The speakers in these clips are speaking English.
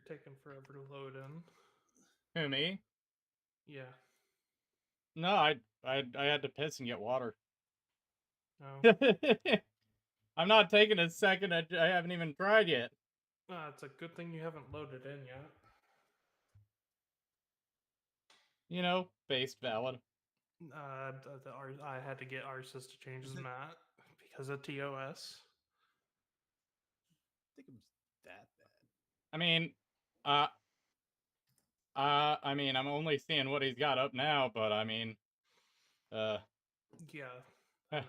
taking forever to load in. Who, me? Yeah. No, I had to piss and get water. No. I'm not taking a second. I haven't even tried yet. It's a good thing you haven't loaded in yet. You know, based valid. I had to get Arsis to change his mat because of TOS. I think it was that bad. I mean, I'm only seeing what he's got up now, but I mean, Yeah, I know.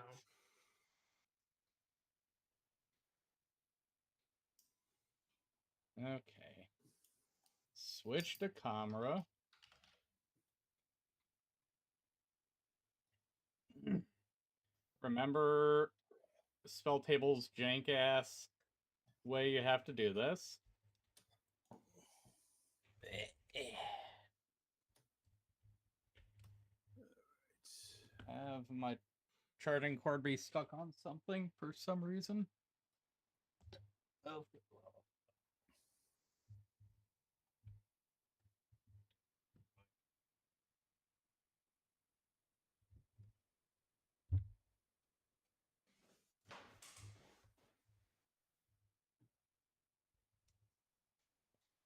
Okay. Switch to camera. Remember spell table's jank ass way you have to do this. Have my charging cord be stuck on something for some reason. Oh.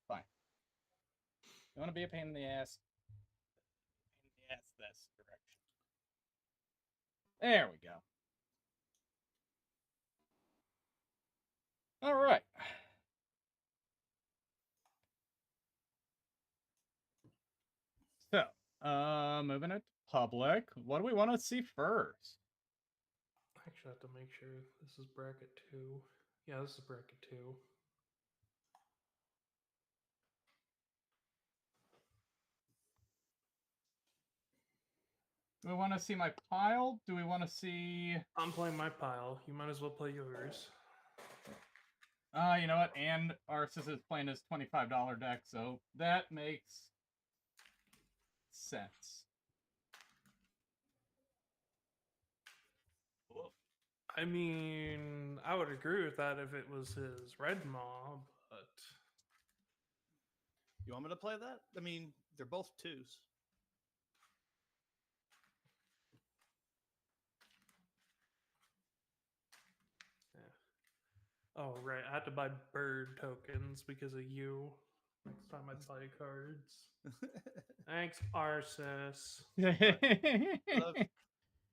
Fine. You want to be a pain in the ass? Pain in the ass this direction. There we go. All right. So, moving it to public. What do we want to see first? I actually have to make sure this is bracket 2. Yeah, this is bracket 2. Do we want to see my pile? Do we want to see... I'm playing my pile. You might as well play yours. You know what? And Arsis is playing his $25 deck, so that makes sense. I mean, I would agree with that if it was his red mob, but... You want me to play that? I mean, they're both 2s. Oh, right. I had to buy bird tokens because of you. Next time I play cards. Thanks, Arsis.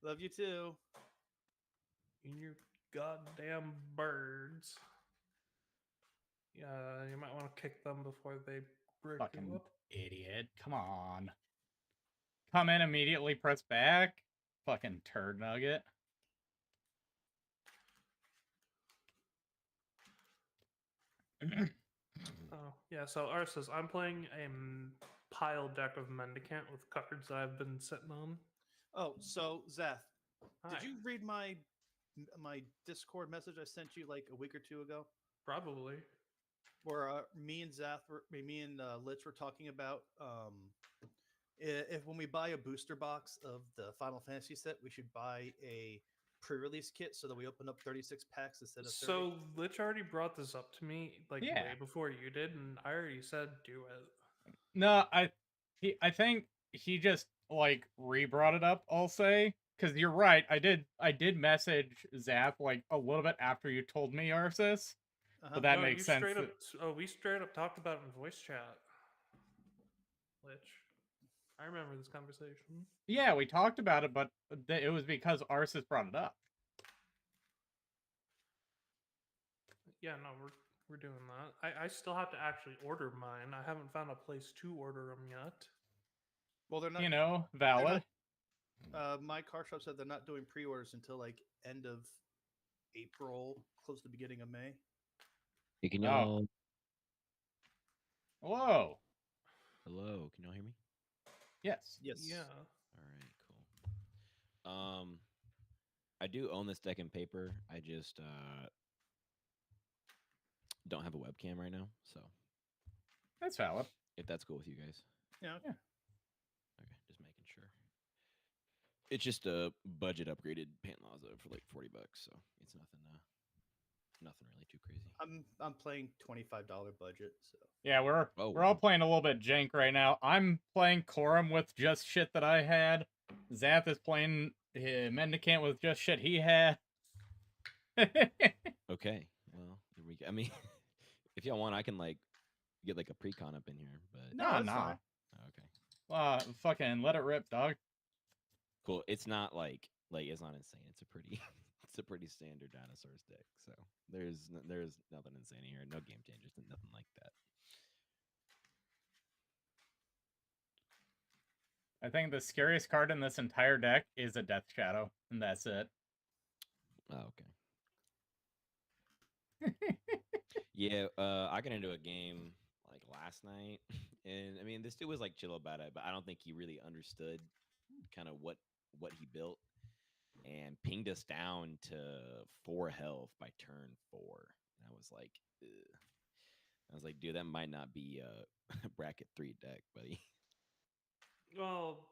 Love you too. And your goddamn birds. Yeah, you might want to kick them before they break Fucking you up. idiot. Come on. Come in, immediately press back. Fucking turd nugget. Oh, yeah, so Arsis, I'm playing a pile deck of Mendicant with cards that I've been sitting on. Oh, so Zeth, Hi. did you read my Discord message I sent you like a week or 2 ago? Probably. Where me and Lich were talking about if when we buy a booster box of the Final Fantasy set, we should buy a pre-release kit so that we open up 36 packs instead of 30. So Lich already brought this up to me like Yeah. way before you did, and I already said do it. No, I think he just like re-brought it up, I'll say. Because you're right, I did message Zap like a little bit after you told me, Arsis. But that makes sense. We straight up talked about it in voice chat. Lich. I remember this conversation. Yeah, we talked about it, but it was because Arsis brought it up. Yeah, no, we're doing that. I still have to actually order mine. I haven't found a place to order them yet. Well, they're not. You know, valid. My car shop said they're not doing pre-orders until like end of April, close to the beginning of May. Hey, can y'all? Hello. Hello. Can y'all hear me? Yes. Yes. Yeah. All right. Cool. I do own this deck in paper. I just don't have a webcam right now, so That's valid. if that's cool with you guys. Yeah. Yeah. Okay, just making sure. It's just a budget upgraded Pantlaza for like $40, so it's nothing nothing really too crazy. I'm playing $25 budget, so Yeah, we're Oh, we're all wow. playing a little bit jank right now. I'm playing Quorum with just shit that I had. Zath is playing Mendicant with just shit he had. Okay. Well, there we go. I mean, if y'all want, I can like get like a pre-con up in here, but no, Nah, that's nah. fine. okay. Fucking let it rip, dog. Cool. It's not like it's not insane. It's a pretty it's a pretty standard dinosaurs deck. So there's nothing insane here. No game changers, nothing like that. I think the scariest card in this entire deck is a Death Shadow, and that's it. Oh, okay. Yeah, I got into a game like last night, and I mean, this dude was like chill about it, but I don't think he really understood kind of what he built, and pinged us down to 4 health by turn 4. And I was like, ugh. I was like, dude, that might not be a bracket 3 deck, buddy. Well,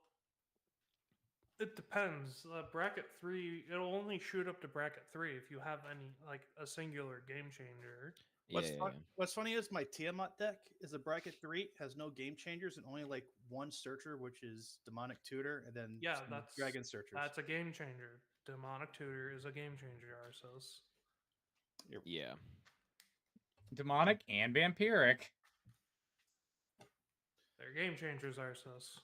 it depends. Bracket 3, it'll only shoot up to bracket 3 if you have any, like, a singular game changer. What's funny is my Tiamat deck is a bracket 3, has no game changers and only like one searcher, which is Demonic Tutor, and then Yeah, some Dragon Searchers. that's a game changer. Demonic Tutor is a game changer, Arceus. Yeah. Demonic and Vampiric. They're game changers, Arceus.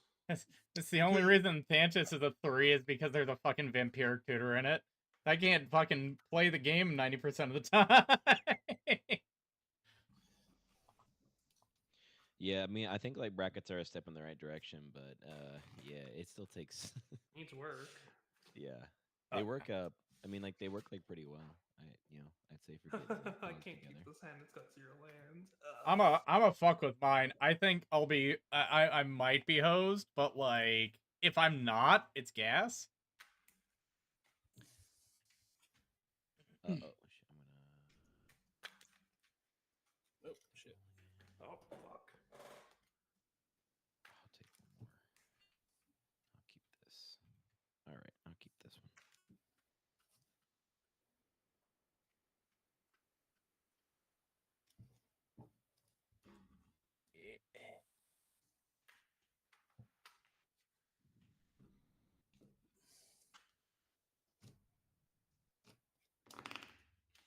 It's the only reason Thantis is a 3 is because there's a fucking Vampiric Tutor in it. I can't fucking play the game 90% of the time. Yeah, I mean, I think like brackets are a step in the right direction, but yeah, it still takes Needs work. yeah. They work I mean, like they work like pretty well. I'd say for getting like, I things can't together. keep this hand. It's got 0 lands. I'm a fuck with mine. I think I'll be I might be hosed, but like if I'm not, it's gas. Oh shit! I'm gonna. Oh shit! Oh fuck! I'll take one more. I'll keep this. All right, I'll keep this one.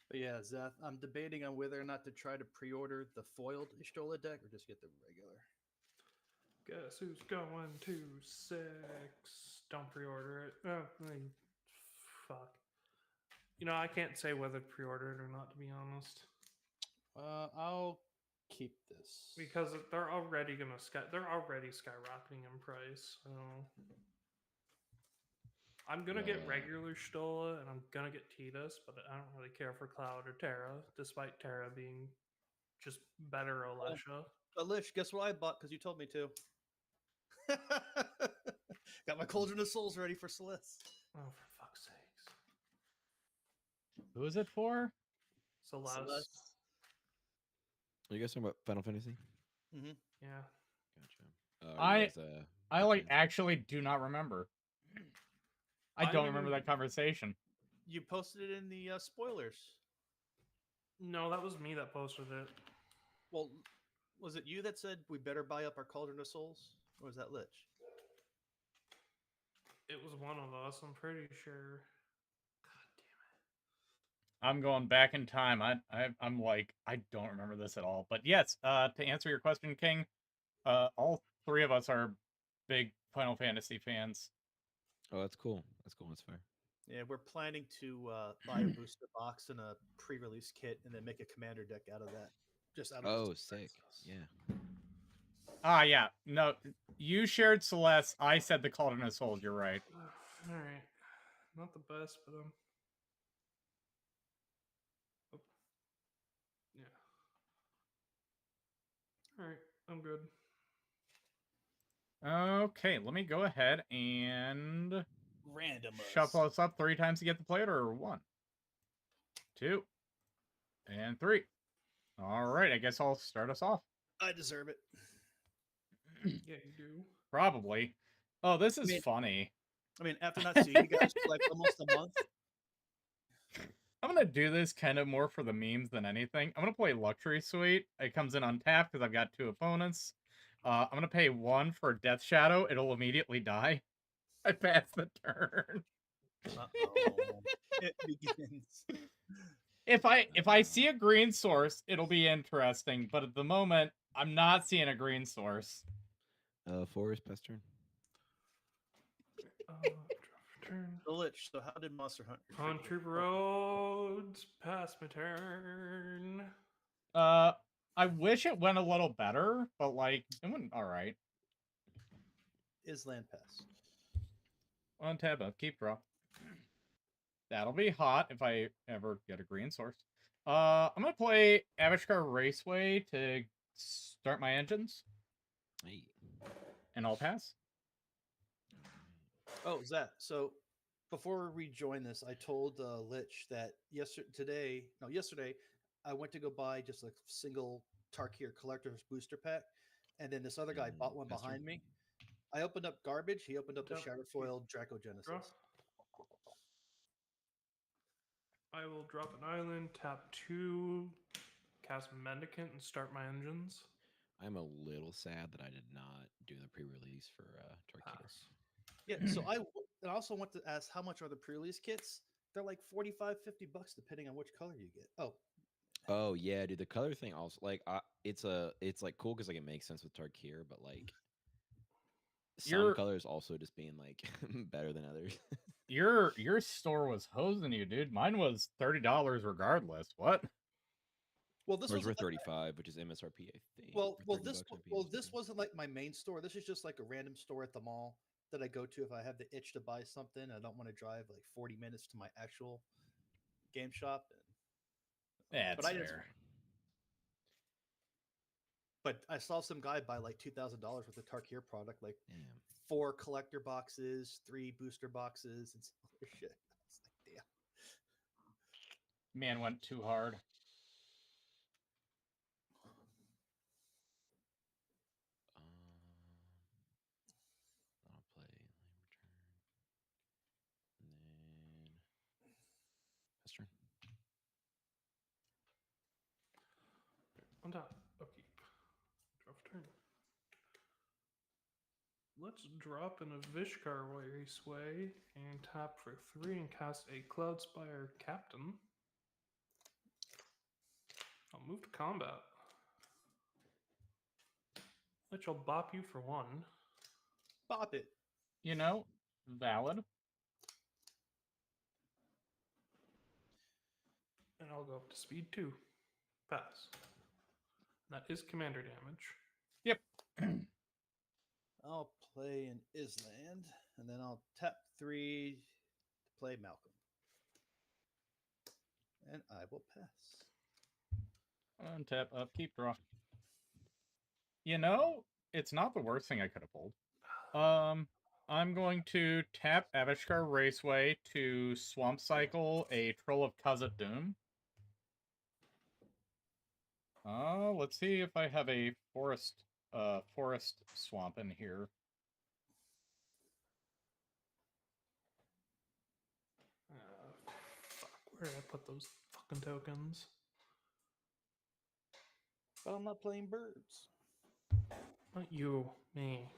But yeah, Zeth, I'm debating on whether or not to try to pre-order the foiled Ishtola deck or just get the regular. Guess who's going to 6? Don't pre-order it. Oh, fuck. You know, I can't say whether to pre-order it or not, to be honest. I'll keep this because they're already they're already skyrocketing in price. So I'm gonna get regular Stola and I'm gonna get Tidus, but I don't really care for Cloud or Terra, despite Terra being just better Alesha. But Lish, guess what I bought because you told me to. Got my Cauldron of Souls ready for Celeste. Oh, for fuck's sakes. Who is it for? Celeste. Are you guys talking about Final Fantasy? Mm-hmm. Yeah. Gotcha. I like actually do not remember. I don't remember that conversation. You posted it in the spoilers. No, that was me that posted it. Well, was it you that said we better buy up our Cauldron of Souls? Or was that Lich? It was one of us, I'm pretty sure. God damn it. I'm going back in time. I'm like, I don't remember this at all. But yes, to answer your question, King, all 3 of us are big Final Fantasy fans. Oh, that's cool. That's cool. That's fair. Yeah, we're planning to buy a booster box and a pre-release kit, and then make a commander deck out of that. Just out of Oh, sick! Yeah. Ah, yeah. No, you shared Celeste. I said the Cauldron of Souls. You're right. All right, not the best, but oh. Yeah. All right, I'm good. Okay, let me go ahead and Randomous. shuffle us up 3 times to get the play, or 1, 2, and 3. All right, I guess I'll start us off. I deserve it. Yeah, you do. Probably. Oh, this is funny. I mean, after not seeing you guys for like almost a month. I'm gonna do this kind of more for the memes than anything. I'm gonna play Luxury Suite. It comes in untapped because I've got 2 opponents. I'm gonna pay 1 for Death Shadow. It'll immediately die. I pass the turn. Uh-oh. It begins. If I see a green source, it'll be interesting. But at the moment, I'm not seeing a green source. Forest pest turn. Turn. The Lich, so how did Monster Hunter On treat you? Trooper Roads, pass my turn. I wish it went a little better, but like it went all right. Is land pass. On tab up, keep draw. That'll be hot if I ever get a green source. I'm gonna play Avishkar Raceway to start my engines, Hey. Mm-hmm. and I'll pass. Oh, Zach. So before we join this, I told Lich that yesterday, I went to go buy just a single Tarkir collector's booster pack, and then this other guy bought one Pester? behind me. I opened up garbage. He opened up the Yep. Shatterfoil Draco Genesis. Draw. I will drop an island, tap 2, cast Mendicant, and start my engines. I'm a little sad that I did not do the pre-release for Tarkir. Pass. Yeah, so I also want to ask how much are the pre-release kits? They're like $45, $50 depending on which color you get. Oh yeah, dude. The color thing also it's like cool because like it makes sense with Tarkir, but like some colors also just being like better than others. Your store was hosing you, dude. Mine was $30 regardless. What? Well, this was worth 35, which is MSRP, I think. well, or this $30 on this PSN. wasn't like my main store. This is just like a random store at the mall that I go to if I have the itch to buy something. I don't want to drive like 40 minutes to my actual game shop. That's but I just fair. but I saw some guy buy like $2,000 worth of Tarkir product, like Damn. 4 collector boxes, 3 booster boxes, and some other shit. I was like, damn. Man went too hard. I'll play lane return. And then pass turn. On top. Upkeep. Draw for turn. Let's drop in a Vishkar Raceway and tap for 3 and cast a Cloudspire Captain. I'll move to combat. Which I'll bop you for 1. Bop it. You know, valid. And I'll go up to speed 2. Pass. That is commander damage. Yep. I'll play an Island, and then I'll tap 3 to play Malcolm. And I will pass. Untap, upkeep, draw. You know, it's not the worst thing I could have pulled. I'm going to tap Avishkar Raceway to Swamp Cycle a Troll of Khazad Doom. Let's see if I have a forest swamp in here. Fuck, where did I put those fucking tokens? But I'm not playing birds. Not you, me.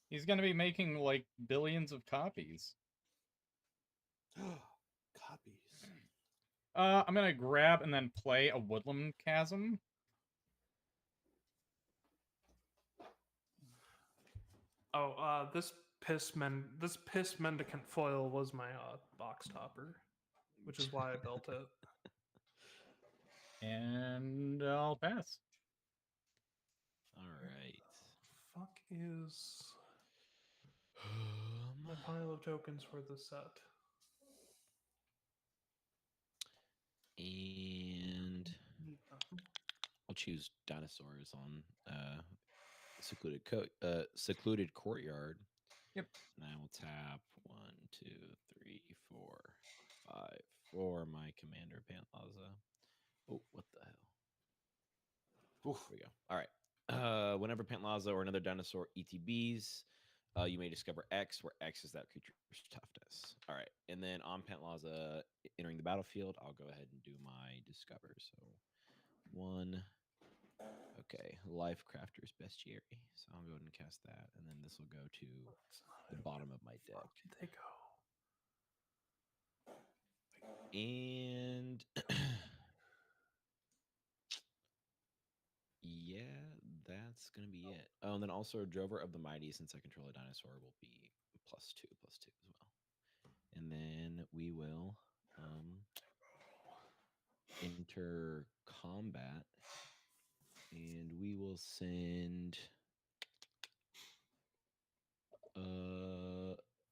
He's gonna be making like billions of copies. Copies. I'm gonna grab and then play a Woodland Chasm. Oh, this piss mendicant foil was my box topper, which is why I built it. And I'll pass. All right. Fuck is my pile of tokens for the set? And I'll choose dinosaurs on secluded courtyard. Yep. And I will tap 1, 2, 3, 4, 5 for my commander Pantlaza. Oh, what the hell? Oof. Here we go. All right. Whenever Pantlaza or another dinosaur ETBs, you may discover X, where X is that creature's toughness. All right, and then on Pantlaza entering the battlefield, I'll go ahead and do my discover. So 1. Okay, Life Crafter's Bestiary. So I'll go ahead and cast that, and then this will go to the bottom of my deck. Did they go? And yeah, that's gonna be it. Oh, and then also Drover of the Mighty, since I control a dinosaur, will be +2 as well. And then we will enter combat, and we will send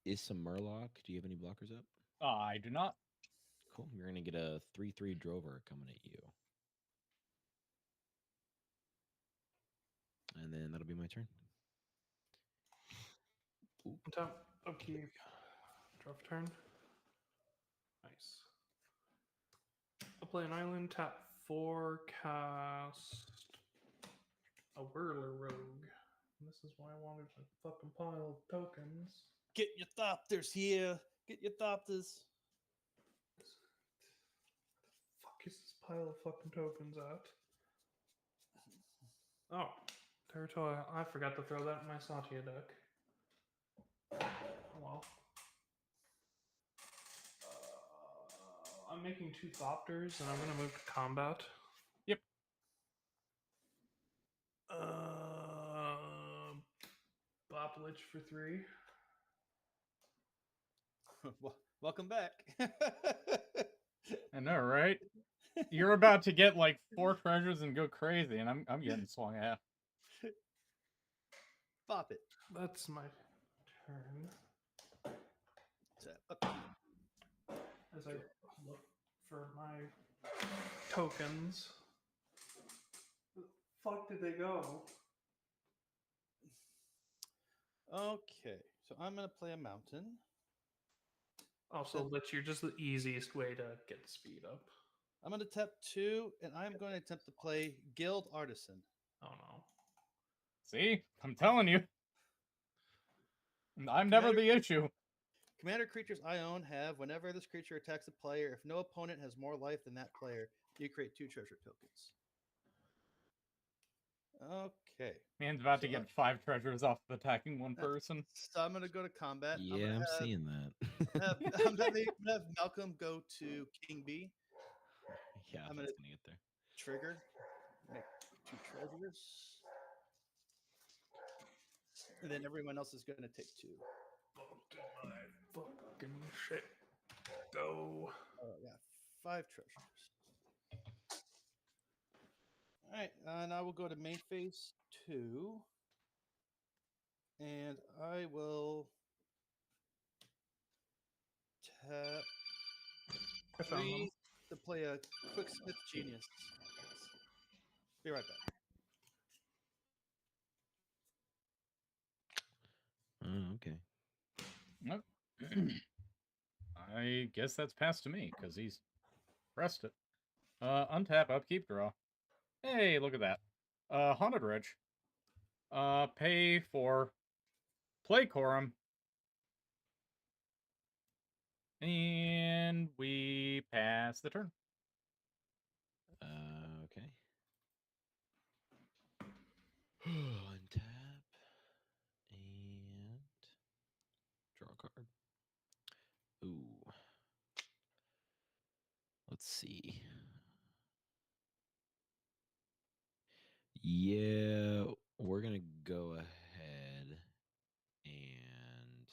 Issa Murloc. Do you have any blockers up? I do not. Cool. You're gonna get a 3/3 Drover coming at you. And then that'll be my turn. Ooh. Top upkeep. Drop a turn. Nice. I'll play an island, tap 4, cast a Whirler Rogue. And this is why I wanted a fucking pile of tokens. Get your Thopters here. Get your Thopters. The fuck is this pile of fucking tokens at? Oh, territory. I forgot to throw that in my Satya deck. Oh well. I'm making 2 Thopters and I'm gonna move to combat. Yep. Bop Lich for 3. Welcome back. I know, right? You're about to get like 4 treasures and go crazy, and I'm getting swung at. Bop it. That's my turn. Tap upkeep. As I look for my tokens. Where the fuck did they go? Okay, so I'm gonna play a mountain. Also, Lich, you're just the easiest way to get speed up. I'm gonna tap 2, and I'm going to attempt to play Guild Artisan. Oh no. See? I'm telling you. I'm never the issue. Commander creatures I own have, whenever this creature attacks a player, if no opponent has more life than that player, you create 2 treasure tokens. Okay. Man's about to So get 5 treasures off of attacking one person. So I'm gonna go to combat. Yeah, I'm seeing that. I'm gonna have Malcolm go to King B. Yeah, I'm that's gonna gonna get there. trigger. Make 2 treasures. And then everyone else is gonna take 2. Fucking shit. Go. Oh yeah, 5 treasures. All right, and I will go to main phase 2, and I will tap I found them. 3 to play a Quicksmith Genius. Be right back. Okay. Nope. I guess that's passed to me, because he's pressed it. Untap, upkeep, draw. Hey, look at that. Haunted Ridge. Pay for play quorum. And we pass the turn. Okay. Untap and draw a card. Ooh. Let's see. Yeah, we're gonna go ahead and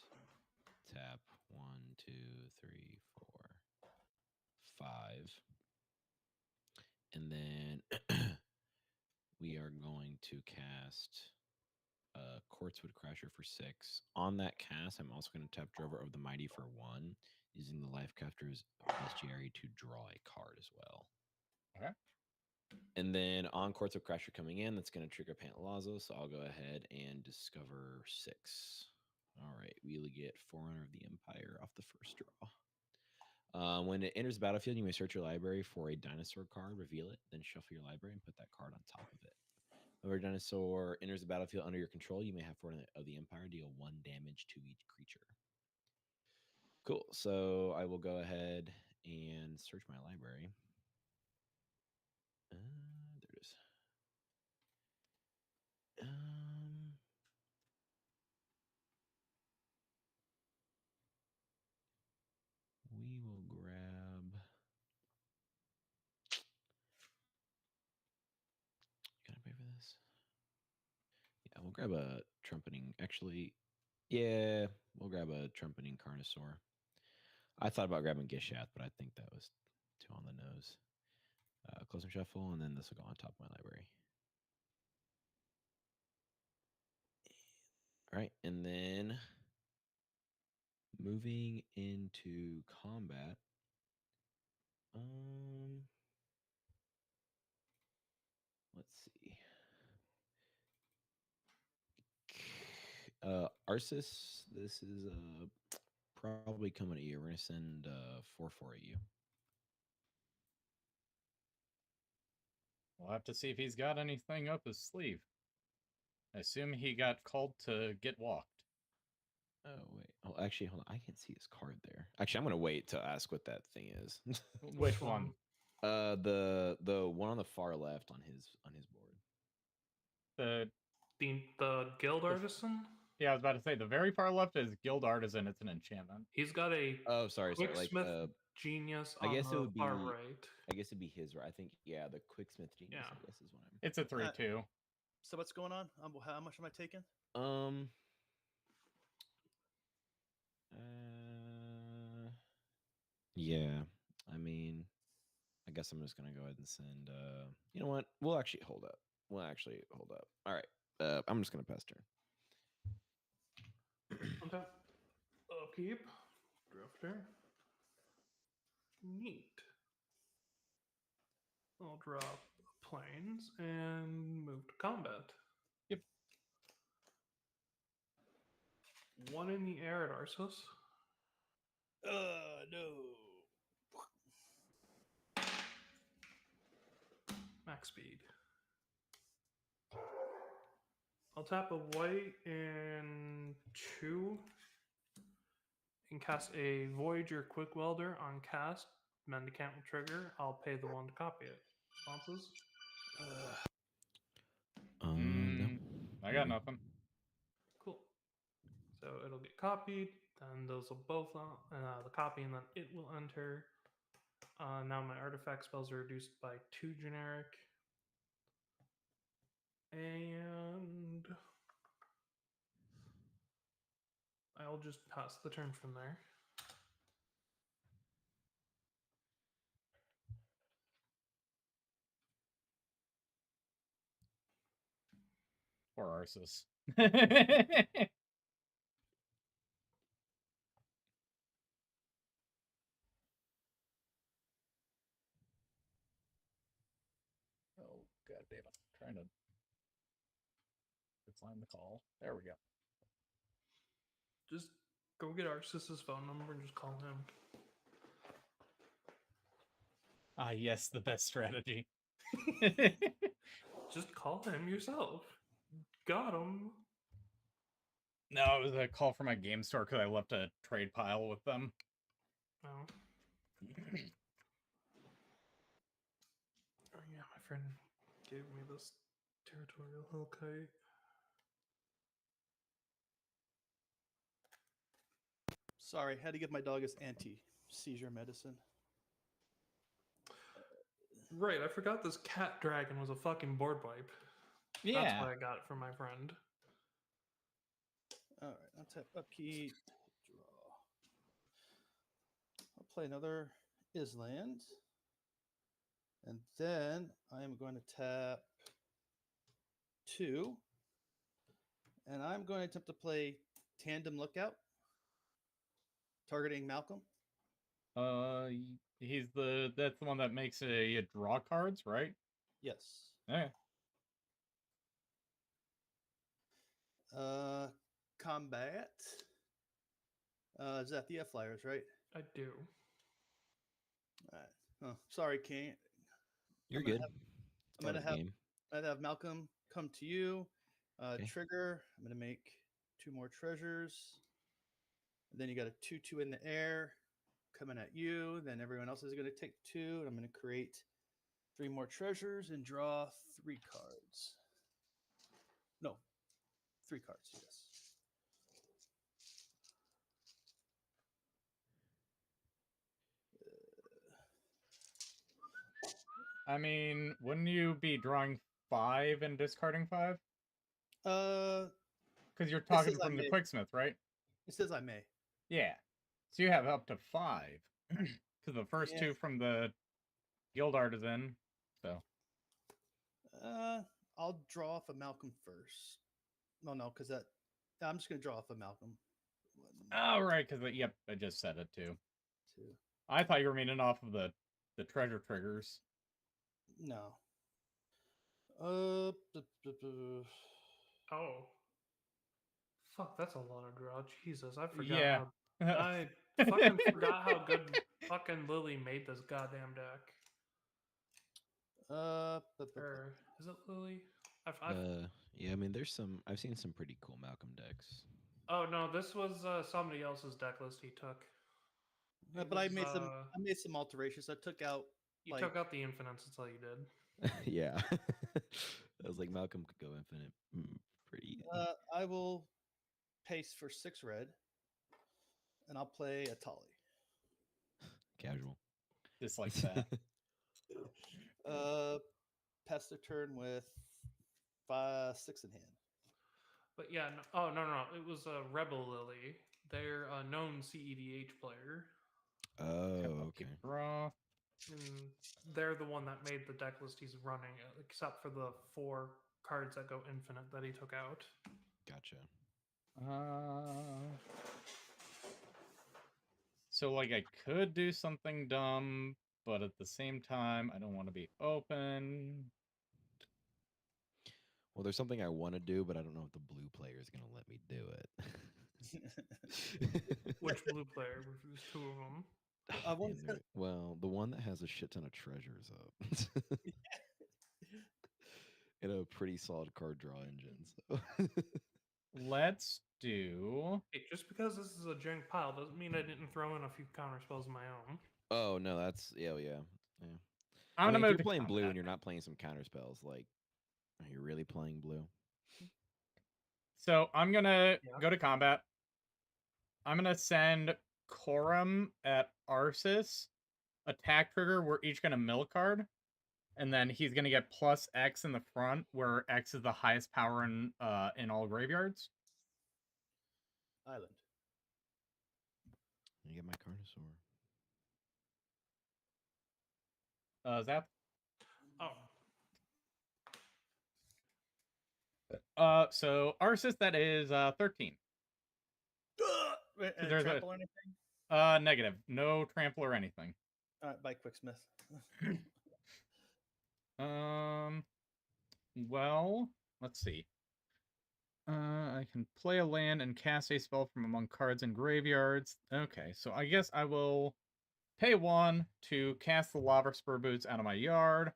tap 1, 2, 3, 4, 5. And then we are going to cast Quartzwood Crasher for 6. On that cast, I'm also going to tap Drover of the Mighty for 1, using the Lifecrafter's Bestiary to draw a card as well. Okay. And then on Quartzwood Crasher coming in, that's going to trigger Pantlazo, so I'll go ahead and discover 6. All right, we'll get Forerunner of the Empire off the first draw. When it enters the battlefield, you may search your library for a dinosaur card, reveal it, then shuffle your library and put that card on top of it. Whenever a dinosaur enters the battlefield under your control, you may have Forerunner of the Empire deal 1 damage to each creature. Cool. So I will go ahead and search my library. There it is. We will grab. Can I pay for this? Yeah, we'll grab a trumpeting. Actually, yeah, we'll grab a trumpeting carnosaur. I thought about grabbing Gishath, but I think that was too on the nose. Close and shuffle, and then this will go on top of my library. All right, and then moving into combat. Let's see. Arsis, this is probably coming at you. We're gonna send 4-4 at you. We'll have to see if he's got anything up his sleeve. I assume he got called to get walked. Oh wait. Oh, actually, hold on. I can't see his card there. Actually, I'm gonna wait to ask what that thing is. Which one? The one on the far left on his board. The guild artisan. Yeah, I was about to say the very far left is Guild Artisan. It's an enchantment. He's got a Oh, sorry. Like genius I on guess the it would be far right. I guess it'd be his right. I think the Quicksmith genius. Yeah. I guess is what I'm. It's a 3/2. So what's going on? How much am I taking? Yeah. I mean, I guess I'm just gonna go ahead and send. You know what? We'll actually hold up. All right. I'm just gonna pass turn. Okay. Upkeep. Drifter. Neat. I'll drop planes and move to combat. Yep. One in the air at Arsos. No. Max speed. I'll tap a white and 2 and cast a Voyager Quick Welder on cast. Mendicant will trigger. I'll pay the 1 to copy it. Responses? No. I got nothing. Cool. So it'll get copied. Then those will both the copy, and then it will enter. Now my artifact spells are reduced by 2 generic. And I'll just pass the turn from there. Poor Arceus. Oh, god damn it. I'm trying to find the call. There we go. Just go get Arceus's phone number and just call him. Ah, yes, the best strategy. Just call him yourself. Got him. No, it was a call from my game store because I left a trade pile with them. Oh. Oh yeah, my friend gave me this territorial Hellkite. Sorry, had to give my dog his anti-seizure medicine. Right, I forgot this cat dragon was a fucking board wipe. Yeah. That's why I got it from my friend. All right, I'll tap upkeep, draw. I'll play another Island. And then I am going to tap 2. And I'm going to attempt to play Tandem Lookout, targeting Malcolm. That's the one that makes a draw cards, right? Yes. Yeah. Combat. Is that the F-Flyers, right? I do. All right. Oh, sorry, King. You're good. I'm gonna have Malcolm come to you. Okay. Trigger. I'm gonna make 2 more treasures. And then you got a 2/2 in the air coming at you. Then everyone else is going to take 2. And I'm going to create 3 more treasures and draw 3 cards. No, 3 cards, yes. I mean, wouldn't you be drawing 5 and discarding 5? Because you're talking says I from the may. Quicksmith, right? It says I may. Yeah. So you have up to 5. Because the first Yeah. 2 from the Guild Artisan. So. I'll draw off a Malcolm first. No, because that. I'm just going to draw off a Malcolm. 1, Oh, right, because, yep, I just said it too. 2. I thought you were meaning off of the treasure triggers. No. Oh. Fuck, that's a lot of draw. Jesus, I forgot. Yeah. I fucking forgot how good fucking Lily made this goddamn deck. Or is it Lily? Yeah, I mean, I've seen some pretty cool Malcolm decks. Oh no, this was somebody else's deck list he took. But I made some alterations. I took out. You took out the infinites. That's all you did. Yeah. I was like, Malcolm could go infinite pretty easy. I will paste for 6 red, and I'll play a Tolly. Casual. Just like that. Pass the turn with 6 in hand. But yeah, no. It was Rebel Lily. They're a known CEDH player. Oh, okay. Draw. And they're the one that made the deck list he's running, except for the 4 cards that go infinite that he took out. Gotcha. So, like, I could do something dumb, but at the same time, I don't want to be open. Well, there's something I want to do, but I don't know if the blue player is going to let me do it. Which blue player? There's 2 of them. Well, the one that has a shit ton of treasures up. And a pretty solid card draw engine. So. Let's do. Hey, just because this is a junk pile doesn't mean I didn't throw in a few counter spells of my own. Oh no, that's yeah. I'm I mean, gonna if move you're playing blue combat. and you're not playing some counter spells, like, are you really playing blue? So I'm gonna go to combat. I'm gonna send Corum at Arsis. Attack trigger, we're each gonna mill card. And then he's gonna get plus X in the front, where X is the highest power in all graveyards. Island. You get my Carnosaur. Zap. Oh. So Arsis, that is 13. There's trample or anything? Negative. No trample or anything. By Quicksmith. Well, let's see. I can play a land and cast a spell from among cards in graveyards. Okay, so I guess I will pay 1 to cast the Lava Spur Boots out of my yard.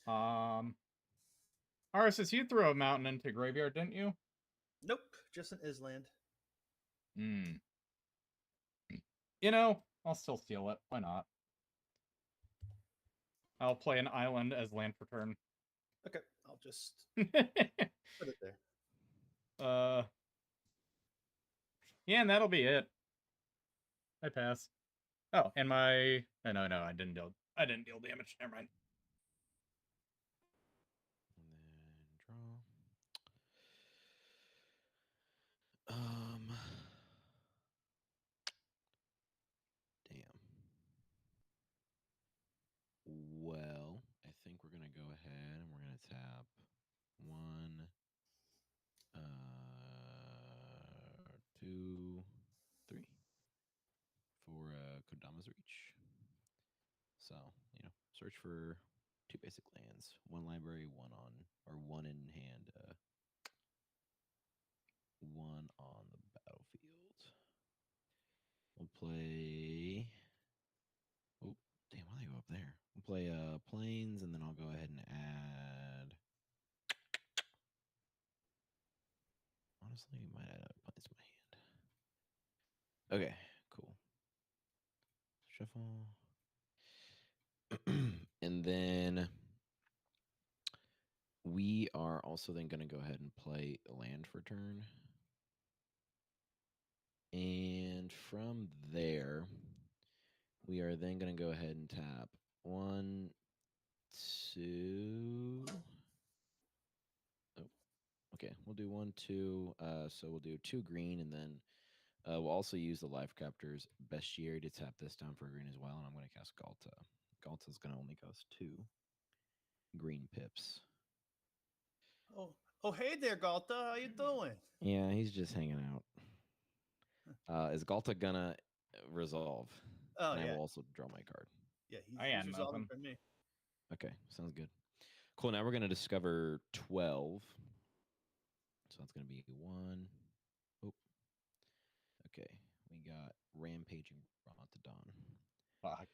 Arsis, you threw a mountain into graveyard, didn't you? Nope, just an Island. You know, I'll still steal it. Why not? I'll play an island as land for turn. Okay, I'll just put it there. Yeah, and that'll be it. I pass. Oh, and my no, I didn't deal damage. Never mind. And then draw. Damn. Well, I think we're gonna go ahead and we're gonna tap 1, 2, 3 for Kodama's Reach. So, search for 2 basic lands, 1 library, 1 in hand, 1 on the battlefield. We'll play. Oh, damn! Why do they go up there? We'll play Plains, and then I'll go ahead and add. Honestly, might add Plains to my hand. Okay, cool. Shuffle. And then we are also then going to go ahead and play land for turn. And from there, we are then going to go ahead and tap 1, 2. Oh, okay. We'll do 1, 2. So we'll do 2 green, and then we'll also use the Life Captor's Bestiary to tap this down for green as well. And I'm going to cast Galta. Galta's going to only cost 2 green pips. Oh, hey there, Galta. How you doing? Yeah, he's just hanging out. Is Galta gonna resolve? Oh, And I yeah. will also draw my card. Yeah, I he's got resolving nothing. for me. Okay, sounds good. Cool. Now we're gonna discover 12. So that's gonna be 1. Oh, okay. We got Rampaging Brontodon. Fuck.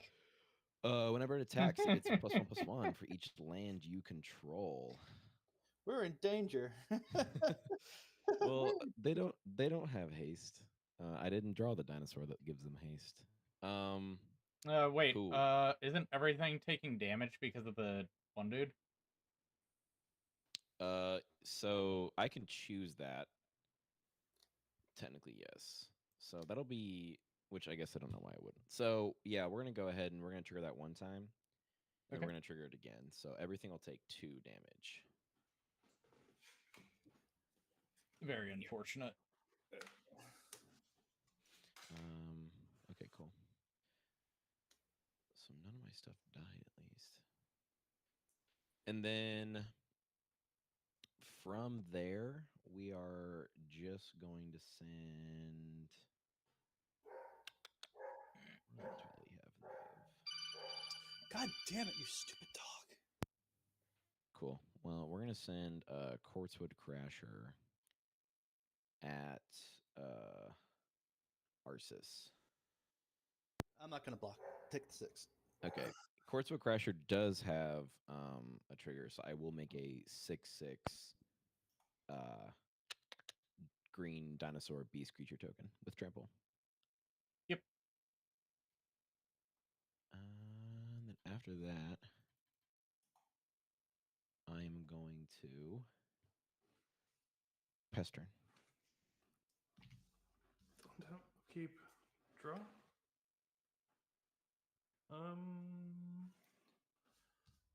Whenever it attacks, it's +1/+1 for each land you control. We're in danger. Well, they don't have haste. I didn't draw the dinosaur that gives them haste. Wait. Cool. Isn't everything taking damage because of the one dude? So I can choose that. Technically, yes. So that'll be, which I guess I don't know why I wouldn't. So yeah, we're gonna go ahead and we're gonna trigger that one time, and Okay. we're gonna trigger it again. So everything will take 2 damage. Very unfortunate. Okay, cool. So none of my stuff died at least. And then from there, we are just going to send. What do we have live? God damn it, you stupid dog. Cool. Well, we're gonna send Quartzwood Crasher at Arsis. I'm not going to block. Take the 6. Okay. Quartzwood Crasher does have a trigger, so I will make a 6/6 green dinosaur beast creature token with trample. Yep. And then after that, I'm going to pest turn. Keep draw.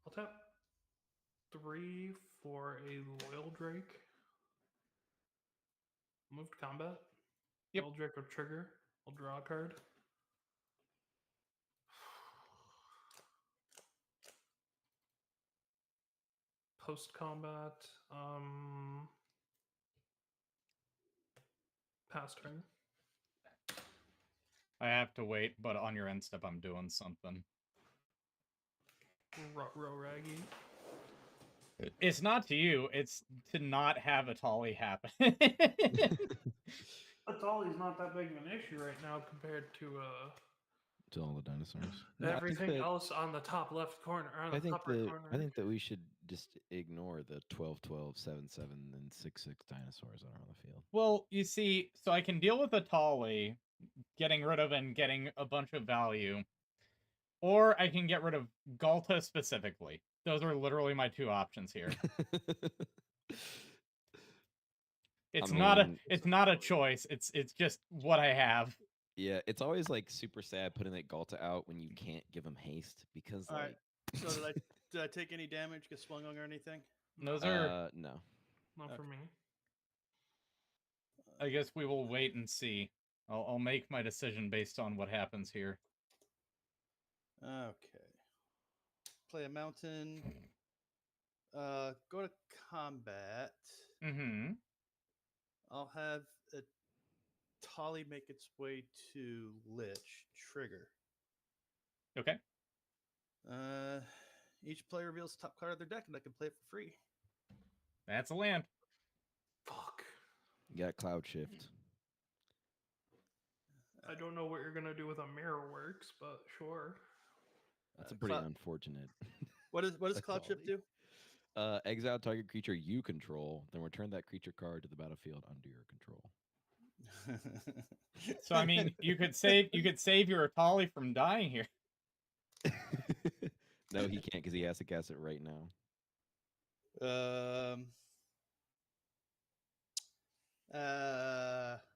I'll tap 3 for a Loyal Drake. Move to combat. Yep. Loyal Drake will trigger. I'll draw a card. Post combat. Pass turn. I have to wait, but on your end step, I'm doing something. Raggy. It's not to you. It's to not have a Tolly happen. Atali's not that big of an issue right now compared to all the dinosaurs. everything else on the top left corner. Or on the top right corner. I think that we should just ignore the 12, 12, 7, 7, and 6, 6 dinosaurs that are on the field. Well, you see, so I can deal with a Tolly, getting rid of and getting a bunch of value, or I can get rid of Galta specifically. Those are literally my 2 options here. It's not a choice. It's just what I have. Yeah, it's always like super sad putting that Galta out when you can't give him haste because All like. Right. So did I take any damage? Get swung on or anything? Those are no. Not for me. I guess we will wait and see. I'll make my decision based on what happens here. Okay. Play a mountain. Go to combat. Mm-hmm. I'll have a Tolly make its way to Lich. Trigger. Okay. Each player reveals the top card of their deck, and I can play it for free. That's a land. Fuck. You got Cloud Shift. I don't know what you're gonna do with a Mirror Works, but sure. That's a pretty unfortunate. What does Cloud Shift do? Exile target creature you control, then return that creature card to the battlefield under your control. So I mean, you could save your Atali from dying here. No, he can't because he has to cast it right now.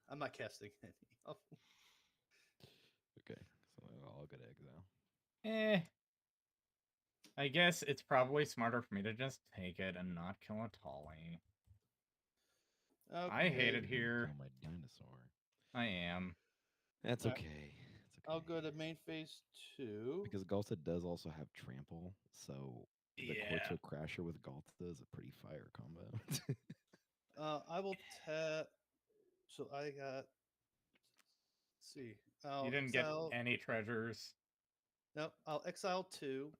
I'm not casting any. Okay, so I'll go to exile. I guess it's probably smarter for me to just take it and not kill Atali. Okay. I hate it You're gonna here. kill my dinosaur. I am. That's Alright. okay. It's okay. I'll go to main phase 2. Because Galta does also have trample, so the Yeah. Quarto Crasher with Galta is a pretty fire combo. I will tap. So I got. Let's see. I'll You didn't exile. get any treasures. No, I'll exile 2,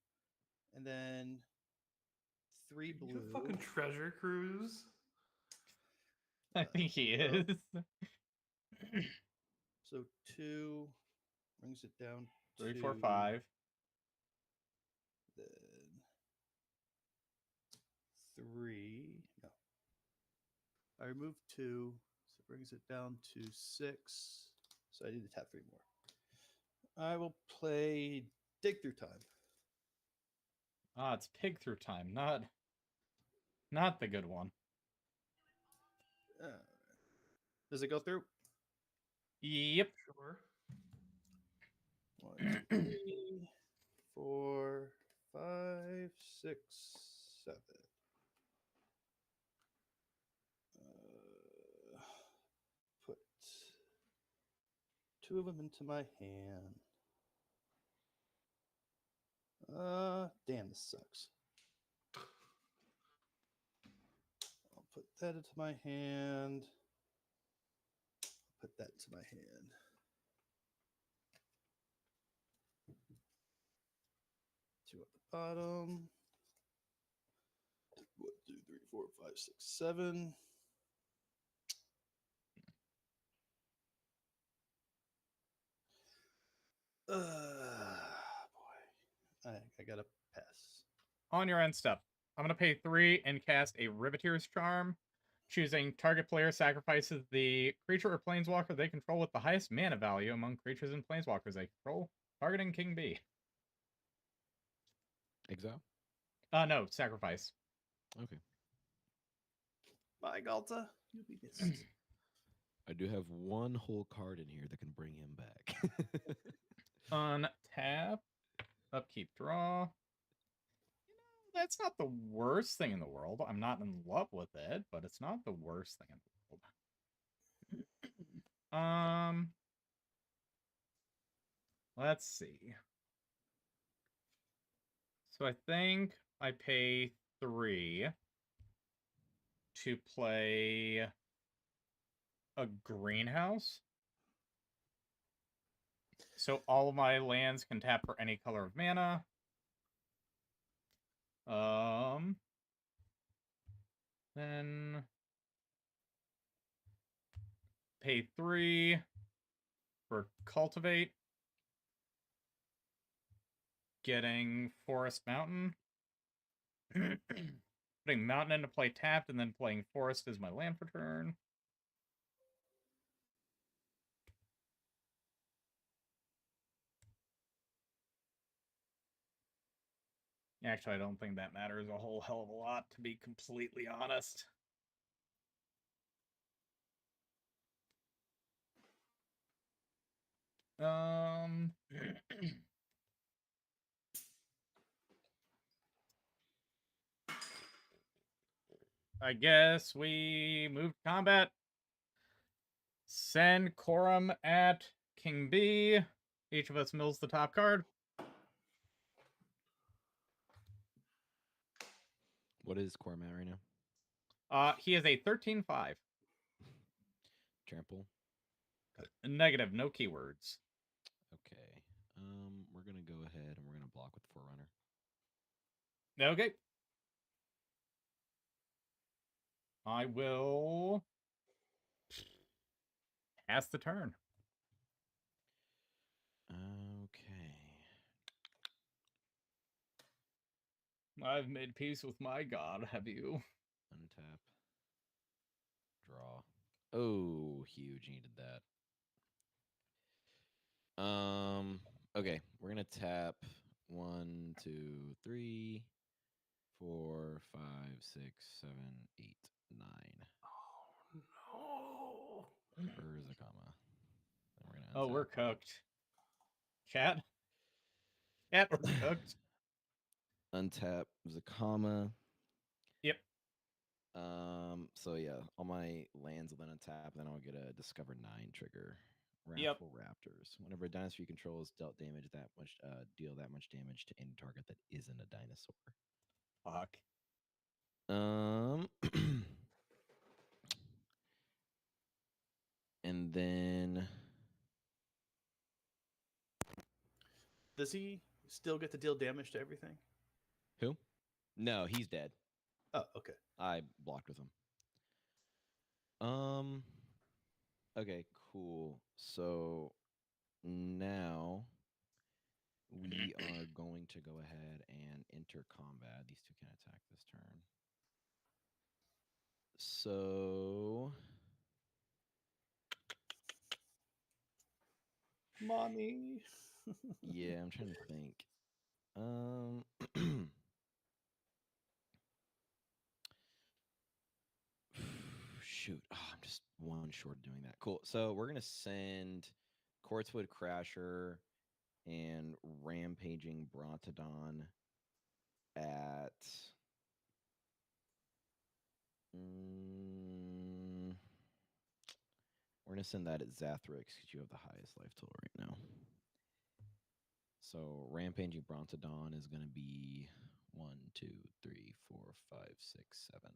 and then 3 You blue. a fucking treasure cruise. I think he so- is. So 2 brings it down 3, to 4, 5. Then 3. No. I removed 2, so it brings it down to 6. So I need to tap 3 more. I will play Dig Through Time. Ah, it's pig through time, not the good one. Does it go through? Yep. Sure. 1, 2, 3, 4, 5, 6, 7. Put 2 of them into my hand. Damn, this sucks. I'll put that into my hand. Put that into my hand. Two at the bottom. 1, 2, 3, 4, 5, 6, 7. Boy, I gotta pass. On your end step, I'm gonna pay 3 and cast a Riveteer's Charm. Choosing target player sacrifices the creature or planeswalker they control with the highest mana value among creatures and planeswalkers they control, targeting King B. Exile? No, sacrifice. Okay. Bye, Galta. You'll be missed. I do have one whole card in here that can bring him back. Untap, upkeep, draw. That's not the worst thing in the world. I'm not in love with it, but it's not the worst thing in the world. Let's see. So I think I pay 3 to play a greenhouse. So all of my lands can tap for any color of mana. Then pay 3 for cultivate. Getting Forest Mountain. Putting Mountain into play tapped, and then playing Forest as my land for turn. Actually, I don't think that matters a whole hell of a lot, to be completely honest. I guess we move to combat. Send Corum at King B. Each of us mills the top card. What is Quorum at right now? He is a 13-5. Trample? Negative, no keywords. Okay. We're gonna go ahead and we're gonna block with Forerunner. Okay. I will pass the turn. Okay. I've made peace with my god, have you? Untap. Draw. Oh, huge. Needed that. Okay, we're gonna tap 1, 2, 3, 4, 5, 6, 7, 8, 9. Oh no. Where's a comma? Then we're gonna Oh, we're untap. cooked. Chat? Chat, we're cooked. Untap was a comma. Yep. So yeah, all my lands will then untap, then I'll get a Discover 9 trigger. Yep. Wrathful Raptors. Whenever a dinosaur you control is dealt damage that much, deal that much damage to any target that isn't a dinosaur. Fuck. And then Does he still get to deal damage to everything? who? No, he's dead. Oh, okay. I blocked with him. Okay, cool. So now we are going to go ahead and enter combat. These two can attack this turn. So Mommy. yeah, I'm trying to think. Shoot. Oh, I'm just one short of doing that. Cool. So we're gonna send Quartzwood Crasher and Rampaging Brontodon at we're gonna send that at Zathrix because you have the highest life total right now. So Rampaging Brontodon is gonna be 1, 2, 3, 4, 5, 6, 7.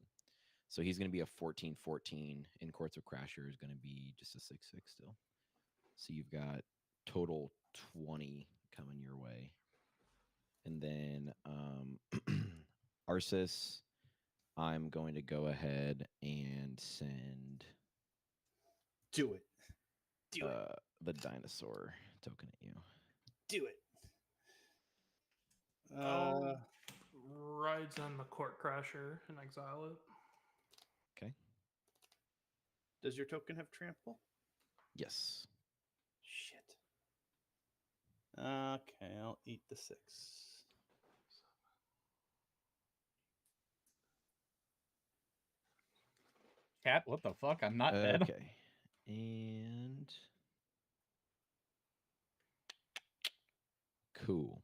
So he's going to be a 14-14, and Quartz of Crasher is going to be just a 6-6 still. So you've got total 20 coming your way. And then Arceus, I'm going to go ahead and send Do it. Do it. the dinosaur token at you. Do it. Rides on the Court Crasher and exile it. Okay. Does your token have trample? Yes. Shit. Okay, I'll eat the 6. Cat, what the fuck? I'm not dead. Okay. And cool.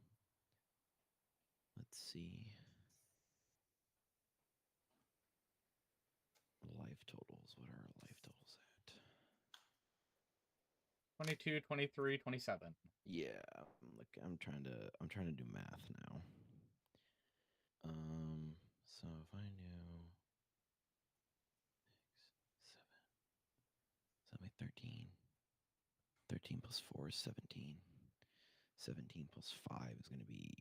Let's see. Life totals. What are our life totals at? 22, 23, 27. Yeah, I'm trying to do math now. So if I knew 6, 7, so my 13. 13 plus 4 is 17. 17 plus 5 is going to be,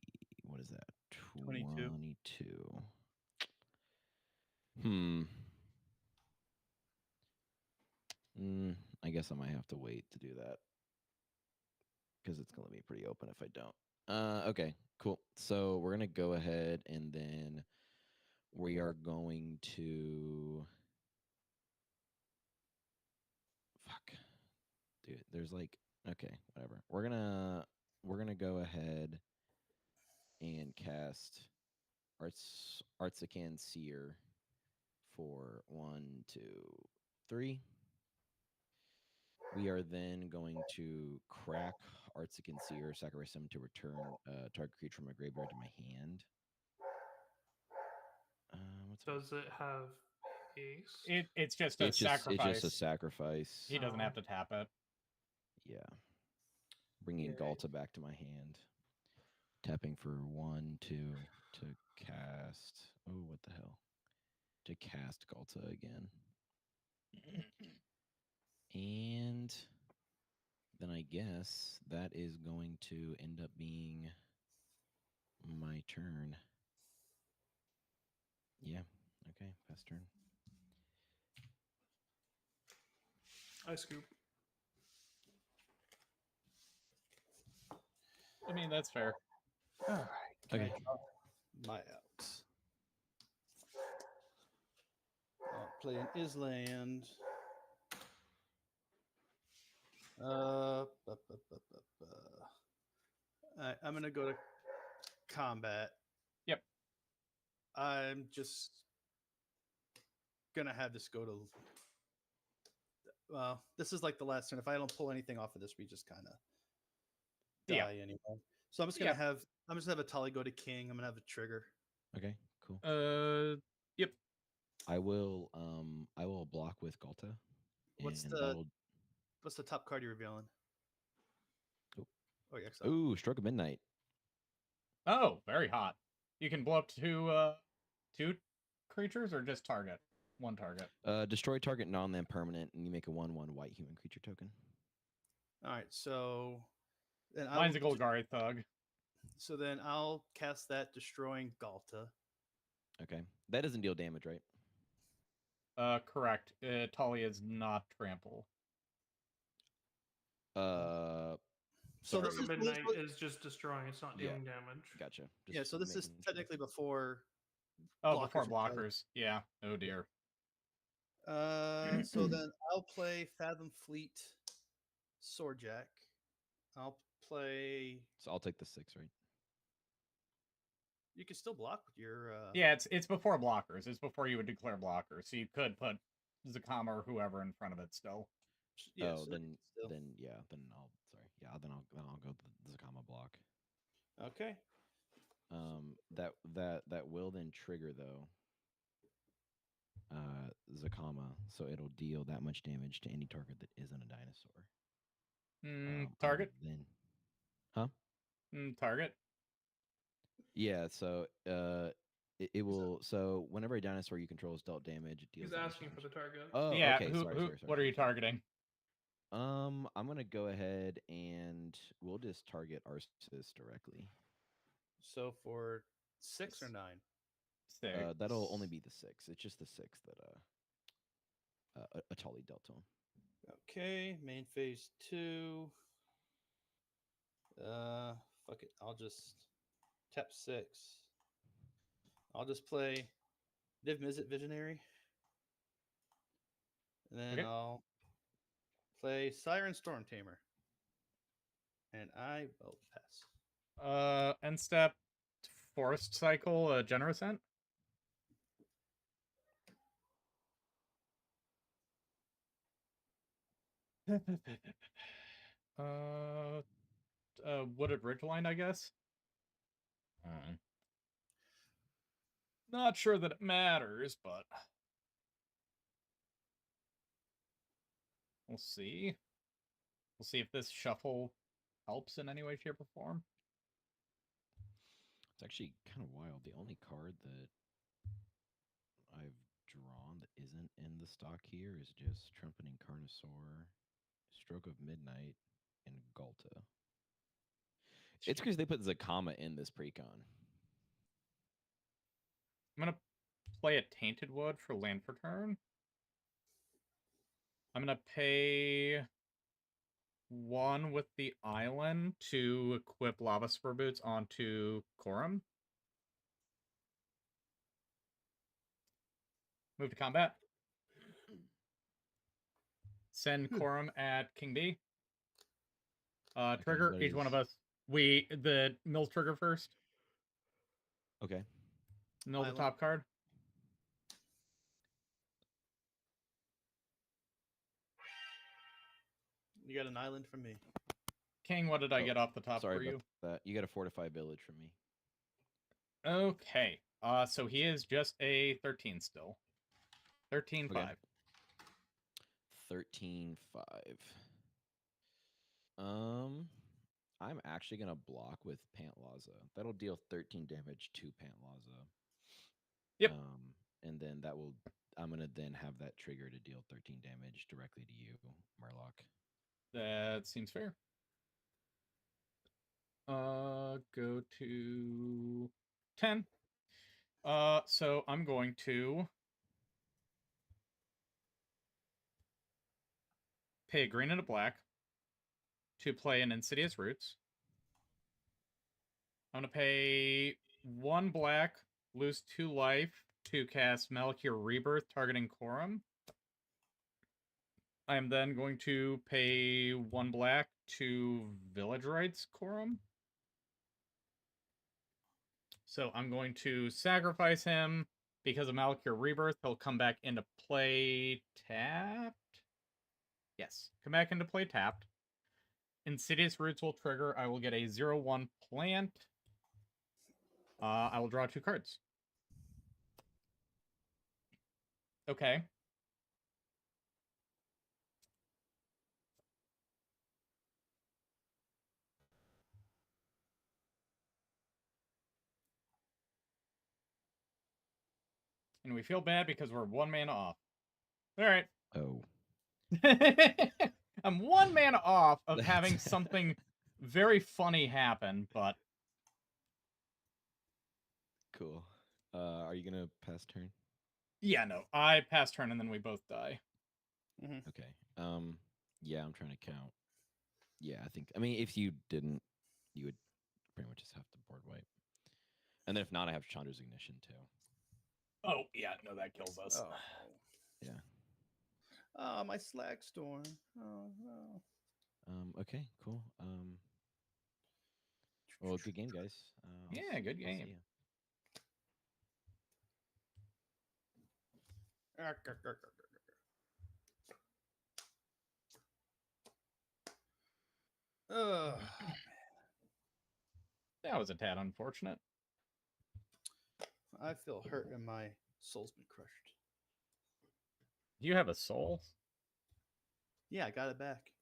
what is that? 22. 22. I guess I might have to wait to do that because it's going to be pretty open if I don't. Okay, cool. So we're going to go ahead and then we are going to fuck. Dude, there's like okay, whatever. We're gonna go ahead and cast Artsican Seer for 1, 2, 3. We are then going to crack Artsican Seer, sacrifice him to return target creature from my graveyard to my hand. Does it have haste? It's just a sacrifice. It's just a sacrifice. He doesn't have to tap it. Yeah. Bringing Galta back to my hand. Tapping for 1, 2 to cast. Oh, what the hell? To cast Galta again. And then I guess that is going to end up being my turn. Yeah. Okay. Pass turn. I scoop. I mean, that's fair. All right. Okay. My outs. Playing Island. Alright, I'm gonna go to combat. Yep. I'm just gonna have this go to. Well, this is like the last turn. If I don't pull anything off of this, we just kind of Yeah. die anyway. So I'm just gonna Yeah. have. I'm just gonna have a Tali go to king. I'm gonna have a trigger. Okay, cool. Yep. I will block with Galta. What's and the that'll What's the top card you're revealing? Oh. Oh, yeah, exile. Ooh, Stroke of Midnight. Oh, very hot. You can blow up to two creatures or just target one target. Destroy target non-land permanent, and you make a 1/1 white human creature token. All right, so then Mine's a Golgari Thug. So then I'll cast that, destroying Galta. Okay, that doesn't deal damage, right? Correct. Tali is not trample. So Stroke this of Midnight is just destroying. It's not dealing damage. Gotcha. Yeah, so this is making sure. technically before. Oh, before are played. blockers. Yeah. Oh dear. So then I'll play Fathom Fleet, Swordjack. I'll play. So I'll take the 6, right? You can still block with your. Yeah, it's before blockers. It's before you would declare blockers. So you could put Zakama or whoever in front of it still. Yeah, oh, so then I'll go the Zakama block. Okay. That will then trigger though. Zakama, so it'll deal that much damage to any target that isn't a dinosaur. Target. Then, huh? Target. Yeah. So it will. So whenever a dinosaur you control is dealt damage, it deals. He's asking for the target. Oh, yeah. okay. Sorry. What are you targeting? I'm gonna go ahead and we'll just target Arceus directly. So for 6 or 9. 6. That'll only be the 6. It's just the 6 that Atali dealt to him. Okay, main phase 2. Fuck it. I'll just tap 6. I'll just play Div Mizzet Visionary. And then I'll play Siren Storm Tamer. And I will pass. End step, Forest Cycle, Generous Ent. Wooded Ridgeline, I guess. Not sure that it matters, but we'll see. We'll see if this shuffle helps in any way, shape, or form. It's actually kind of wild. The only card that I've drawn that isn't in the stock here is just Trumpeting Carnosaur, Stroke of Midnight, and Galta. It's because they put Zakama in this precon. I'm going to play a Tainted Wood for land for turn. I'm going to pay 1 with the island to equip Lava Spur Boots onto Corum. Move to combat. Send Corum at King B. Trigger each one of us. The mill trigger first. Okay. Mill the top card. You got an island from me. King, what did I get off the top for you? That. You got a Fortify Village from me. Okay. So he is just a 13 still. 13-5. Okay. 13-5. I'm actually gonna block with Pantlaza. That'll deal 13 damage to Pantlaza. Yep. And then I'm gonna then have that trigger to deal 13 damage directly to you, Murloc. That seems fair. Go to 10. So I'm going to pay a green and a black to play an Insidious Roots. I'm going to pay 1 black, lose 2 life to cast Malakir Rebirth targeting Corum. I am then going to pay 1 black to Village Rights Quorum. So I'm going to sacrifice him because of Malakir Rebirth. He'll come back into play tapped. Yes, come back into play tapped. Insidious Roots will trigger. I will get a 0/1 plant. I will draw 2 cards. Okay. And we feel bad because we're 1 mana off. All right. Oh. I'm 1 mana off of having something very funny happen, but Cool. Are you gonna pass turn? yeah, no. I pass turn and then we both die. Okay. Yeah, I'm trying to count. Yeah, I mean, if you didn't, you would pretty much just have to board wipe. And then if not, I have Chandra's Ignition too. Oh, yeah, no, that kills us. Oh. Yeah. Oh, my Slag Storm. Oh no. Okay, cool. Well, good game, guys. Yeah, good I'll see game. ya. Ugh. That was a tad unfortunate. I feel hurt and my soul's been crushed. Do you have a soul? Yeah, I got it back.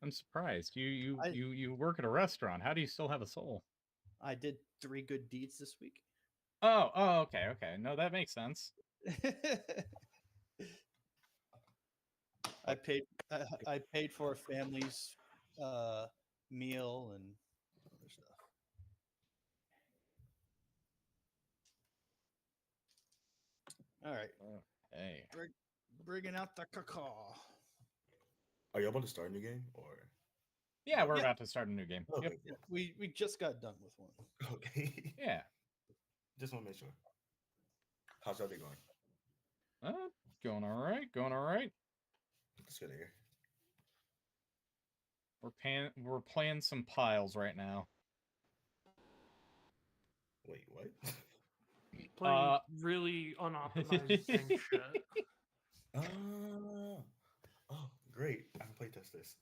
I'm surprised. You I- work at a restaurant. How do you still have a soul? I did 3 good deeds this week. Oh, okay. No, that makes sense. I paid for a family's meal and other stuff. All right, Hey. bringing out the cacaw. Are you about to start a new game or? Yeah, we're Yeah. about to start a new game. Okay, Yep. Yeah, we just got done with one. cool. Okay. Yeah. Just want to make sure. How's your day going? Going all right. Going all right. It's good to hear. We're playing some piles right now. Wait, what? Playing really unoptimized gang shit. Oh, great. I can play test this.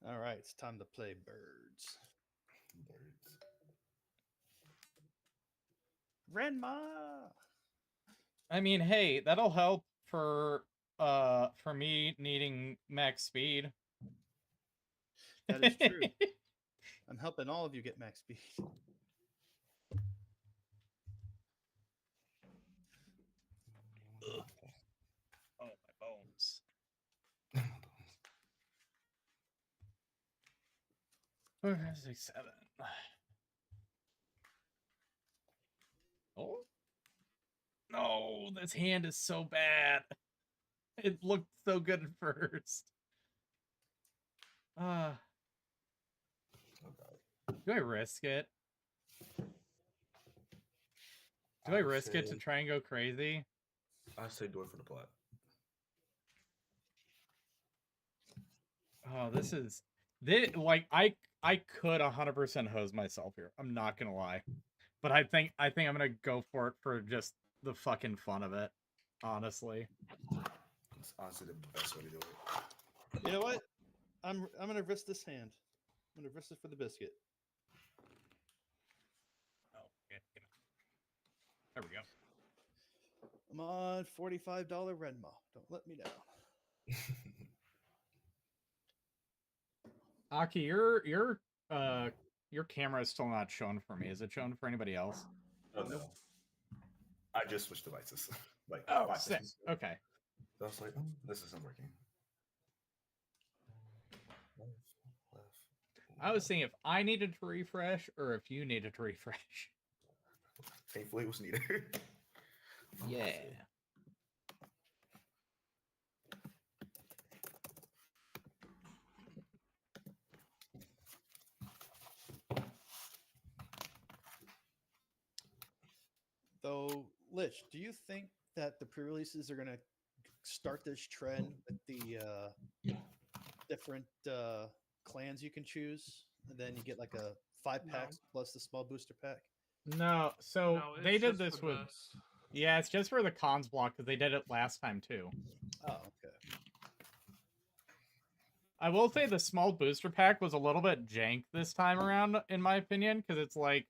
All right, it's time to play birds. Birds. Renma. I mean, hey, that'll help for me needing max speed. That is true. I'm helping all of you get max speed. Oh, my bones. Okay, 6, 7. Oh no, this hand is so bad. It looked so good at first. Okay. Do I risk it? Do I risk it to try and go crazy? I say do it for the plot. Oh, this like I could 100% hose myself here. I'm not gonna lie, but I think I'm gonna go for it for just the fucking fun of it. Honestly, It's honestly the best way to do it. You know what? I'm gonna risk this hand. I'm gonna risk it for the biscuit. oh, yeah, there we go. I'm on $45 Renma. Don't let me down. Aki, your camera is still not shown for me. Is it shown for anybody else? Oh no. I just switched devices. Like Oh, 5 sick. seconds ago. Okay. So I was like, this isn't working. Left. I was thinking if I needed to refresh or if you needed to refresh. Thankfully, it was neither. Yeah. Though, Lich, do you think that the pre-releases are gonna start this trend with the different clans you can choose, and then you get like a 5 packs plus the small booster pack? No, so No, they it's did just this for with. this. Yeah, it's just for the cons block because they did it last time too. Oh, okay. I will say the small booster pack was a little bit jank this time around, in my opinion, because it's like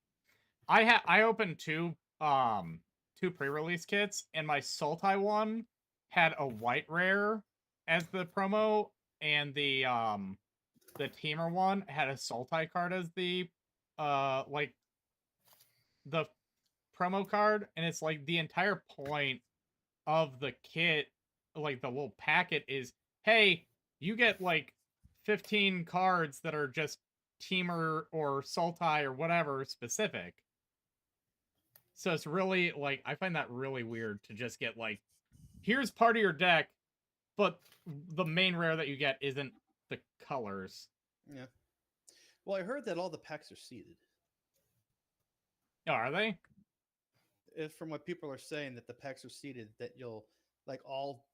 I opened two pre-release kits, and my Sultai one had a white rare as the promo, and the Teamer one had a Sultai card as the like the promo card, and it's like the entire point of the kit, like the little packet, is hey, you get like 15 cards that are just Teamer or Sultai or whatever specific. So it's really like I find that really weird to just get like, here's part of your deck, but the main rare that you get isn't the colors. Yeah. Well, I heard that all the packs are seeded. Oh, are they? From what people are saying, that the packs are seeded, that you'll like all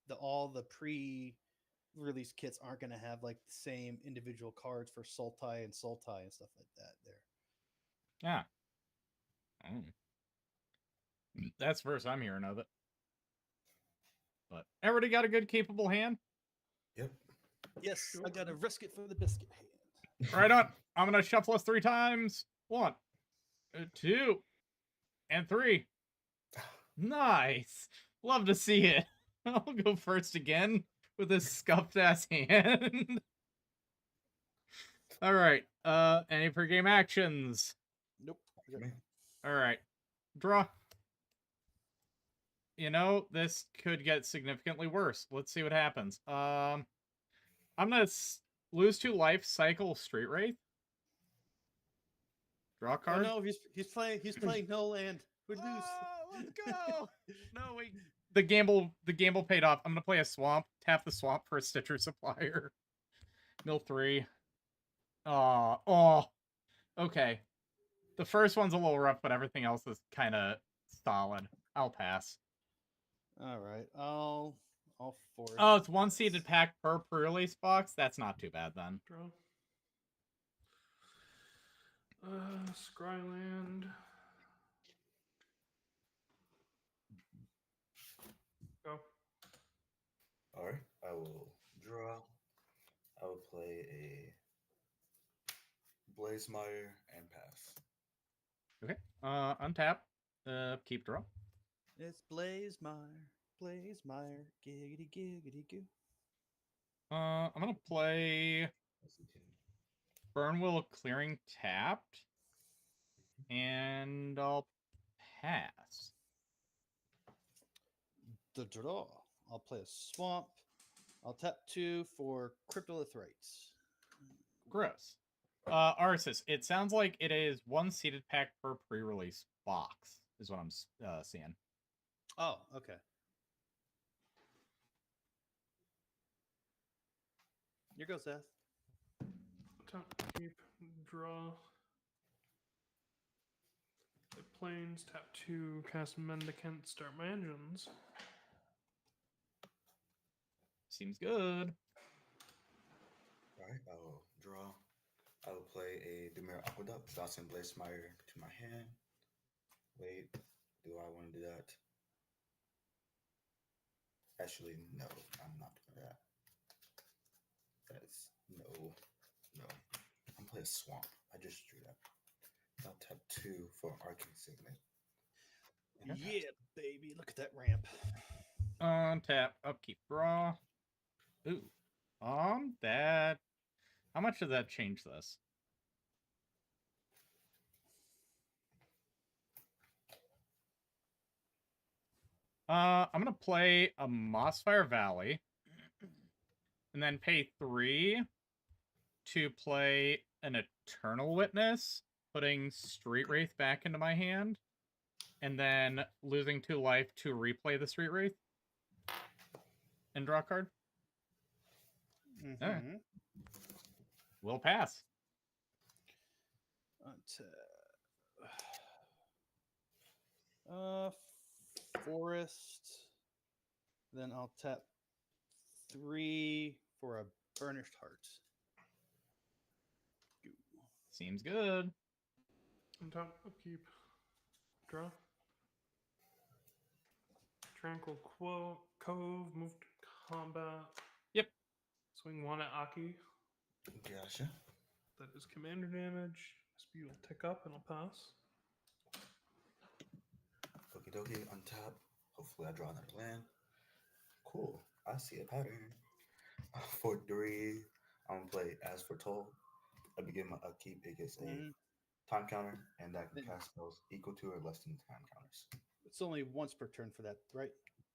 the pre-release kits aren't going to have like the same individual cards for Sultai and stuff like that. There. Yeah. That's the first I'm hearing of it. But everybody got a good capable hand? Yep. Yes, I got to risk it for the biscuit hand. Right on. I'm going to shuffle us 3 times. 1, 2, and 3. Nice. Love to see it. I'll go first again with this scuffed ass hand. All right. Any per-game actions? Nope. Me. All right. Draw. You know, this could get significantly worse. Let's see what happens. I'm gonna lose 2 life, cycle Street Wraith. Draw a Oh card. no, he's playing no land. We lose. Let's go. No, wait. The gamble paid off. I'm gonna play a swamp. Tap the swamp for a Stitcher Supplier. Mill 3. Oh. Okay. The first one's a little rough, but everything else is kind of solid. I'll pass. All right, I'll force. Oh, it's 1 seeded pack per pre-release box. That's not too bad then. Draw. Scryland. Go. All right. I will draw. I will play a Blazemire and pass. Okay. Untap. Keep draw. It's Blazemire, giggity giggity goo. I'm gonna play Burnwell Clearing tapped, and I'll pass. The draw. I'll play a swamp. I'll tap 2 for Cryptolithrites. Gross. Arsis, it sounds like it is 1 seeded pack per pre-release box, is what I'm seeing. Oh, okay. Here goes Seth. Tap, keep, draw. The planes, tap 2, cast Mendicant, start my engines. Seems good. All right. I will draw. I will play a Demir Aqueduct, Johnson Blazemire to my hand. Wait, do I want to do that? Actually, no, I'm not doing that. That's no. I'm playing Swamp. I just drew that. I'll tap 2 for Arcane Signet. Yeah, baby. Look at that ramp. Untap, upkeep, draw. Ooh. That. How much does that change this? I'm gonna play a Mossfire Valley, and then pay 3 to play an Eternal Witness, putting Street Wraith back into my hand, and then losing 2 life to replay the Street Wraith and draw a card. Mm-hmm. Alright. We'll pass. Forest. Then I'll tap 3 for a Burnished Heart. Seems good. Untap, upkeep, draw. Tranquil Cove, move to combat. Yep. Swing 1 at Aki. Gotcha. That is commander damage. SP will tick up and I'll pass. Okie dokie, untap. Hopefully I draw another land. Cool. I see a pattern. For 3, I'm gonna play As Foretold. I begin my upkeep. It gets a time counter, and that can Then- cast spells equal to or less than time counters. It's only once per turn for that, right?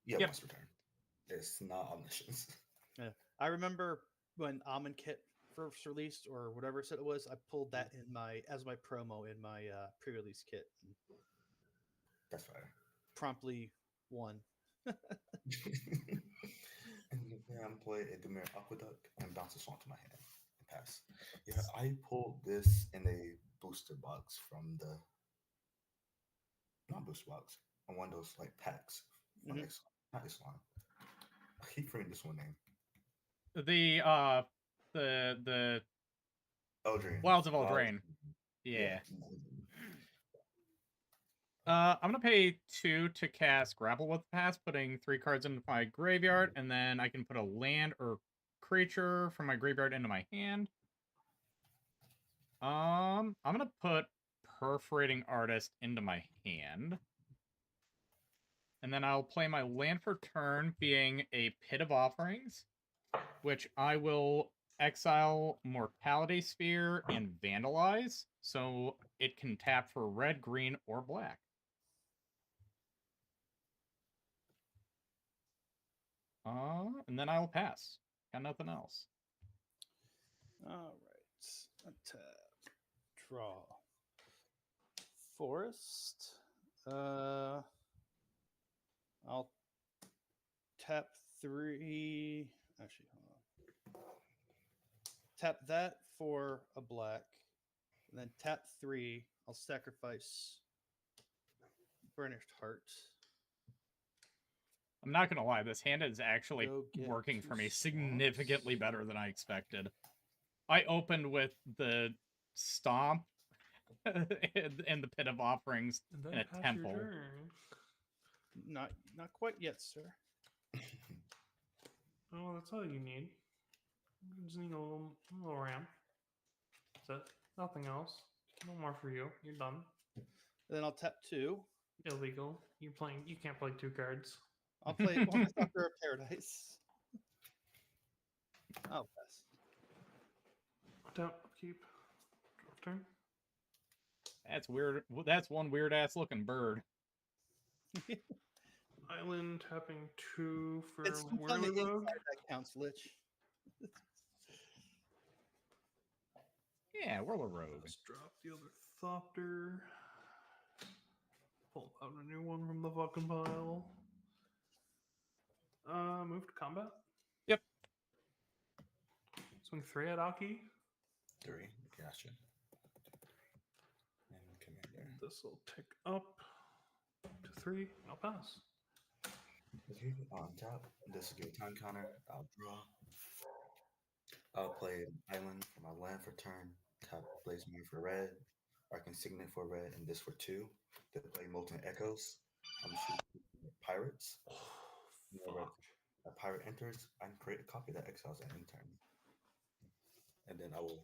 Yeah, Yep. once per turn. It's not omniscience. Yeah. I remember when Almond Kit first released, or whatever set it was, I pulled that in my as my promo in my pre-release kit. And That's fire. promptly won. And then I'm play a Dimir Aqueduct and bounce a swan to my hand and pass. Yeah, I pulled this in a booster box from the not booster box on one of those like packs. From Mhm. not Islam. I keep forgetting this one name. The Eldraine. Wilds of Eldraine. Yeah. I'm gonna pay 2 to cast Grapple with the Past, putting 3 cards into my graveyard, and then I can put a land or creature from my graveyard into my hand. I'm gonna put Perforating Artist into my hand. And then I'll play my land for turn, being a Pit of Offerings, which I will exile Mortality Sphere and Vandalize, so it can tap for red, green, or black. And then I'll pass. Got nothing else. All right. Untap. Draw. Forest. I'll tap 3. Actually, hold on. Tap that for a black. And then tap 3. I'll sacrifice Burnished Heart. I'm not gonna lie, this hand is actually Go get working 2 for me swamps. significantly better than I expected. I opened with the Stomp and the Pit of Offerings And then and a pass Temple. your turn. Not quite yet, sir. Oh, that's all you need. You just need a little ramp. That's it. Nothing else. No more for you. You're done. And then I'll tap 2. Illegal. You're playing. You can't play 2 cards. I'll play one Stalker of Paradise. I'll pass. Tap, upkeep. Draw turn. That's weird. That's one weird ass looking bird. Island tapping 2 for It's on the Whirly inside Rogue. that counts, Lich. Yeah, Whirler Rogue. Let's drop the other Thopter. Pull out a new one from the fucking pile. Move to combat. Yep. Swing 3 at Aki. 3. Gotcha. And commander. This will tick up to 3. I'll pass. Okay, on top. This will give a time counter. I'll draw. I'll play an island for my land for turn. Tap Blaze Mirror for red. Arcane Signet for red, and this for 2. To play Molten Echoes. I'm shooting pirates. Whenever Fuck. a pirate enters, I can create a copy that exiles an intern. And then I will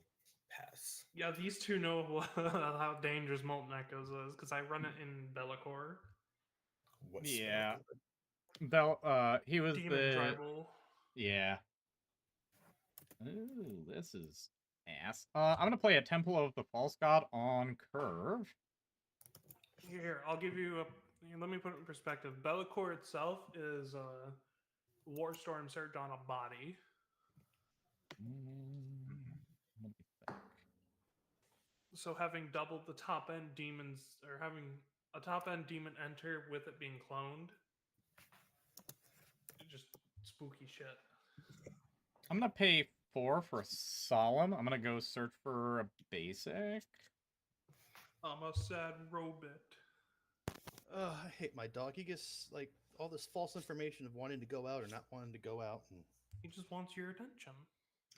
pass. Yeah, these two know how dangerous Molten Echoes is because I run it in Bellicor. What Yeah. spell? He was Demon the Tribal. Yeah. Ooh, this is ass. I'm gonna play a Temple of the False God on curve. Here, I'll give you a. Let me put it in perspective. Bellicor itself is a Warstorm Surge on a body. Let me think. So having doubled the top end demons, or having a top end demon enter with it being cloned, just spooky shit. I'm gonna pay 4 for a Solemn. I'm gonna go search for a basic. I'm a sad robot. I hate my dog. He gets like all this false information of wanting to go out or not wanting to go out. And He just wants your attention.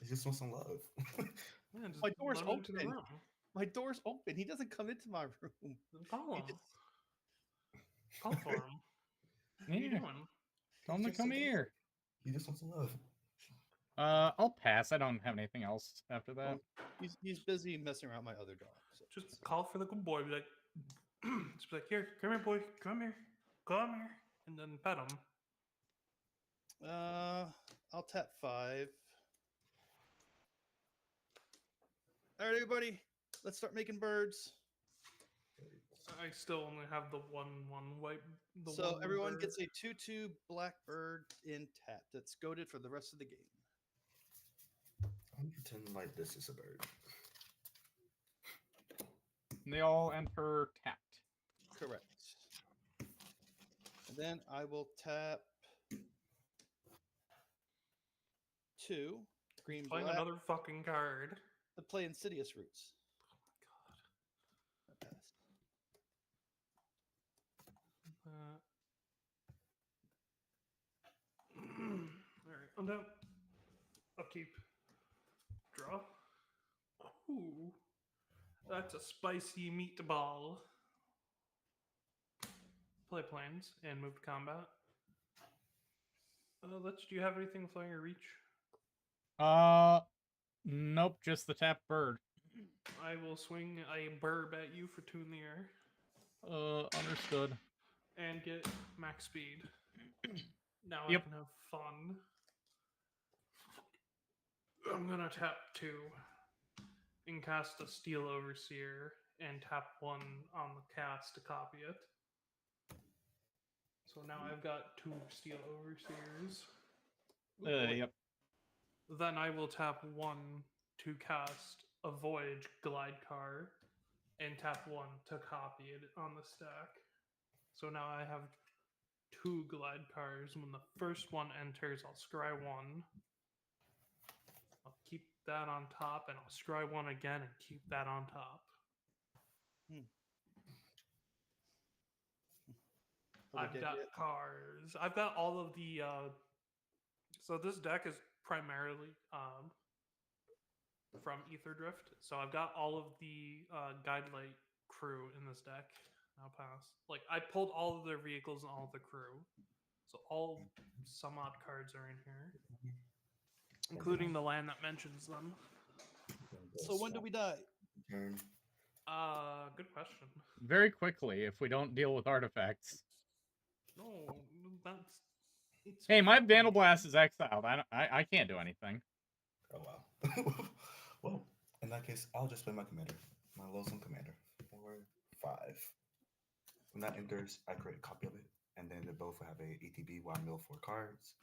He just wants some love. Yeah, just my door's let him into the open. room. My door's open. He doesn't come into my room. Then call He him. just- Call for him. What are you Yeah, doing? tell him to just come wants- here. He just wants some love. I'll pass. I don't have anything else after that. He's busy messing around with my other dog. So. Just call for the good boy. Be like, just be like, here, come here, boy, come here, and then pet him. I'll tap 5. All right, everybody, let's start making birds. I still only have the one white. So one everyone bird. gets a 2/2 black bird in tap. That's goaded for the rest of the game. I'm pretending like this is a bird. And they all enter tapped. Correct. And then I will tap 2 green Playing black another fucking card. to play Insidious Roots. Oh That pass. All right, untap. Upkeep. Draw. Ooh, that's a spicy meatball. Play planes and move to combat. Do you have anything flying your reach? Nope, just the tapped bird. I will swing a burb at you for 2 in the air Understood. and get max speed. Now Yep. I can have fun. I'm gonna tap 2 and cast a Steel Overseer and tap 1 on the cast to copy it. So now I've got 2 Steel Overseers. Yep. Then I will tap 1 to cast a Voyage Glide Car and tap 1 to copy it on the stack. So now I have 2 Glide Cars. When the first one enters, I'll scry 1. I'll keep that on top, and I'll scry 1 again and keep that on top. I've got cars. I've got all of the. So this deck is primarily from Ether Drift. So I've got all of the Guidelight crew in this deck. I'll pass. Like I pulled all of their vehicles and all of the crew. So all some odd cards are in here, including the land that mentions them. So when do we die? Turn. Good question. Very quickly if we don't deal with artifacts. No, that's. Hey, my Vandal Blast is exiled. I can't do anything. Oh wow. Well, in that case, I'll just play my commander, my Loathsome commander, 4/5. When that enters, I create a copy of it, and then they both have a ETB while I mill 4 cards.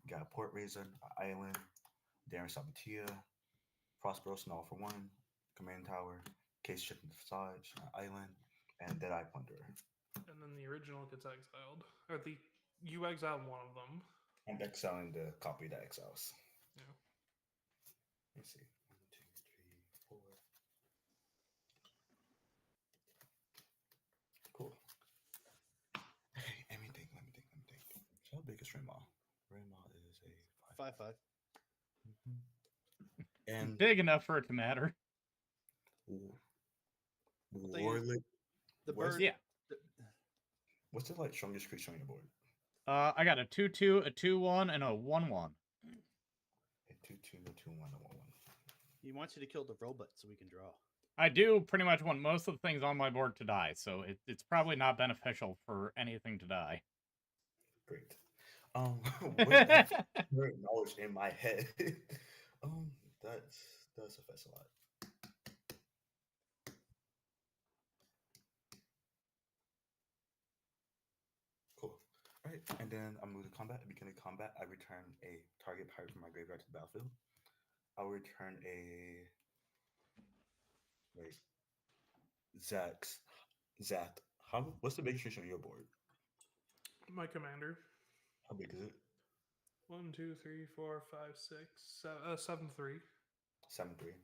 Got a Port Raisin, an Island, Darren Sabatia, Prospero Snarl for 1, Command Tower, Case Shifting Visage, an Island, and Deadeye Plunderer. And then the original gets exiled, or you exile one of them. I'm exiling the copy that exiles. Yeah. Let's see. 1, 2, 3, 4. Cool. Okay, let me think. How big is Rainmaw? Rainmaw is a 5. 5/5. And Big enough for it to matter. Warlick. The Where's- bird. Yeah. What's the like strongest creature on your board? I got a 2/2, a 2/1, and a 1/1. A 2/2, a 2/1, a 1/1. He wants you to kill the robot so we can draw. I do pretty much want most of the things on my board to die, so it's probably not beneficial for anything to die. Great. With current knowledge in my head, that does affect a lot. Cool. All right, and then I move to combat. At the beginning of combat, I return a target pirate from my graveyard to the battlefield. I'll return a Zach. What's the biggest creature on your board? My commander. How big is it? 1, 2, 3, 4, 5, 6, 7, 3. 7/3.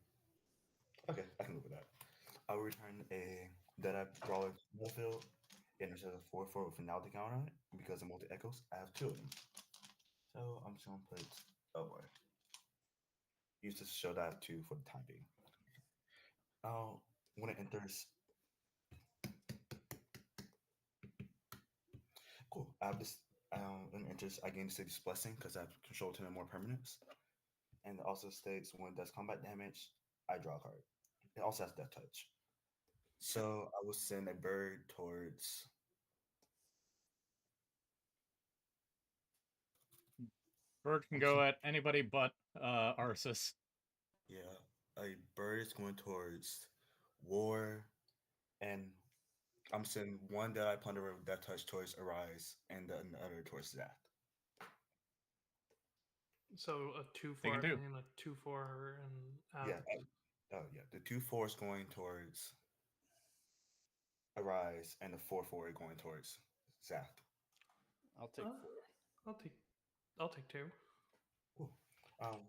Okay, I can live with that. I'll return a Deadeye Brawler to the battlefield, enters as a 4/4 with finality counter on it. Because of multi echoes, I have 2 of them. So I'm just gonna put boy. Use to show that I have 2 for the time being. Now, when it enters, cool. I have this. When it enters, I gain City's Blessing because I have control 10 or more permanents. And it also states when it does combat damage, I draw a card. It also has Death Touch. So I will send a bird towards. Bird can go at anybody but Arceus. Yeah, a bird is going towards War, and I'm sending one that I plunder with Death Touch towards Arise, and the other towards that. So a 2/4 They can do. and a 2/4 and Yeah, yeah. The 2/4 is going towards Arise, and the 4/4 is going towards Zap. I'll take 4. I'll take 2. Cool.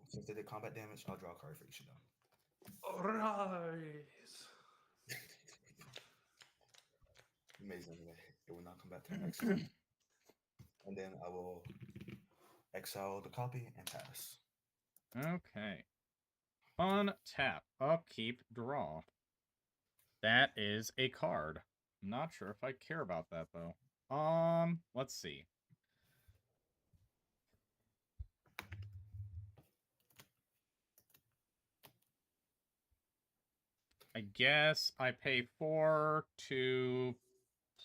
Since they did combat damage, I'll draw a card for each of them. Rise. Amazing. It will not come back to the next turn. And then I will exile the copy and pass. Okay. Untap, upkeep, draw. That is a card. I'm not sure if I care about that though. Let's see. I guess I pay 4 to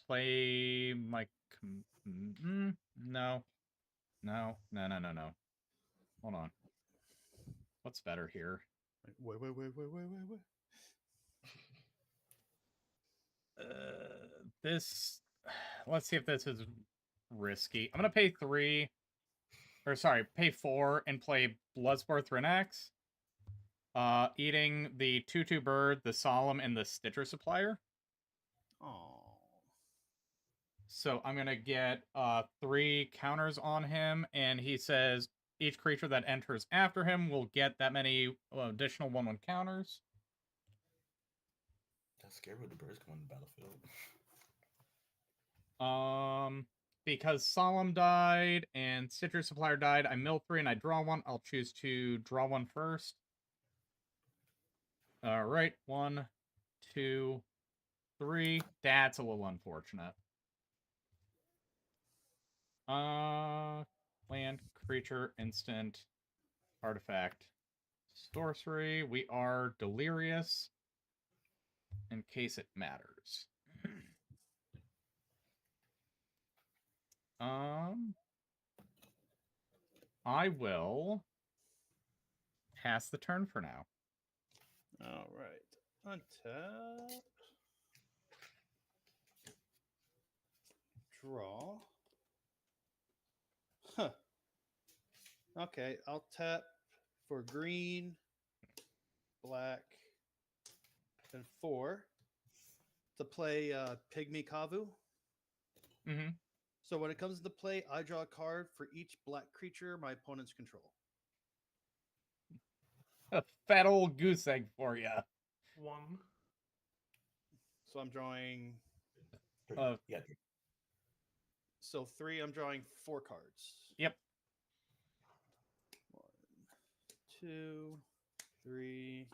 play my. No. Hold on. What's better here? Wait. This. Let's see if this is risky. I'm gonna pay 3. Or sorry, pay 4 and play Bloodsport Thrinax. Eating the 2/2 bird, the Solemn, and the Stitcher Supplier. Oh. So I'm gonna get 3 counters on him, and he says each creature that enters after him will get that many additional 1/1 counters. That's scary when the birds come on the battlefield. Because Solemn died and Stitcher Supplier died, I mill 3 and I draw 1. I'll choose to draw 1 first. All right, 1, 2, 3. That's a little unfortunate. Land, creature, instant, artifact, sorcery. We are delirious. In case it matters. I will pass the turn for now. All right. Untap. Draw. Huh. Okay, I'll tap for green, black, and 4 to play Pygmy Kavu. Mm-hmm. So when it comes to play, I draw a card for each black creature my opponents control. A fat old goose egg for you. 1. So I'm drawing. Yeah. So 3, I'm drawing 4 cards. Yep. 1, 2, 3,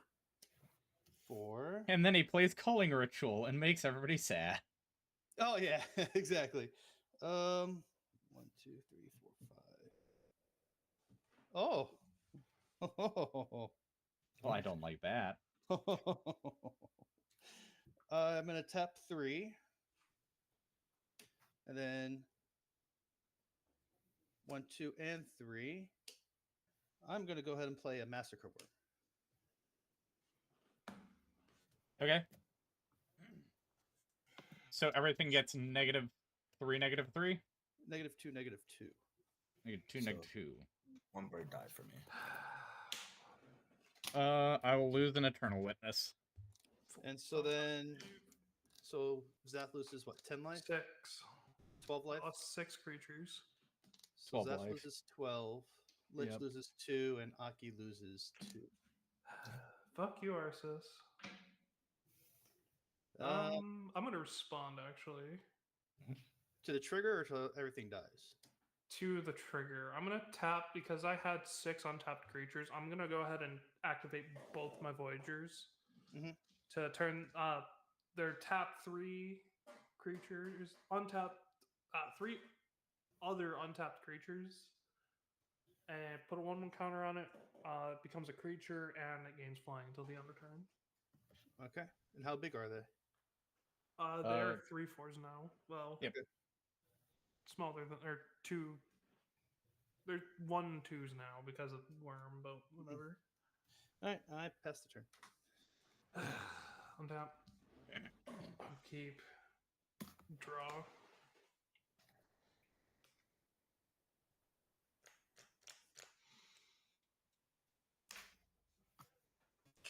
4. And then he plays Culling Ritual and makes everybody sad. Oh yeah, exactly. 1, 2, 3, 4, 5. Oh. Well, I don't like that. I'm gonna tap 3, and then 1, 2, and 3. I'm gonna go ahead and play a Massacre Worm. Okay. So everything gets -3, -3? -2, -2. -2, So- -2. One bird died for me. I will lose an Eternal Witness. And so then, so Zath loses what, 10 life? 6. 12 life? Plus 6 creatures. So 12 Zath life. loses 12. Lich Yep. loses 2, and Aki loses 2. Fuck you, Arceus. I'm gonna respond actually. To the trigger or till everything dies? To the trigger. I'm gonna tap because I had 6 untapped creatures. I'm gonna go ahead and activate both my Voyagers Mhm. to turn their tap 3 creatures, untap 3 other untapped creatures, and put a 1/1 counter on it. It becomes a creature and it gains flying until the end of turn. Okay. And how big are they? They're 3/4s now. Well, Yep. smaller than or 2. They're 1/2s now because of worm, but whatever. All right, I pass the turn. Untap. Keep. Draw.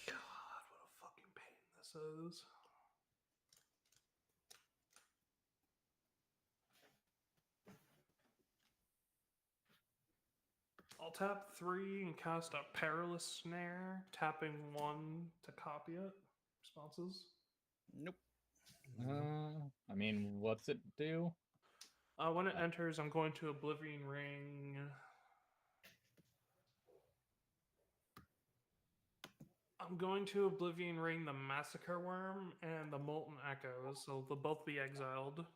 God, what a fucking pain this is. I'll tap 3 and cast a Perilous Snare, tapping 1 to copy it. Responses? Nope. I mean, what's it do? When it enters, I'm going to Oblivion Ring. I'm going to Oblivion Ring the Massacre Worm and the Molten Echoes, so they'll both be exiled.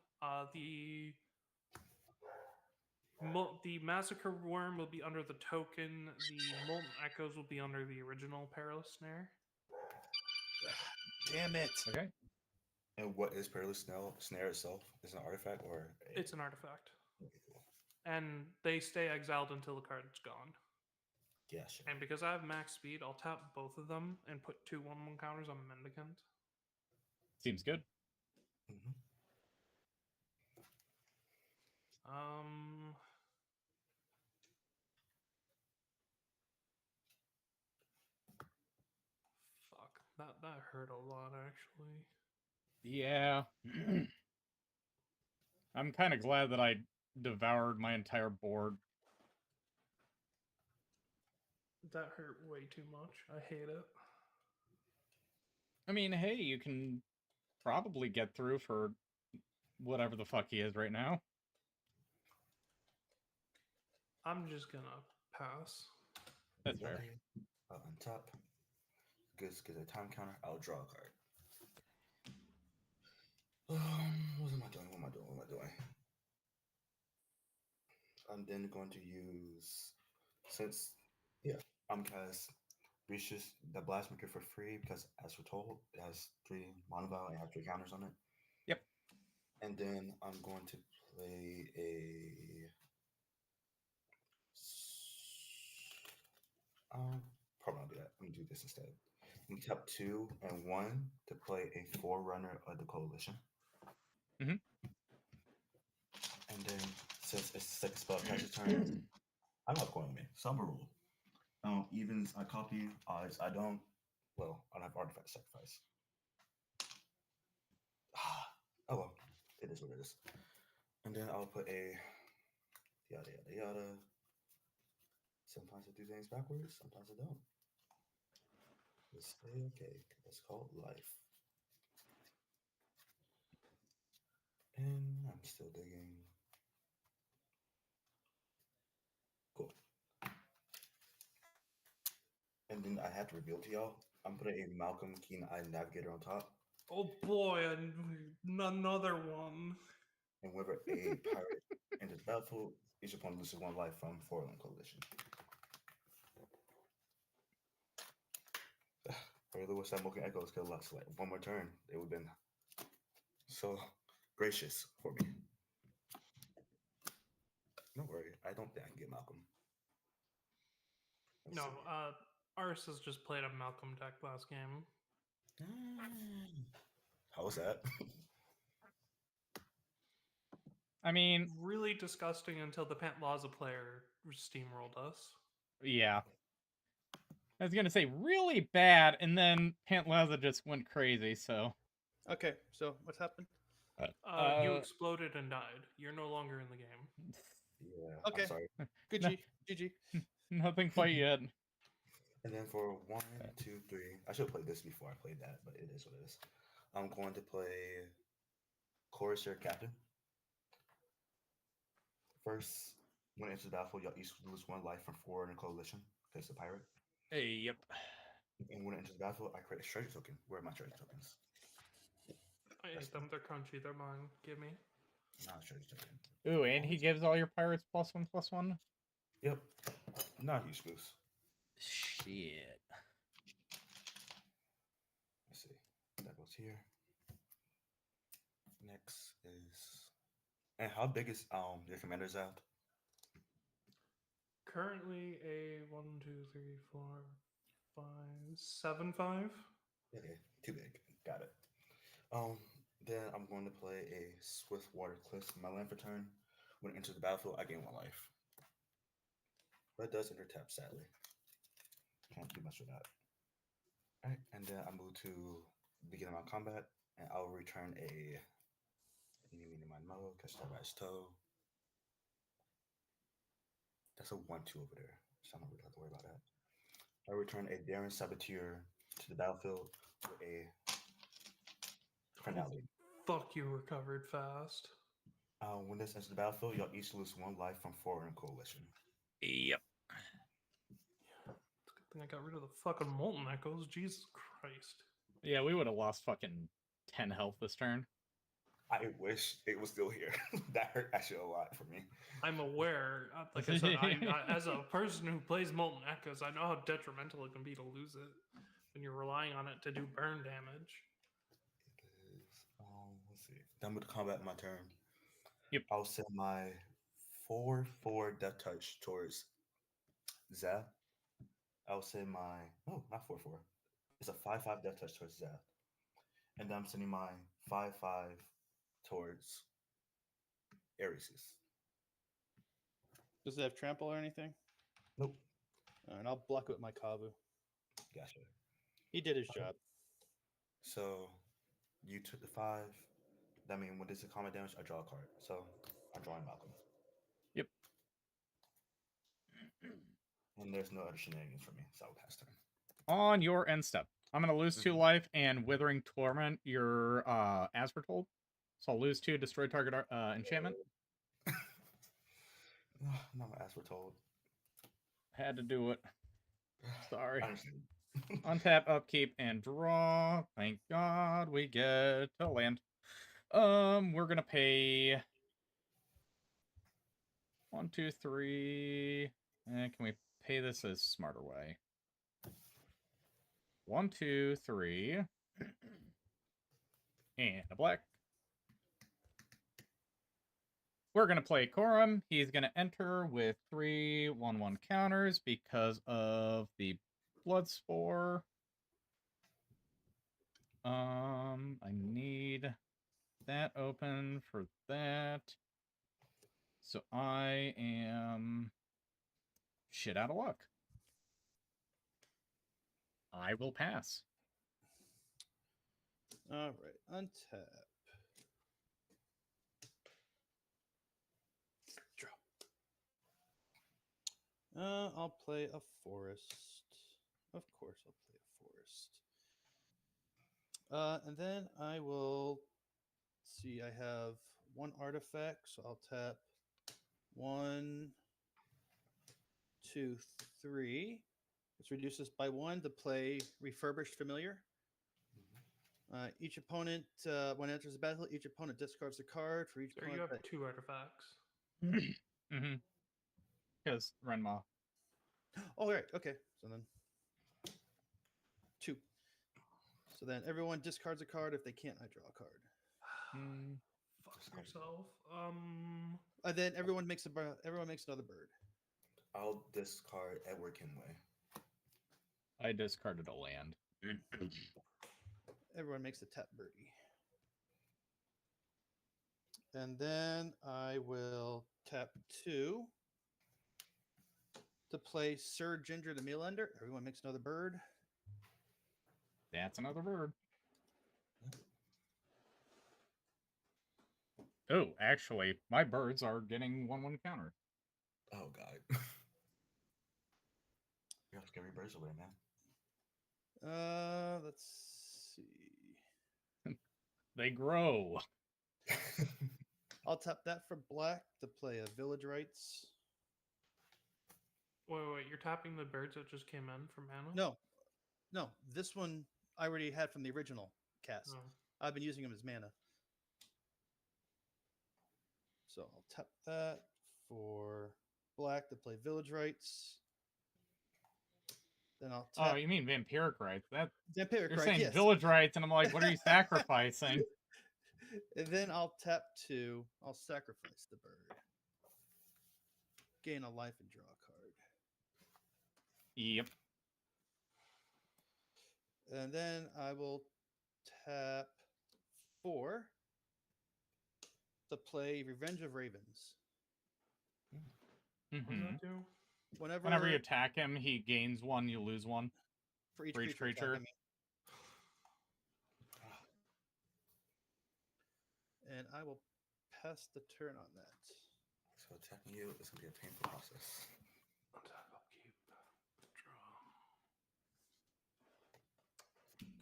The Massacre Worm will be under the token. The Molten Echoes will be under the original Perilous Snare. Damn it. Okay. And what is Perilous Snare itself? Is it an artifact or? It's an artifact. Okay, cool. And they stay exiled until the card's gone. Yeah, sure. And because I have max speed, I'll tap both of them and put 2 1/1 counters on Mendicant. Seems good. Mm-hmm. Fuck. That hurt a lot, actually. Yeah. I'm kind of glad that I devoured my entire board. That hurt way too much. I hate it. I mean, hey, you can probably get through for whatever the fuck he is right now. I'm just gonna pass. That's fair. On top. Good, get a time counter. I'll draw a card. What am I doing? I'm then going to use, I'm cast Reaches the Blastmaker for free because, as we're told, it has 3 mana value and have 3 counters on it. Yep. And then I'm going to play probably not do that. I'm gonna do this instead. I'm gonna tap 2 and 1 to play a Forerunner of the Coalition. Mhm. And then since it's the second spell catch a turn, I'm not going with me. Summer rule. Evens I copy, odds I don't. Well, I don't have artifact sacrifice. Oh well, it is what it is. And then I'll put a yada yada yada. Sometimes I do things backwards, sometimes I don't. It's okay. That's called life. And I'm still digging. Cool. And then I have to reveal to y'all, I'm putting a Malcolm Keen-Eyed Navigator on top. Oh boy, another one. And whenever a pirate enters the battlefield, each opponent loses 1 life from Forerunner Coalition. I really wish that Mocha Echoes could have lost like 1 more turn. It would have been so gracious for me. Don't worry, I don't think I can get Malcolm. Let's No, see. Ars has just played a Malcolm deck last game. How was that? I mean, Really disgusting until the Pantlaza player steamrolled us. yeah. I was gonna say really bad, and then Pantlaza just went crazy, so. Okay, so what's happened? You exploded and died. You're no longer in the game. Yeah. Okay. I'm sorry. Good No. G. GG. Nothing quite yet. And then for 1, 2, 3, I should have played this before I played that, but it is what it is. I'm going to play Chorister Captain. First, when it enters the battlefield, y'all each lose 1 life from 4 in a coalition. Because it's a pirate. Hey, yep. And when it enters the battlefield, I create a treasure token. Where are my treasure tokens? I hate them. They're crunchy. They're mine. Give me. Not a treasure token. Ooh, and he gives all your pirates +1/+1. Yep. Not a huge boost. Shit. Let's see. That goes here. Next is. And how big is your commander's out? Currently a 1, 2, 3, 4, 5, 7, 5. Okay, too big. Got it. Then I'm going to play a Swift Water Cliff in my land for turn. When it enters the battlefield, I gain 1 life. But it does enter tap, sadly. Can't do much with that. Alright, and then I move to begin my combat, and I'll return a Meeny Mine Mo, catch that guy's toe. That's a 1/2 over there, so I don't really have to worry about that. I return a Daring Saboteur to the battlefield with a Finale. Fuck, you recovered fast. When this enters the battlefield, y'all each lose 1 life from 4 in a coalition. Yep. It's a good thing I got rid of the fucking Molten Echoes. Jesus Christ. Yeah, we would have lost fucking 10 health this turn. I wish it was still here. That hurt actually a lot for me. I'm aware. Like I said, as a person who plays Molten Echoes, I know how detrimental it can be to lose it when you're relying on it to do burn damage. It is. Let's see. Done with the combat in my turn. Yep. I'll send my 4/4 Death Touch towards Zap. I'll send my not 4/4. It's a 5/5 Death Touch towards Zap. And then I'm sending my 5/5 towards Ares. Does it have trample or anything? Nope. All right, I'll block it with my Kavu. Gotcha. He did his job. So you took the 5. That means when this is combat damage, I draw a card. So I'm drawing Malcolm. Yep. And there's no other shenanigans for me, so I'll pass turn. On your end step, I'm going to lose 2 life and Withering Torment your as foretold. So I'll lose 2, destroy target enchantment. No, as we're told. Had to do it. Sorry. I understand. Untap, upkeep, and draw. Thank God we get to land. We're gonna pay 1, 2, 3. Can we pay this a smarter way? 1, 2, 3. And a black. We're going to play Corum. He's going to enter with 3 1/1 counters because of the Blood Spore. I need that open for that. So I am shit out of luck. I will pass. All right, untap. Draw. I'll play a forest. Of course, I'll play a forest. And then I will see. I have 1 artifact, so I'll tap 1, 2, 3. Let's reduce this by 1 to play Refurbished Familiar. Each opponent, when it enters the battle, each opponent discards a card for each So opponent. you have 2 artifacts. Mm-hmm. Because Renma. Oh, right. Okay. So then 2. So then everyone discards a card. If they can't, I draw a card. Fuck yourself. And then everyone makes another bird. I'll discard Edward Kenway. I discarded a land. Everyone makes a tap birdie. And then I will tap 2 to play Sir Ginger the Mealender. Everyone makes another bird. That's another bird. Oh, actually, my birds are getting 1/1 counter. Oh, God. You have scary birds over there, man. Let's see. They grow. I'll tap that for black to play a Village Rites. Wait, you're tapping the birds that just came in from mana? No, this one I already had from the original cast. Oh. I've been using them as mana. So I'll tap that for black to play Village Rites. Then I'll tap. Oh, you mean vampiric rights? That Vampiric you're Rite, saying yes. village rights, and I'm like, what are you sacrificing? And then I'll tap 2. I'll sacrifice the bird. Gain a life and draw a card. Yep. And then I will tap 4 to play Revenge of Ravens. What does Mm-hmm. that do? Whenever you attack him, he gains 1, you lose 1. for each for each creature. creature. attacking me. And I will pass the turn on that. So attacking you is gonna be a painful process. Attack, upkeep,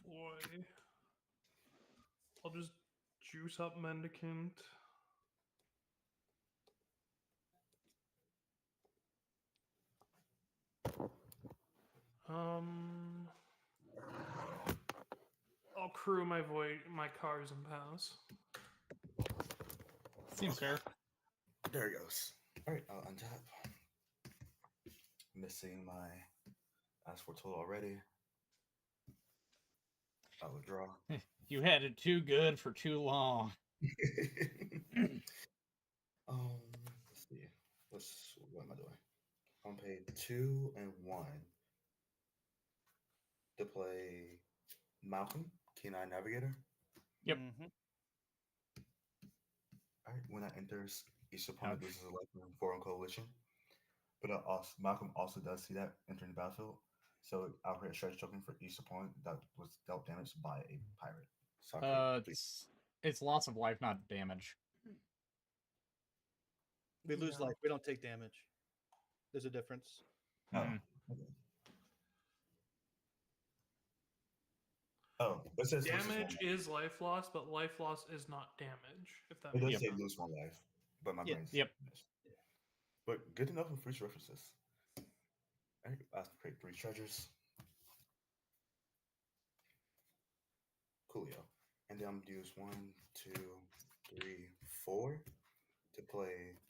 draw. Boy. I'll just juice up Mendicant. I'll crew my cars and pass. Seems fair. There it goes. Alright, I'll untap. Missing my Ask for total already. I will draw. You had it too good for too long. Let's see. What am I doing? I'm paid 2 and 1 to play Malcolm, Kenai Navigator. Yep. Mm-hmm. Alright, when that enters, each opponent loses a life from foreign coalition. But Malcolm also does see that entering the battlefield. So I'll create a strategy token for each opponent that was dealt damage by a pirate. So it's loss of life, not damage. We lose Yeah. life. We don't take damage. There's a difference. Oh, Mhm. okay. Oh, it says loses one Damage life. is life loss, but life loss is not damage. If that It does makes say sense. lose 1 life, but my Yeah. brain's Yep. missed. But good enough for future references. Alright, I have to create 3 treasures. Coolio. And then I'm gonna use 1, 2, 3, 4 to play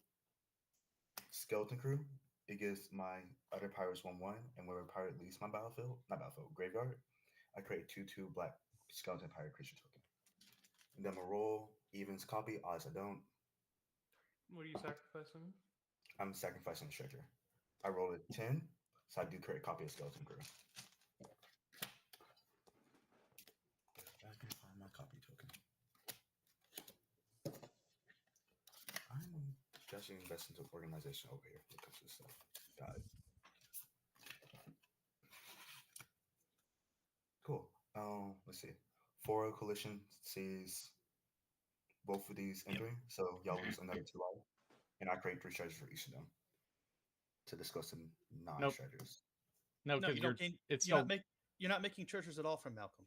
Skeleton Crew. It gives my other pirates 1/1, and whenever a pirate leaves my graveyard, I create 2/2 black skeleton pirate creature token. And then I'm gonna roll evens copy, odds I don't. What are you sacrificing? I'm sacrificing a treasure. I rolled a 10, so I do create a copy of Skeleton Crew. I can find my copy token. I'm just investing into organization over here when it comes to this stuff. Got it. Cool. Let's see. Foro Coalition sees both of these entering, so y'all lose another 2 life. And I create 3 treasures for each of them to discuss some non-treasures. No, No, because you don't gain. it's You're still you're not making treasures at all from Malcolm.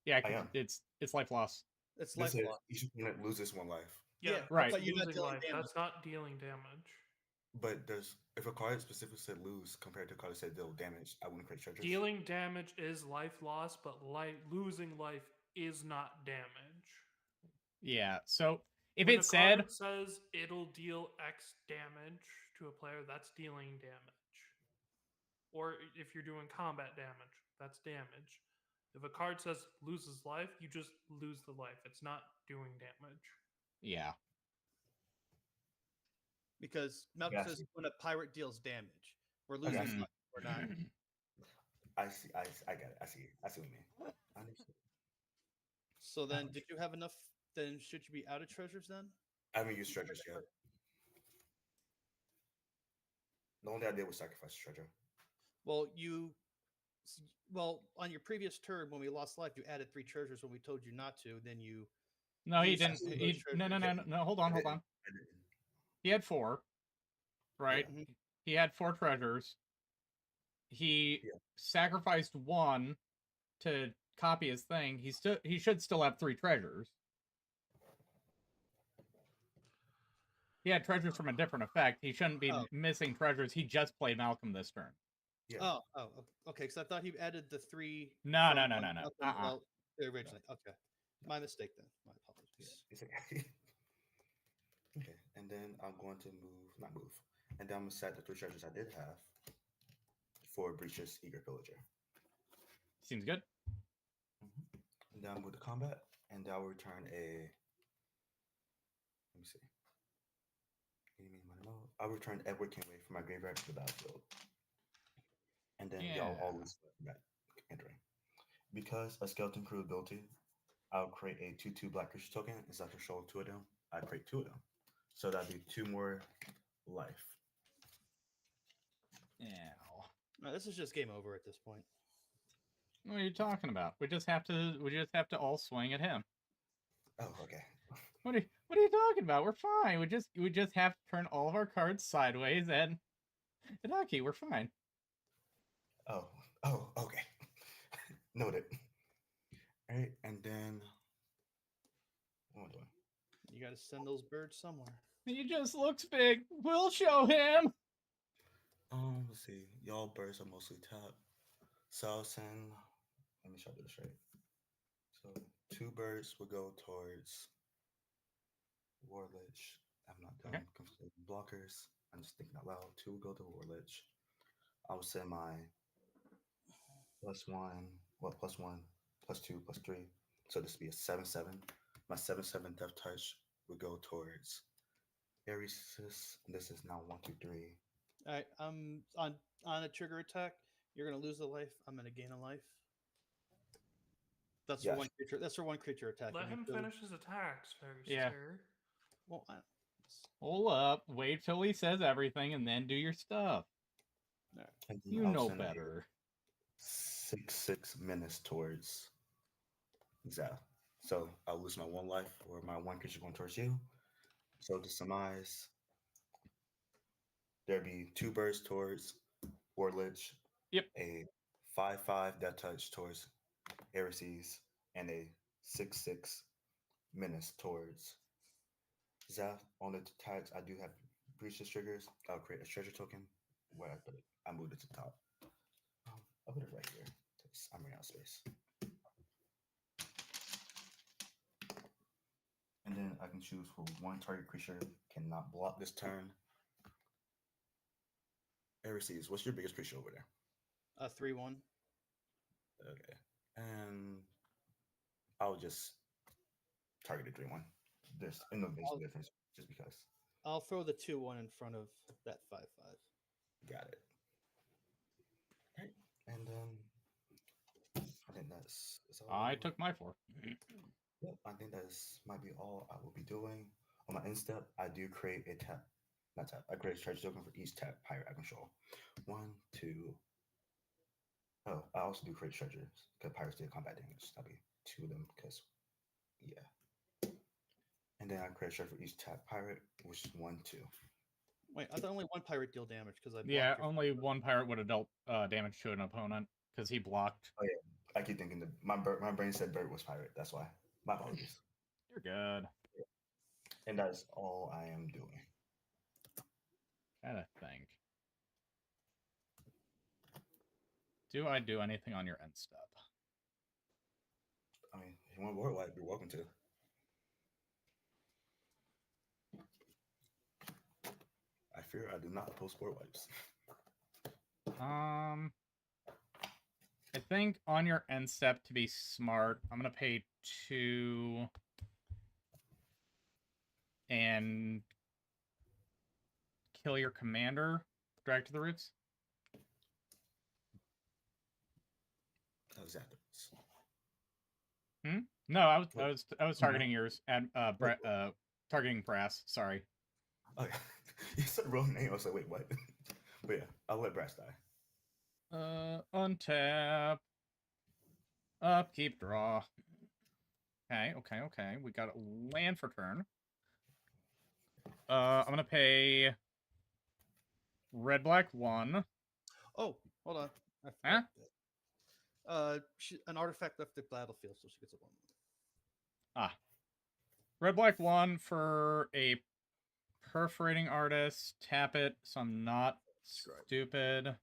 yeah. I am. It's life loss. It's This life says loss. each opponent loses 1 life. Yeah, right. But you're not losing dealing life. damage. That's not dealing damage. But if a card specifically said lose compared to a card that said deal damage, I wouldn't create treasures. Dealing damage is life loss, but losing life is not damage. Yeah. So if When it a said card says it'll deal X damage to a player, that's dealing damage. Or if you're doing combat damage, that's damage. If a card says loses life, you just lose the life. It's not doing damage. yeah. Because Malcolm Gotcha. says when a pirate deals damage, we're losing gotcha. life. We're not. I see. I got it. I see what you mean. I understand. So then, Ouch. did you have enough? Then should you be out of treasures then? I haven't used treasures yet. The only thing I did was sacrifice a treasure. Well, on your previous turn when we lost life, you added 3 treasures when we told you not to. Then you. No, he used didn't. some of He, those no. treasures. Hold on. I didn't. He had 4, right? Yeah. He had 4 treasures. He Yeah. sacrificed 1 to copy his thing. He should still have 3 treasures. He had treasures from a different effect. He shouldn't be Oh. missing treasures. He just played Malcolm this turn. Yeah. Okay. Because I thought he added the 3. No, from no, no, one no, no. weapon, well, originally. Okay. My mistake then. My Yeah, apologies. it's okay. Okay, and then I'm going to not move, and then I'm gonna set the 3 treasures I did have for Breach's Eager Pillager. Seems good. And then I'll move to combat, and I'll return a. Let me see. I'll return Edward Kingway from my graveyard to the battlefield, and then y'all Yeah. always back entering. Because a skeleton crew ability, I'll create a 2/2 black creature token. Instead of control 2 of them, I create 2 of them, so that'll be 2 more life. Yeah. No, this is just game over at this point. What are you talking about? We just have to all swing at him. Oh, okay. What are you talking about? We're fine. We just have to turn all of our cards sideways and Hidaki, we're fine. Oh, okay. Noted. All right, and then what am I doing? You got to send those birds somewhere. He just looks big. We'll show him. Let's see. Y'all birds are mostly tapped. So I'll send. Let me try to do this right. So 2 birds will go towards Warlich. I'm not done. Okay. Completing blockers. I'm just thinking out loud. 2 will go to Warlich. I will send my +1, +1, +2, +3. So this will be a 7/7. My 7/7 Death Touch will go towards Ares. This is now 1, 2, 3. All right. On a trigger attack, you're gonna lose a life. I'm gonna gain a life. That's for Yes. one creature. That's for one creature attack. Let and you him kill- finish his attacks first, Yeah. sir. Well, Hold up. Wait till he says everything and then do your stuff. And then You I'll know send a better. 6/6 menace towards Zaf. So I'll lose my 1 life or my 1 creature going towards you. So to surmise, there'd be 2 birds towards Warlich. Yep. A 5/5 Death Touch towards Ares, and a 6/6 menace towards Zaf. On the tags, I do have breaches triggers. I'll create a treasure token. Where I put it, I moved it to the top. I'll put it right here because I'm running out of space. And then I can choose for 1 target creature cannot block this turn. Ares, what's your biggest creature over there? 3/1. Okay. And I'll just target a 3/1. There's no basic difference just because. I'll throw the 2/1 in front of that 5/5. Got it. Right. And I think that's all. I took my 4. Yep, I think that's might be all I will be doing. On my end step, I do create a tap. Not tap. I create a treasure token for each tap pirate I control. 1, 2. Oh, I also do create treasures because pirates deal combat damage. That'll be 2 of them because, yeah. And then I create a treasure for each tap pirate, which is 1, 2. Wait, I thought only 1 pirate deal damage because I blocked Yeah, your- only 1 pirate would have dealt damage to an opponent because he blocked. Oh yeah, I keep thinking my brain said bird was pirate. That's why. My apologies. You're good. And that's all I am doing. Gotta think. Do I do anything on your end step? I mean, if you want board wipe, you're welcome to. I fear I do not post board wipes. I think on your end step, to be smart, I'm gonna pay 2 and kill your commander. Drag to the roots. Exactly. No, I was targeting yours and targeting brass. Sorry. Oh yeah, you said wrong name. I was like, wait, what? But yeah, I'll let Brass die. Untap. Upkeep, draw. Okay. We got a land for turn. I'm gonna pay red, black 1. Oh, hold on. I Huh? forgot that. An artifact left the battlefield, so she gets a 1. Red, black 1 for a Perforating Artist, tap it, so I'm not Scribe. stupid.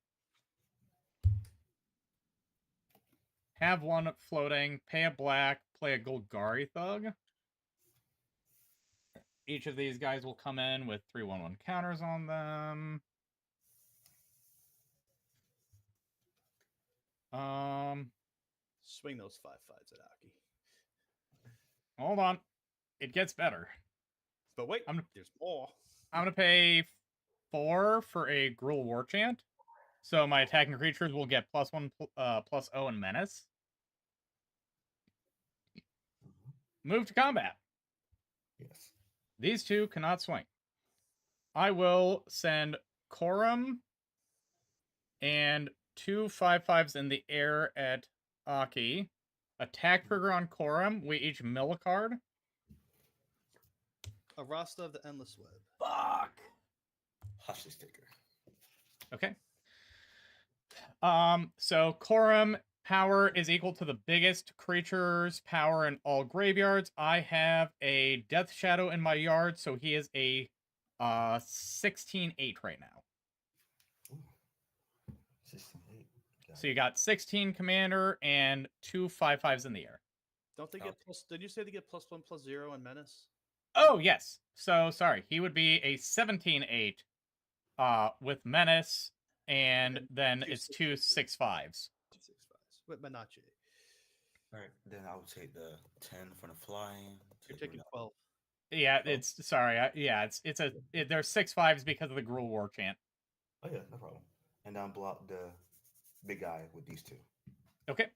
Have one floating, pay a black, play a Golgari Thug. Each of these guys will come in with 3/1/1 counters on them. Swing those 5/5s at Aki. Hold on. It gets better. But wait, I'm there's more. going to pay 4 for a Gruul War Chant. So my attacking creatures will get +1, +0, and Menace. Move to combat. Yes. These two cannot swing. I will send Korum and 2 5/5s in the air at Aki. Attack trigger on Korum. We each mill a card. A Rasta of the Endless Web. Fuck. Hostage sticker. Okay. So Korum power is equal to the biggest creature's power in all graveyards. I have a Death Shadow in my yard, so he is a 16/8 right now. Ooh. 16/8. So you got 16 commander and 2 5/5s in the air. Don't they get plus? Did you say they get +1/+0 and Menace? Oh, yes. So sorry. He would be a 17/8 with Menace, and And then two it's six- 2 6/5s. 2/6/5s with Menace. All right, then I would take the 10 for the flying. You're take taking Renata. 12. Yeah, Oh. it's sorry. There's 6/5s because of the Gruul War Chant. Oh yeah, no problem. And then block the big guy with these two. Okay.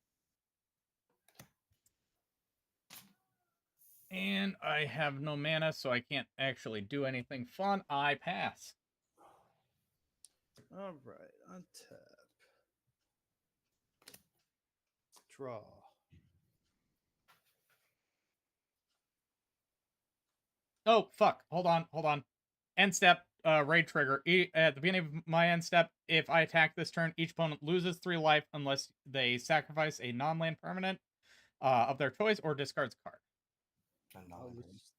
And I have no mana, so I can't actually do anything fun. I pass. All right, untap. Draw. Oh, fuck. Hold on. End step, raid trigger. At the beginning of my end step, if I attack this turn, each opponent loses 3 life unless they sacrifice a non-land permanent of their choice or discards a card. And I'll now lose.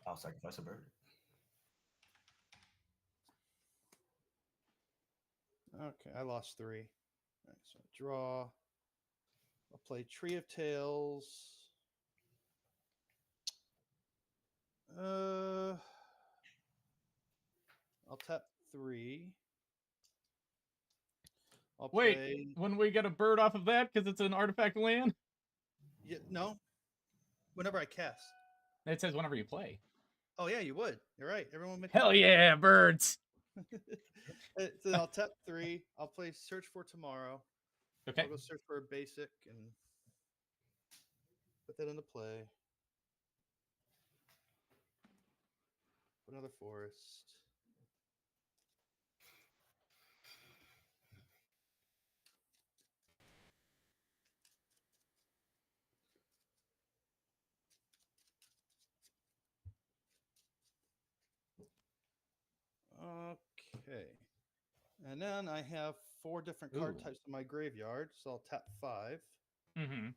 I'll sacrifice a bird. Okay, I lost 3. All right, so draw. I'll play Tree of Tales. I'll tap 3. I'll Wait, play. when we get a bird off of that because it's an artifact land? Yeah, no. Whenever I cast. It says whenever you play. Oh yeah, you would. You're right. Everyone make. Hell yeah, birds. So I'll tap 3. I'll play Search for Tomorrow. Okay. I'll go search for a basic and put that into play. Put another forest. Okay. And then I have 4 different card Ooh. types in my graveyard, so I'll tap 5. Mm-hmm.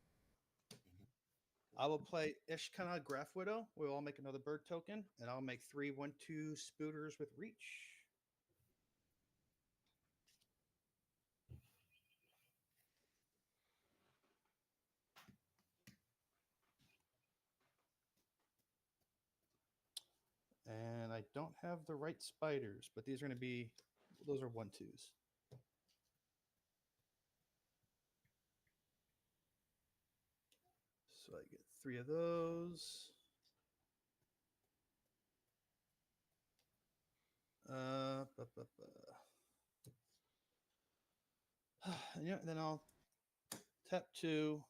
I will play Ishkana Graph Widow. We'll all make another bird token, and I'll make 3/1/2 spooters with reach. And I don't have the right spiders, but these are going to be, those are 1/2s. So I get 3 of those. Yeah, then I'll tap 2,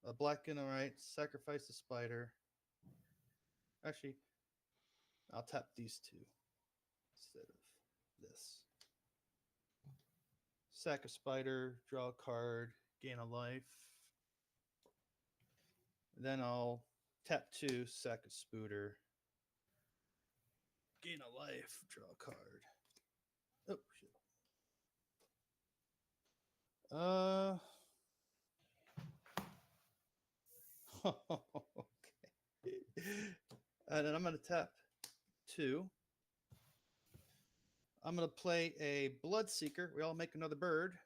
a black and a right, sacrifice the spider. Actually, I'll tap these 2 instead of this. Sack a spider, draw a card, gain a life. Then I'll tap 2, sack a spooter, gain a life, draw a card. Oh shit. Okay. And then I'm gonna tap 2, I'm going to play a Bloodseeker. We all make another bird.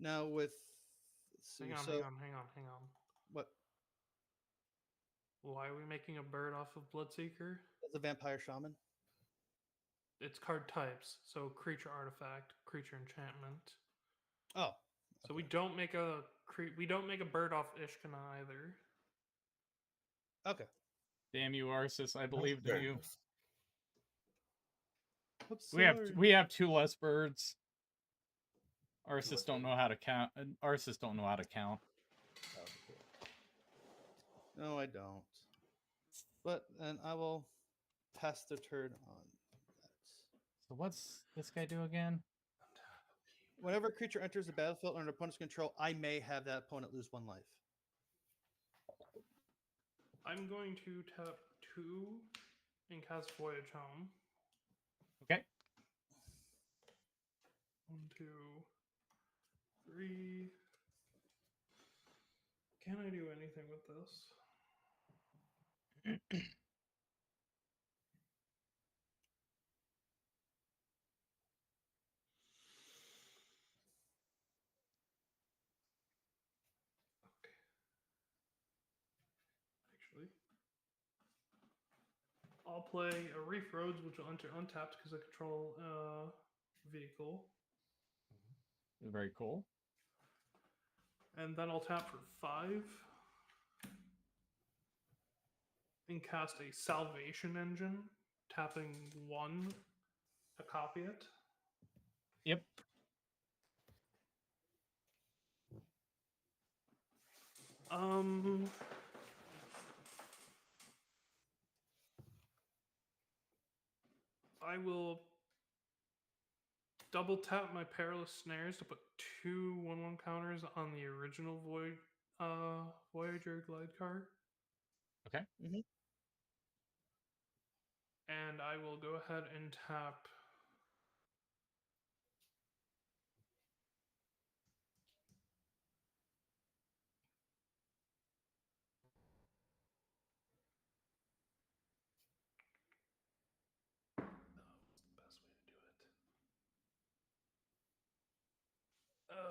Now with... let's see, Hang on, so hang on. what? Why are we making a bird off of Bloodseeker? That's a vampire shaman. It's card types, so creature artifact, creature enchantment. Oh. So we okay. don't make a bird off Ishkana either. Okay. Damn you, Arceus! I believed in Very you. nice. I'm We have 2 less birds. less Arceus don't know how to count. Arceus don't know how to count. Okay, cool. No, I don't. But then I will pass the turn on that. So what's this guy do again? Whenever a creature enters the battlefield under opponent's control, I may have that opponent lose 1 life. I'm going to tap 2 and cast Voyage Home. Okay. 1, 2, 3. Can I do anything with this? Okay. Actually, I'll play a Reef Roads, which will enter untapped because I control a vehicle. Very cool. And then I'll tap for 5 and cast a Salvation Engine, tapping 1 to copy it. Yep. I will double tap my Perilous Snares to put 2 1/1 counters on the original Voyager Glide card. Okay. Mm-hmm. And I will go ahead and tap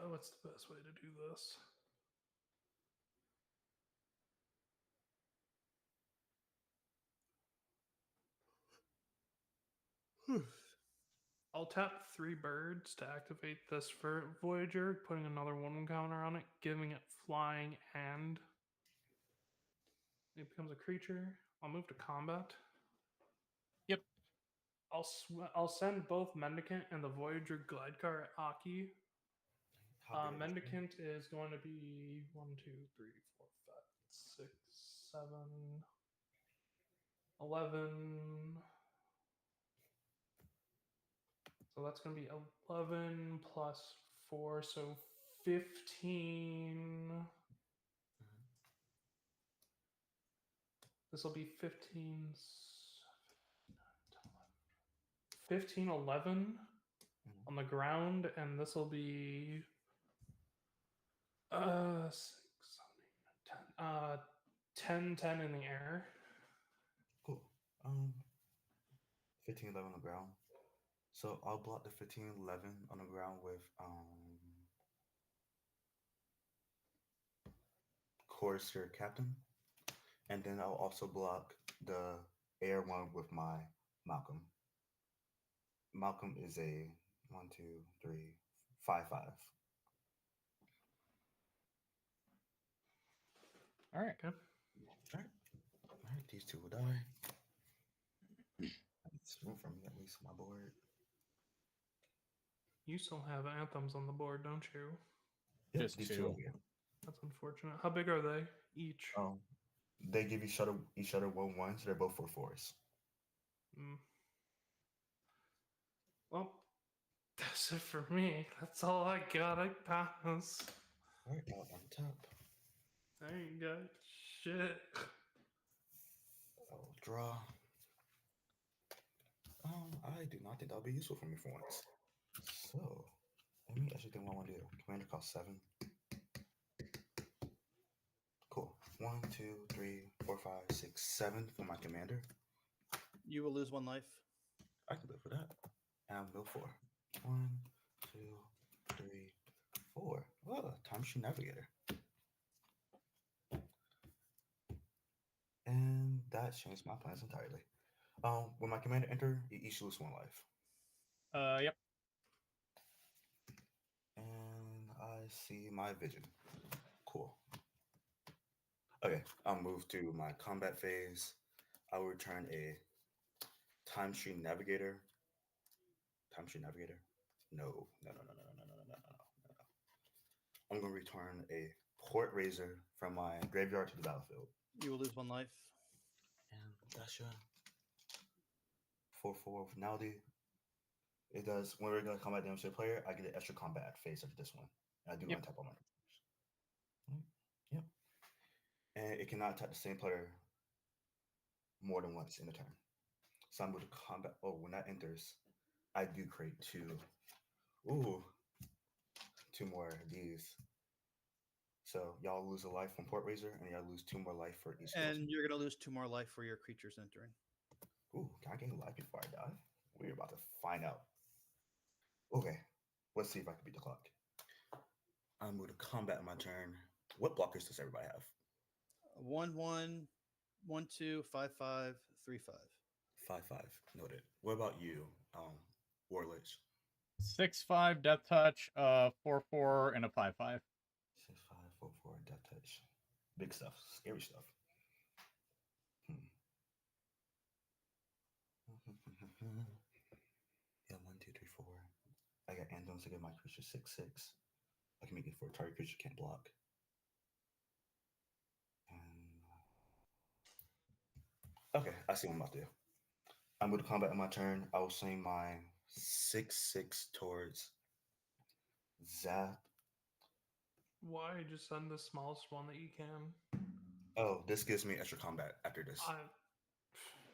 what's the best way to do this? I'll tap 3 birds to activate this for Voyager, putting another 1/1 counter on it, giving it flying, and it becomes a creature. I'll move to combat. Yep. I'll send both Mendicant and the Voyager Glide car at Aki. How big is this thing? Mendicant is going to be 1, 2, 3, 4, 5, 6, 7, 11. So that's going to be 11 plus 4, so 15. This will be 15, 11 on the ground, and this will be 6, 7, 8, 9, 10. 10 in the air. Cool. 15, 11 on the ground. So I'll block the 15, 11 on the ground with Chorister Captain. And then I'll also block the air one with my Malcolm. Malcolm is a 1, 2, 3, 5, 5. All right. Okay. All right, these 2 will die. It's room for me at least on my board. You still have anthems on the board, don't you? Yep, Just these 2. 2 over here. That's unfortunate. How big are they each? They give each other 1/1, so they're both 4/4s. Well, that's it for me. That's all I got. I pass. All right, now on top. I ain't got shit. I'll draw. I do not think that'll be useful for me for once. So, let me actually think what I want to do. Commander costs 7. Cool. 1, 2, 3, 4, 5, 6, 7 for my commander. You will lose 1 life. I can live with that. And I'll mill 4. 1, 2, 3, 4. Oh, Time Machine Navigator. And that changed my plans entirely. When my commander enter, you each lose 1 life. Yep. And I see my vision. Cool. Okay, I'll move to my combat phase. I will return a Time Machine Navigator. Time Machine Navigator? No. I'm going to return a Port Razor from my graveyard to the battlefield. You will lose 1 life. And that's your 4/4 finality. It does, when regular combat damage to the player, I get an extra combat phase after this one. And I do untap all my creatures. Yep. And it cannot attack the same player more than once in a turn. So I move to combat. Oh, when that enters, I do create 2 more of these. So y'all lose a life from Port Razor, and y'all lose 2 more life for each. And you're going to lose 2 more life for your creatures entering. Ooh, can I gain life before I die? We're about to find out. Okay, let's see if I can beat the clock. I move to combat in my turn. What blockers does everybody have? 1/1, 1/2, 5/5, 3/5. 5/5. Noted. What about you, Warlich? 6/5 Death Touch, 4/4, and a 5/5. 6/5, 4/4, Death Touch. Big stuff. Scary stuff. Yeah, 1, 2, 3, 4. I got Andoms to give my creature 6/6. I can make it for a target creature can't block. Okay, I see what I'm about to do. I'm going to combat in my turn. I will swing my 6/6 towards Zap. Why just send the smallest one that you can? Oh, this gives me extra combat after this.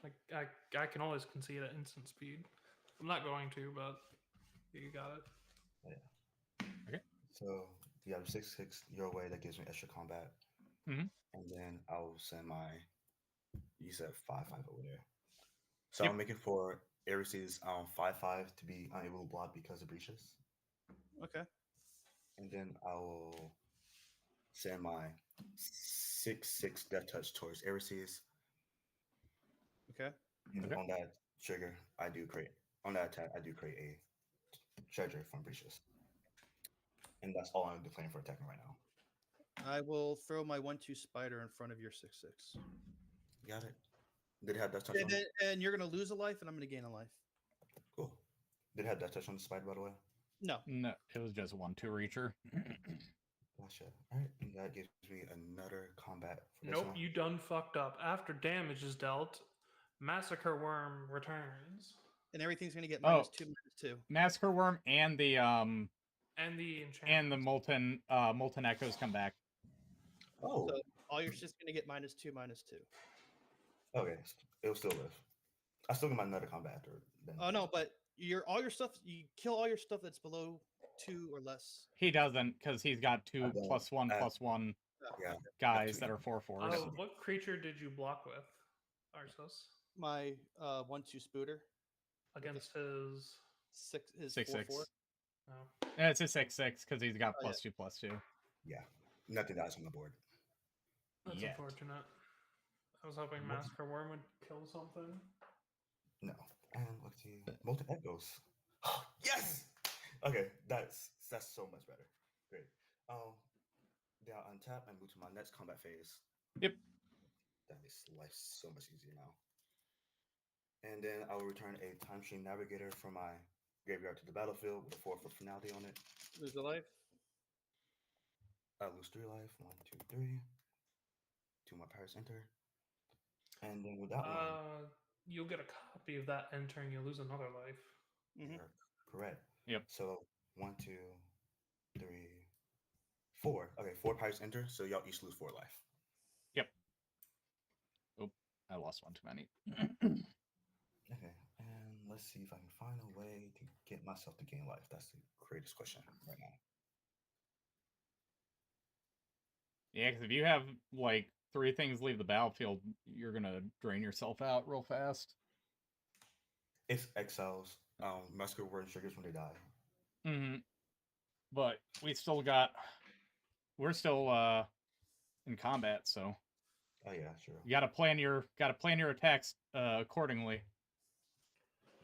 I can always concede at instant speed. I'm not going to, but you got it. Yeah. Okay. So you have 6/6 your way. That gives me extra combat. Mm-hmm. And then I'll send my. You said 5/5 over there. So Yep. I'm making for Ares' 5/5 to be unable to block because of breaches. Okay. And then I will send my 6/6 Death Touch towards Ares'. Okay. And on that trigger, I do create. On that attack, I do create a treasure from breaches. And that's all I'm declaring for attacking right now. I will throw my 1/2 spider in front of your 6/6. Got it? Did it have Death Touch on it? And you're going to lose a life, and I'm going to gain a life. Cool. Did it have Death Touch on the spider, by the way? No. No, it was just 1/2 reacher. Gotcha. All right. And that gives me another combat for this Nope, one. you done fucked up. After damage is dealt, Massacre Worm returns. And everything's going to get -2, -2. Massacre Worm and the And the enchantment. and the molten echoes come back. Oh. So all your shit's going to get -2, -2. Okay. It'll still live. I still get my another combat after. Oh no, but all your stuff. You kill all your stuff that's below 2 or less. He doesn't, because he's got 2 +1/+1 Yeah. guys that are 4/4s. Oh, what creature did you block with, Arceus? My 1/2 spooter Against his 6/6. 4/4. Oh. Yeah, it's a 6/6 because he's got Oh, yeah. +2/+2. Yeah. Nothing dies on the board. That's Yet. unfortunate. I was hoping Massacre Worm would kill something. No. And let's see. Molten Echoes. Yes! Okay, that's so much better. Great. Then I'll untap and move to my next combat phase. Yep. That makes life so much easier now. And then I will return a Time Machine Navigator from my graveyard to the battlefield with a 4/4 finality on it. Lose a life. I lose 3 life. 1, 2, 3. 2 more powers enter. And then with that one, you'll get a copy of that enter and you'll lose another life. you're correct. Yep. So 1, 2, 3, 4. Okay, 4 powers enter, so y'all each lose 4 life. Yep. Oh, I lost one too many. Okay, and let's see if I can find a way to get myself to gain life. That's the greatest question right now. Yeah, because if you have like 3 things leave the battlefield, you're gonna drain yourself out real fast. It's exiles. Musket word triggers when they die. Mm-hmm. But we're still in combat, so Oh yeah, true. you gotta plan your attacks accordingly.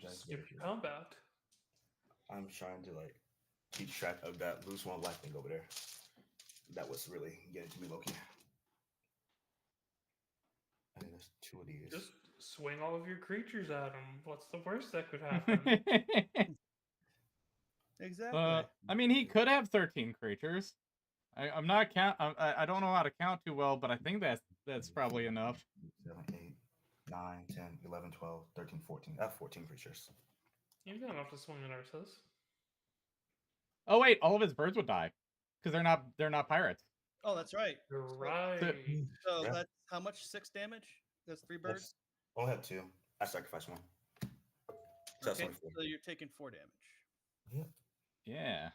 That's Skip very your true. combat. I'm trying to like keep track of that lose one life thing over there. That was really getting to me, Loki. I think there's 2 of these. Just swing all of your creatures at him. What's the worst that could happen? Exactly. I mean, he could have 13 creatures. I'm not count. I don't know how to count too well, but I think that's probably enough. 7, 8, 9, 10, 11, 12, 13, 14. I have 14 creatures. You've got enough to swing at Arceus. Oh wait, all of his birds would die because they're not pirates. Oh, that's right. You're So- right. So Yeah. that's how much? 6 damage? That's 3 birds? I only have 2. I sacrificed 1. So that's Okay, only 4. so you're taking 4 damage. Yeah.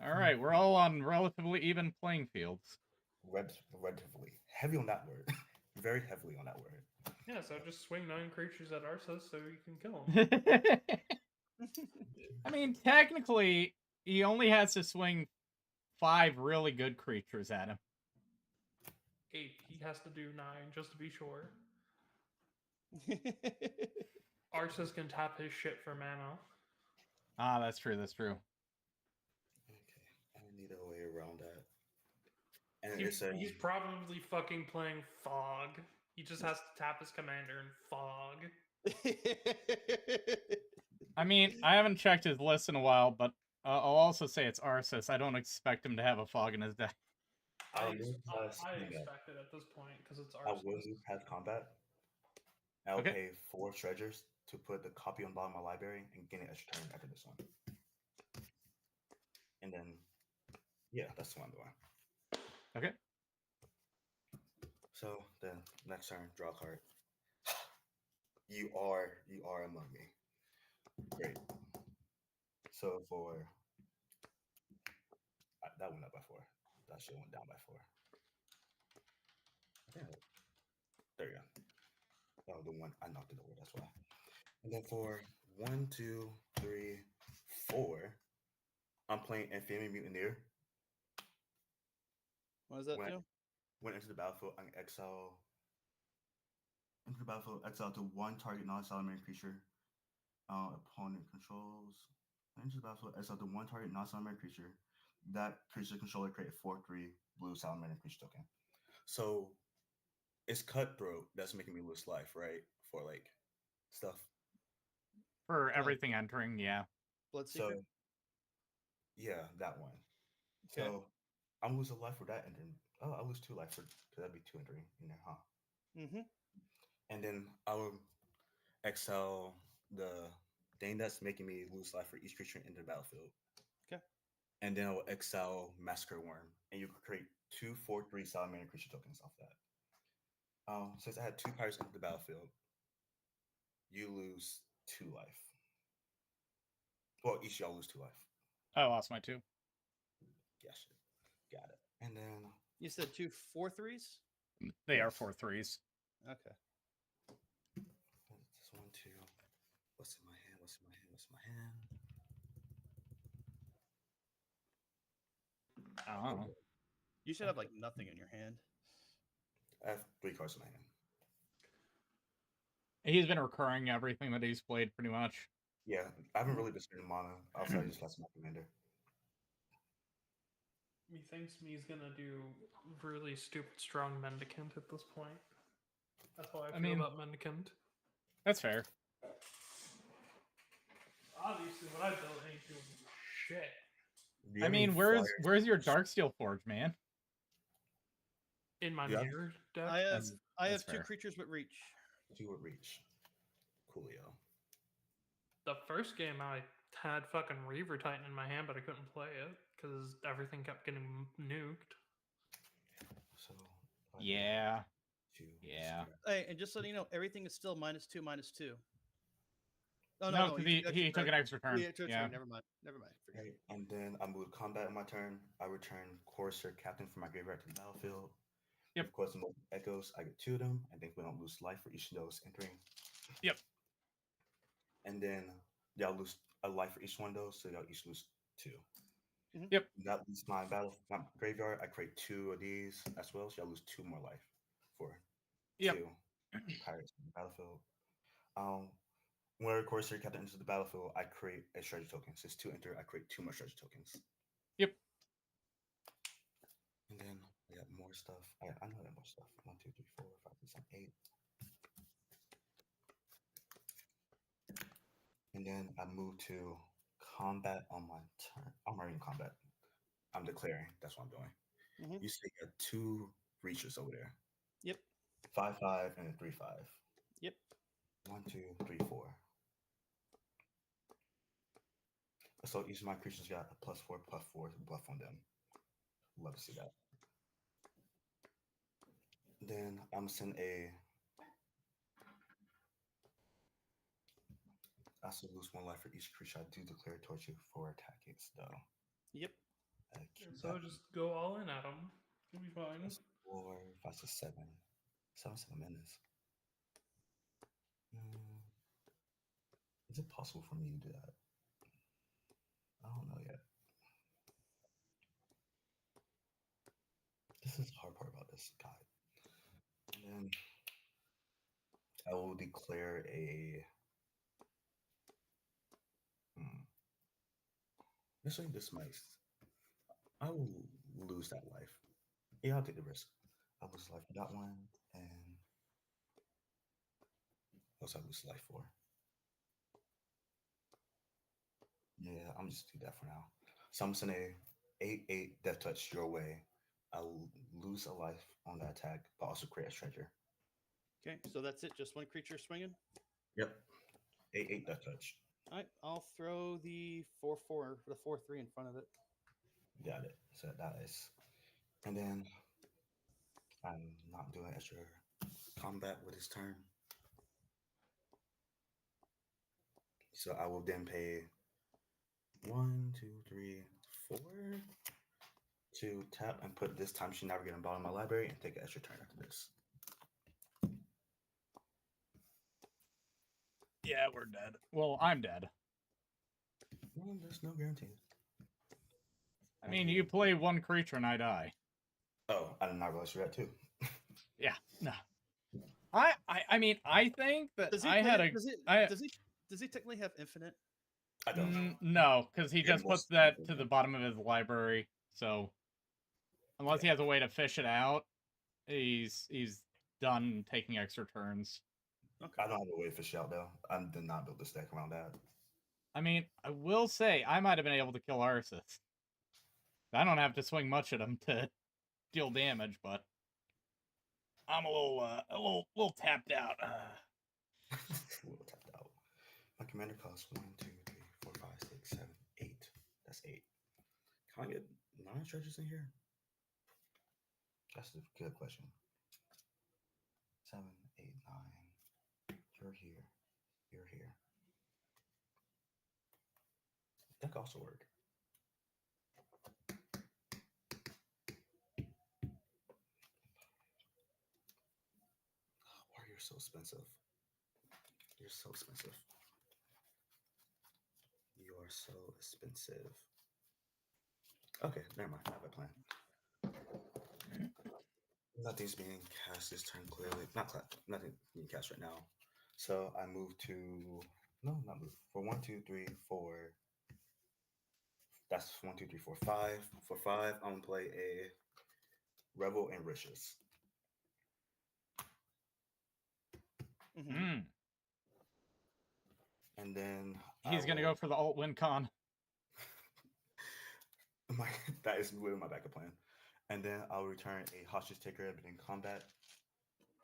All right, we're all on relatively even playing fields. Relatively. Heavy on that word. Very heavily on that word. Yeah, so just swing 9 creatures at Arceus so you can kill him. I mean, technically, he only has to swing 5 really good creatures at him. 8. He has to do 9 just to be sure. Arceus can tap his shit for mana. Ah, that's true. That's true. Okay. I need a way around that. And it's a He's probably fucking playing Fog. He just has to tap his commander and Fog. I mean, I haven't checked his list in a while, but I'll also say it's Arceus. I don't expect him to have a Fog in his deck. I I'll move past combat. expect it at this point because it's I will Arceus. move past combat. I'll Okay. pay 4 treasures to put the copy on bottom of my library and gain an extra turn after this one. And then, yeah, that's what I'm doing. Okay. So then next turn, draw a card. You are among me. Great. So for that went up by 4. That should went down by 4. Yeah. There you go. Oh, the one I knocked it over. That's why. And then for 1, 2, 3, 4, I'm playing Infamy Mutineer. What does that When- do? Went into the battlefield, I can exile. Into the battlefield, exile to 1 target non-salamander creature. Opponent controls. Into the battlefield, exile to 1 target non-salamander creature. That creature controller create a 4/3 blue salamander creature token. So it's Cutthroat that's making me lose life, right? For like stuff. For everything entering, yeah. Bloodseeker? So yeah, that one. Okay. So I'm losing life for that, and then I lose 2 life for because that'd be 2 entering in there, huh? Mm-hmm. And then I will exile the thing that's making me lose life for each creature in the battlefield. Okay. And then I will exile Massacre Worm, and you can create 2 4/3 salamander creature tokens off that. Since I had 2 pirates into the battlefield, you lose 2 life. Well, each of y'all lose 2 life. I lost my 2. Yes, got it. And then You said 2 4/3s? They are Yes. 4/3s. Okay. this 1, 2. What's in my hand? What's in my hand? What's in my hand? I don't know. You should have like nothing in your hand. I have 3 cards in my hand. He's been recurring everything that he's played pretty much. Yeah, I haven't really been spending mana outside just last my commander. Methinks me's gonna do really stupid strong Mendicant at this point. That's how I feel mean- about Mendicant. That's fair. Obviously, what I built ain't doing shit. Do you I have any mean, flyers? where's your Darksteel Forge, man? In my Yeah. mirror deck, I have That's- I that's have 2 fair. creatures with reach. 2 would reach. Coolio. the first game I had fucking Reaver Titan in my hand, but I couldn't play it because everything kept getting nuked. So Yeah. 2. Yeah. Hey, and just so you know, everything is still -2, -2. Oh No, no, because he took an extra turn. Yeah, Yeah. Never mind. Forget Okay, and then I move combat on my turn. I return Courser Captain from my graveyard to the battlefield. Yep. Of course, the multiple echoes, I get 2 of them. I think we don't lose life for each of those entering. Yep. And then y'all lose a life for each one of those, so y'all each lose 2. Yep. That leaves my graveyard. I create 2 of these as well, so y'all lose 2 more life for Yep. 2 pirates in the battlefield. When a Corsair captain enters the battlefield, I create a treasure token. Since 2 enter, I create 2 more treasure tokens. Yep. And then I got more stuff. I know I got more stuff. 1, 2, 3, 4, 5, 6, 7, 8. And then I move to combat on my turn. I'm already in combat. I'm declaring. That's what I'm doing. Mhm. You see, you got 2 reaches over there. Yep. 5/5 and a 3/5. Yep. 1, 2, 3, 4. So each of my creatures got a +4/+4 buff on them. Love to see that. Then I'm send a. I also lose 1 life for each creature I do declare towards you for attacking. Though. Yep. So just go all in at him. You'll be fine. That's 4, 5, 6, 7. 7 minutes. Is it possible for me to do that? I don't know yet. This is the hard part about this guide. And then I will declare a. This might. I will lose that life. Yeah, I'll take the risk. I lose life for that one, and what else I lose life for? Yeah, I'm just do that for now. So I'm sending a 8/8 death touch your way. I'll lose a life on that attack, but also create a treasure. Okay, so that's it. Just 1 creature swinging. Yep, 8/8 death touch. All right, I'll throw the 4/4, the 4/3 in front of it. Got it. So that is, and then I'm not doing extra combat with his turn. So I will then pay 1, 2, 3, 4 to tap and put this time sheet navigator in the bottom of my library and take an extra turn after this. Yeah, we're dead. Well, I'm dead. Well, there's no guarantee. I mean, you play 1 creature and I die. Oh, I did not realize you had 2. Yeah. No. I mean, I think that Does he I play had it- a. does he technically have infinite? I don't know. No, because he Yeah, just puts most that people to the do. bottom of his library. So unless he has a way to fish it out, he's done taking extra turns. Okay. I don't have a way to fish out though. I did not build this deck around that. I mean, I will say I might have been able to kill Arceus. I don't have to swing much at him to deal damage, but I'm a little tapped out. A little tapped out. My commander costs 1, 2, 3, 4, 5, 6, 7, 8. That's 8. Can I get 9 treasures in here? That's a good question. 7, 8, 9. You're here. You're here. That could also work. Why are you so expensive? You're so expensive. You are so expensive. Okay, never mind. I have a plan. Nothing's being cast this turn clearly. Nothing being cast right now. So I move to not move. For 1, 2, 3, 4. That's 1, 2, 3, 4, 5. For 5, I'm gonna play a Revel and Riches. Mhm. And then He's gonna go for the alt win con. That is with my backup plan. And then I'll return a hostage taker in combat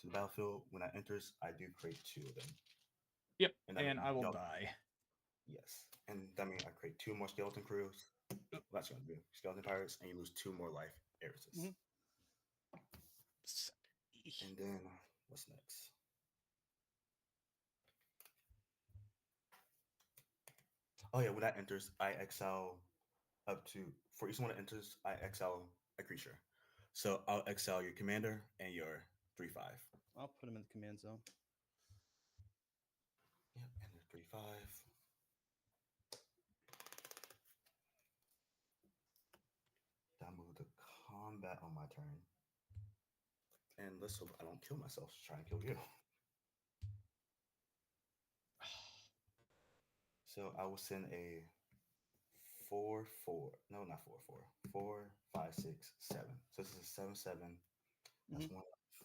to the battlefield. When that enters, I do create 2 of them. Yep, And and I will die. Yes. And that means I create 2 more skeleton crews. That's going to be skeleton pirates, and you lose 2 more life heiresses. Mhm. And then what's next? Oh yeah, when that enters, I exile up to for each one that enters, I exile a creature. So I'll exile your commander and your 3/5. I'll put him in the command zone. Yep, and the 3/5. I'll move the combat on my turn. And let's hope I don't kill myself trying to kill you. So I will send a 4/4. No, not 4/4. 4, 5, 6, 7. So this is a 7/7. That's one life.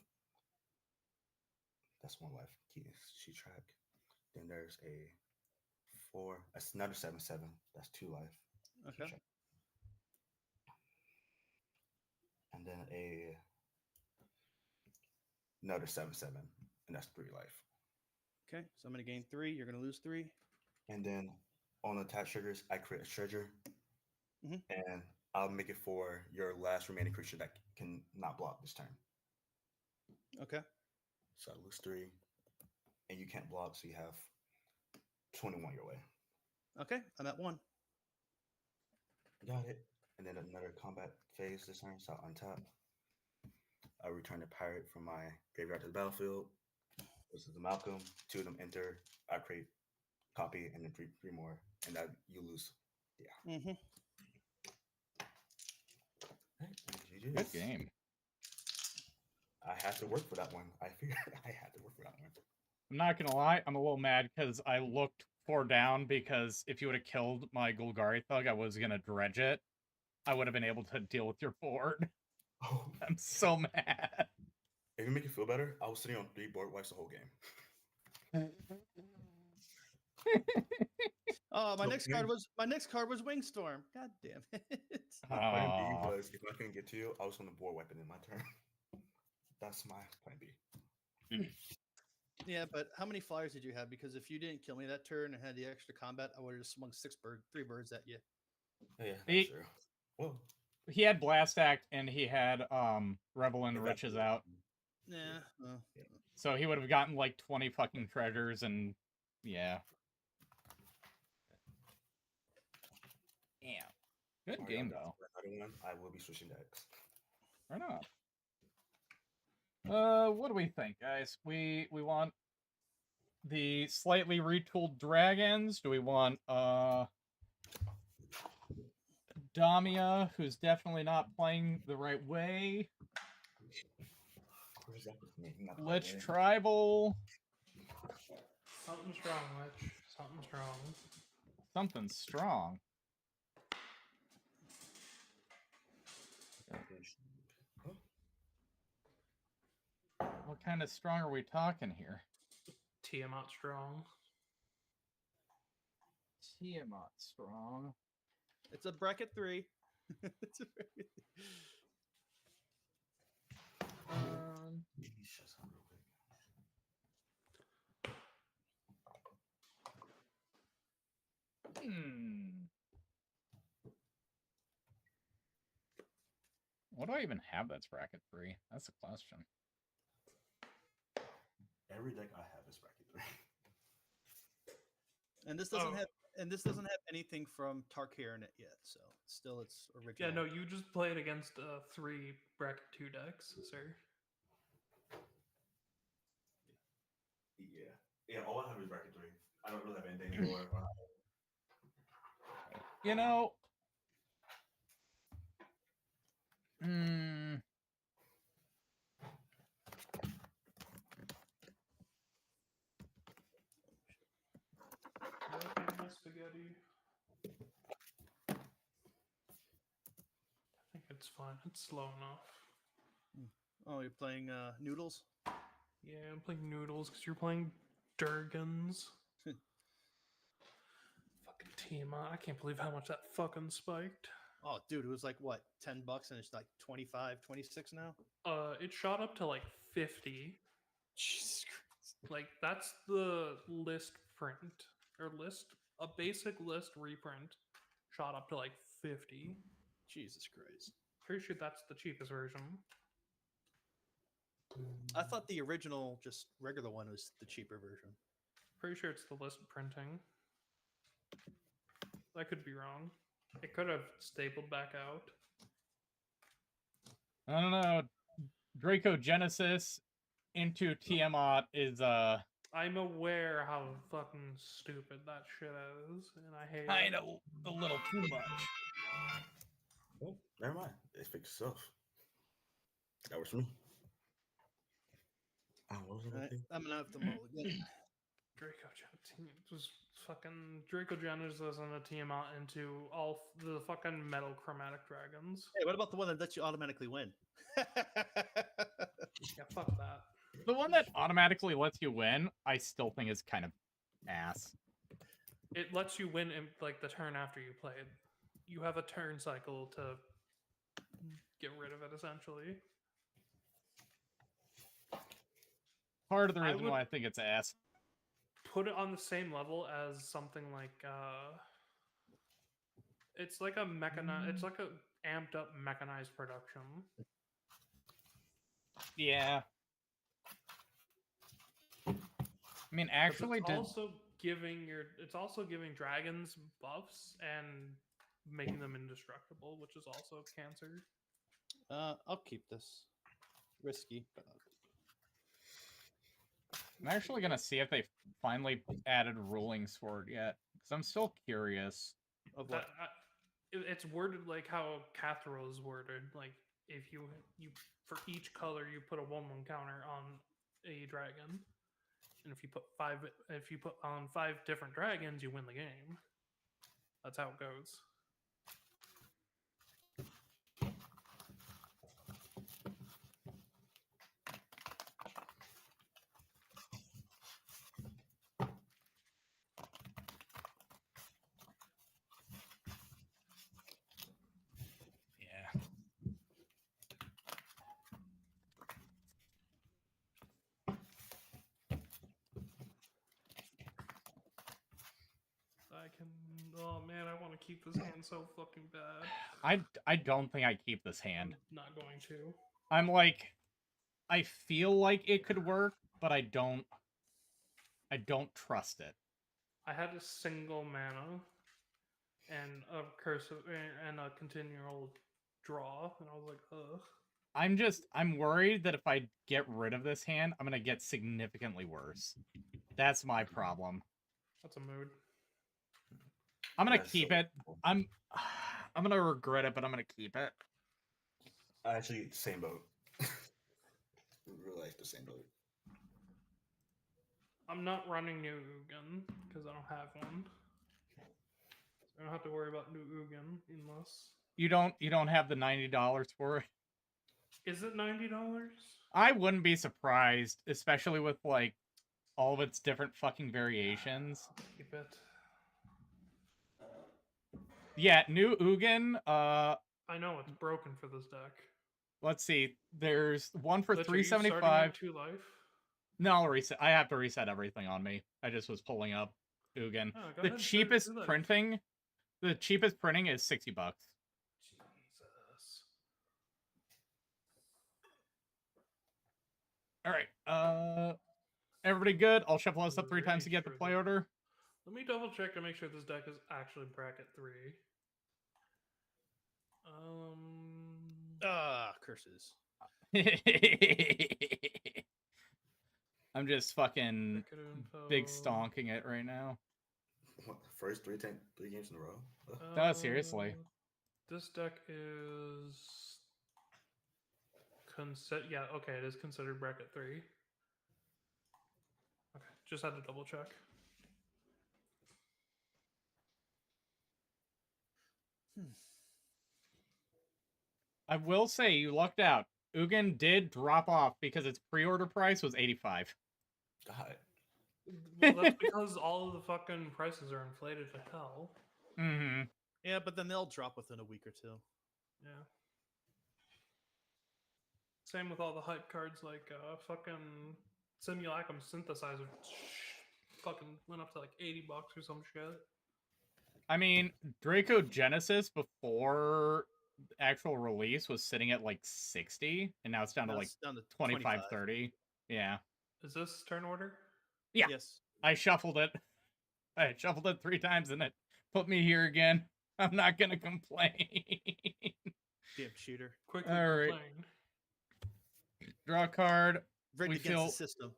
That's one life. She track. Then there's a 4. That's another 7/7. That's 2 life. Okay. Check. And then another 7/7, and that's 3 life. Okay. So I'm gonna gain 3. You're gonna lose 3. And then on attack triggers, I create a treasure, and I'll make it for your last remaining creature that can not block this turn. Okay. So I lose 3, and you can't block, so you have 21 your way. Okay. I'm at 1. Got it. And then another combat phase this turn, so I'll untap. I return the pirate from my graveyard to the battlefield. This is the Malcolm. 2 of them enter. I create copy, and then three more, and that you lose. Yeah. Mm-hmm. Good game. I had to work for that one. I figured I had to work for that one. I'm not gonna lie, I'm a little mad because I looked 4 down because if you would have killed my Golgari Thug, I was gonna dredge it. I would have been able to deal with your board. Oh, I'm so mad. if you make it feel better, I was sitting on 3 board wipes the whole game. Oh, my So next card was Wingstorm. God damn it. My plan B Aw. was if I couldn't get to you, I was going to board wipe it in my turn. That's my plan B. Yeah, but how many flyers did you have? Because if you didn't kill me that turn and had the extra combat, I would have just swung 3 birds at you. Oh, yeah, He- that's true. Well, He had Blast Act and he had Revel in if Riches that's- out. Yeah. So he would have gotten like 20 fucking treasures and yeah. Damn. Good Sorry, game I'll though. for another one. I will be switching decks. Right on. What do we think, guys? We want the slightly retooled dragons? Do we want Damia, who's definitely not playing the right way? Where's that with me? Not Lich playing. Tribal? Something strong, Lich. Something strong. Something strong. What kind of strong are we talking here? Tiamat strong. Tiamat strong. It's a bracket 3. It's a bracket. Shut up real quick. What do I even have that's bracket 3? That's the question. Every deck I have is bracket 3. And this doesn't have anything from Tarkir in it yet, so still it's original. Yeah, no, you just played against 3 bracket 2 decks, sir. Yeah, all I have is bracket 3. I don't really have anything more. You know, Spaghetti. I think it's fine. It's slow enough. Oh, you're playing Noodles? Yeah, I'm playing Noodles because you're playing Durgans. Fucking Tiamat. I can't believe how much that fucking spiked. Oh, dude, it was like what, $10 and it's like 25, 26 now? It shot up to like 50. Jesus Christ. Like that's the list print or a basic list reprint shot up to like 50. Jesus Christ. Pretty sure that's the cheapest version. I thought the original, just regular one, was the cheaper version. Pretty sure it's the list printing. I could be wrong. It could have stapled back out. I don't know. Draco Genesis into Tiamat is I'm aware how fucking stupid that shit is, and I hate kind it. of a little too much. Oh, never mind. It fixed itself. That was me. What was it? All right, I'm gonna have to mulligan. Draco Genesis and a Tiamat into all the fucking metal chromatic dragons. Hey, what about the one that lets you automatically win? Yeah, fuck that. The one that automatically lets you win, I still think is kind of ass. It lets you win in like the turn after you play it. You have a turn cycle to get rid of it, essentially. Part of the I reason would- why I think it's ass. Put it on the same level as something like it's like a it's like a amped up mechanized production. Yeah. I mean, 'Cause actually, it's also giving dragons buffs and making them indestructible, which is also cancer. I'll keep this. Risky, but I'm actually gonna see if they finally added rulings for it yet, because I'm still curious. of what? It's worded like how Cathro is worded. Like if you for each color you put a 1/1 counter on a dragon, and if you put on 5 different dragons, you win the game. That's how it goes. Yeah. Oh man, I want to keep this hand so fucking bad. I don't think I keep this hand. I'm not going to. I'm like, I feel like it could work, but I don't trust it. I had a single mana and a cursive and a continual draw, and I was like, ugh. I'm worried that if I get rid of this hand, I'm gonna get significantly worse. That's my problem. That's a mood. I'm gonna That's keep so it. cool. I'm gonna regret it, but I'm gonna keep it. Actually, same boat. Really like the same boat. I'm not running new Ugin because I don't have one. I don't have to worry about new Ugin unless. You don't have the $90 for it. Is it $90? I wouldn't be surprised, especially with like all of its different fucking variations. Keep it. Yeah, new Ugin. I know it's broken for this deck. Let's see. There's one for Lich, are you starting 375. at 2 life? No, I'll reset. I have to reset everything on me. I just was pulling up Ugin. Oh, go The ahead, cheapest do that. printing, the cheapest printing is $60. Jesus. All right. Everybody good? I'll shuffle us up 3 times to get the Pretty play sure order. Let me double check to make sure this deck is actually bracket 3. Curses. I'm just fucking Bracket info. big stonking it right now. What, first three games in a row? Ugh. No, seriously. This deck is yeah, okay, it is considered bracket 3. Okay, just had to double check. I will say you lucked out. Ugin did drop off because its pre-order price was $85. God. Well, that's because all of the fucking prices are inflated to hell. Mm-hmm. Yeah, but then they'll drop within a week or two. Yeah. Same with all the hype cards like fucking Simulacrum Synthesizer. Fucking went up to like $80 or some shit. I mean, Draco Genesis before actual release was sitting at like 60, and now it's down to Now like it's down to 25, 30. Yeah. Is this turn order? Yeah. Yes. I shuffled it. I shuffled it 3 times and it put me here again. I'm not gonna complain. Damn shooter. Quickly All right. complain. Draw a card. Rigged We against feel- the system.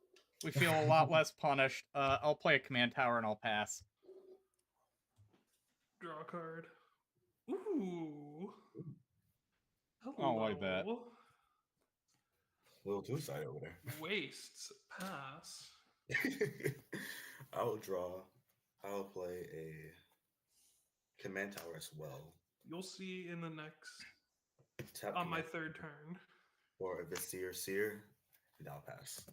We feel a lot less punished. I'll play a command tower and I'll pass. Draw a card. Ooh. Hello. Oh, like that. A little too side over there. Wastes. Pass. I'll draw. I'll play a command tower as well. You'll see in the next Tap on my command third turn. or if it's seer, and I'll pass.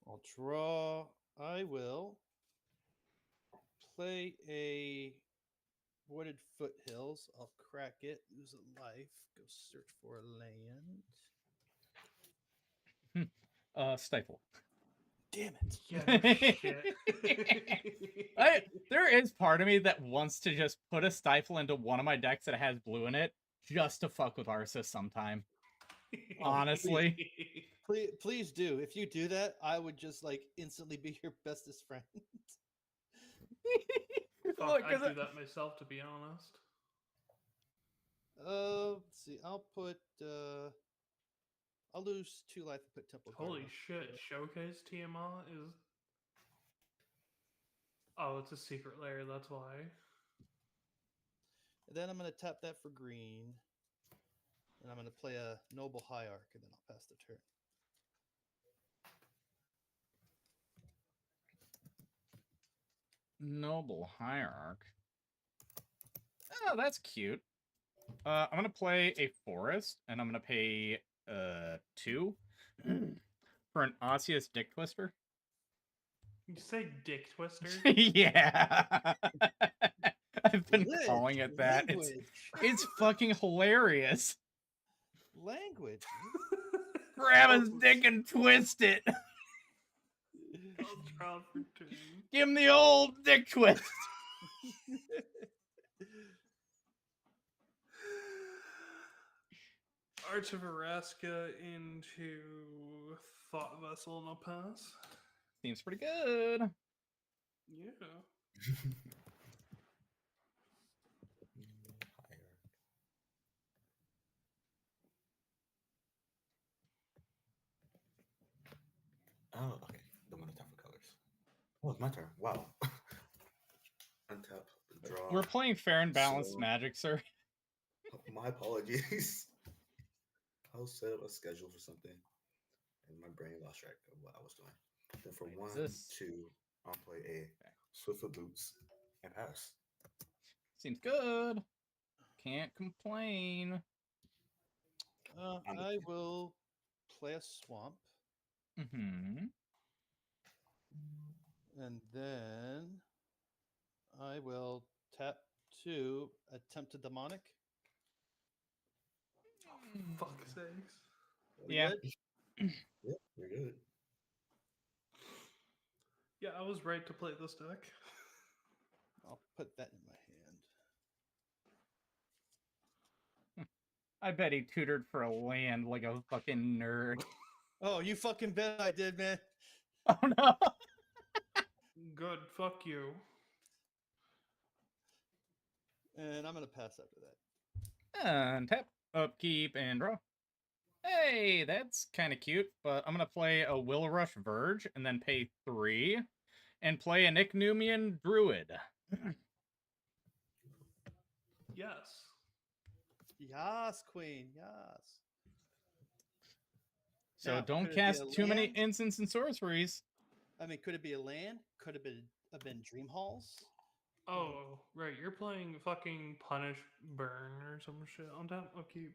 I'll draw. I will play a Wooded Foothills. I'll crack it. Lose a life. Go search for a land. Stifle. Damn it. Yeah, no shit. There is part of me that wants to just put a stifle into one of my decks that has blue in it, just to fuck with Arceus sometime. Honestly. Please do. If you do that, I would just like instantly be your bestest friend. Fuck, Look, I'd do that myself, to be honest. Let's see. I'll put. I'll lose 2 life and put Temple Guard Holy on. shit, Showcase Tiamat is... Oh, it's a secret layer, that's why. And then I'm going to tap that for green. And I'm going to play a Noble Hierarch, and then I'll pass the turn. Noble Hierarch. Oh, that's cute. I'm gonna play a forest, and I'm gonna pay 2 for an Osseous Dick Twister. You say Dick Twister? Yeah, I've been Lit. calling it that. Language. It's fucking hilarious. Language. Grab his dick and twist it. I'll draw for 2. Give him the old dick twist. Arch of Araska into Thought Vessel and I'll pass. Seems pretty good. Yeah. Oh, okay. Don't want to tap for colors. Oh, it's my turn. Wow. Untap, draw. We're playing fair and balanced So- Magic, sir. My apologies. I'll set up a schedule for something, and my brain lost track of what I was doing. Then for Wait, is 1, this- 2, I'll play a Swiftfoot Boots and pass. Seems good. Can't complain. I will play a Swamp, Mm-hmm. and then I will tap 2, attempt a Demonic. Fuck's sakes. We Yeah. good? Yep, we're good. Yeah, I was right to play this deck. I'll put that in my hand. I bet he tutored for a land like a fucking nerd. Oh, you fucking bet I did, man. Oh no. Good, fuck you. And I'm going to pass after that. Untap, upkeep, and draw. Hey, that's kind of cute, but I'm going to play a Will Rush Verge and then pay 3 and play an Ichneumon Druid. Yes. Yas, Queen. Yas. So Now, don't could it be cast a too many land? instants and sorceries. I mean, could it be a land? Could it have been Dream Halls? Oh, right. You're playing fucking Punish Burn or some shit on top. Upkeep.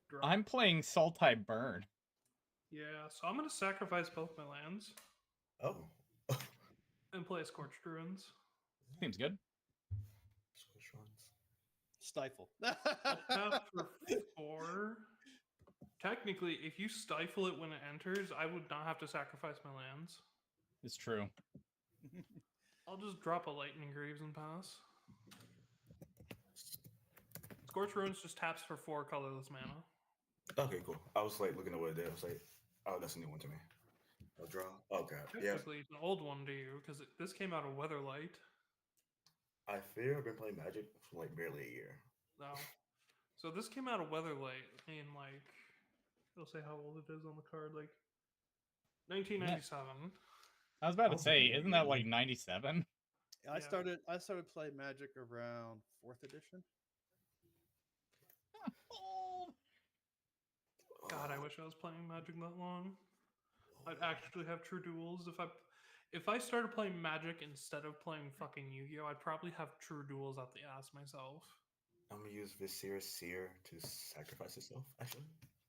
Draw. I'm playing Sultai Burn. Yeah, so I'm going to sacrifice both my lands Oh. and play Scorched Ruins. Seems good. Switch runs. Stifle. I'll tap for 4. Technically, if you stifle it when it enters, I would not have to sacrifice my lands. It's true. I'll just drop a Lightning Greaves and pass. Scorched Ruins just taps for 4 colorless mana. Okay, cool. I was like looking at what it did. I was like, oh, that's a new one to me. I'll draw. Oh, God. Yeah. Technically, it's an old one to you, because this came out of Weatherlight. I fear I've been playing Magic for like barely a year. No. So this came out of Weatherlight in like, it'll say how old it is on the card, like 1997. I was about to Oh, say, yeah, isn't that yeah. like 97? I Yeah. started playing Magic around 4th edition. Old. God, I wish I was playing Magic that long. I'd actually have true duels if I started playing Magic instead of playing fucking Yu-Gi-Oh, I'd probably have true duels out the ass myself. I'm gonna use Viserys Seer to sacrifice itself, actually,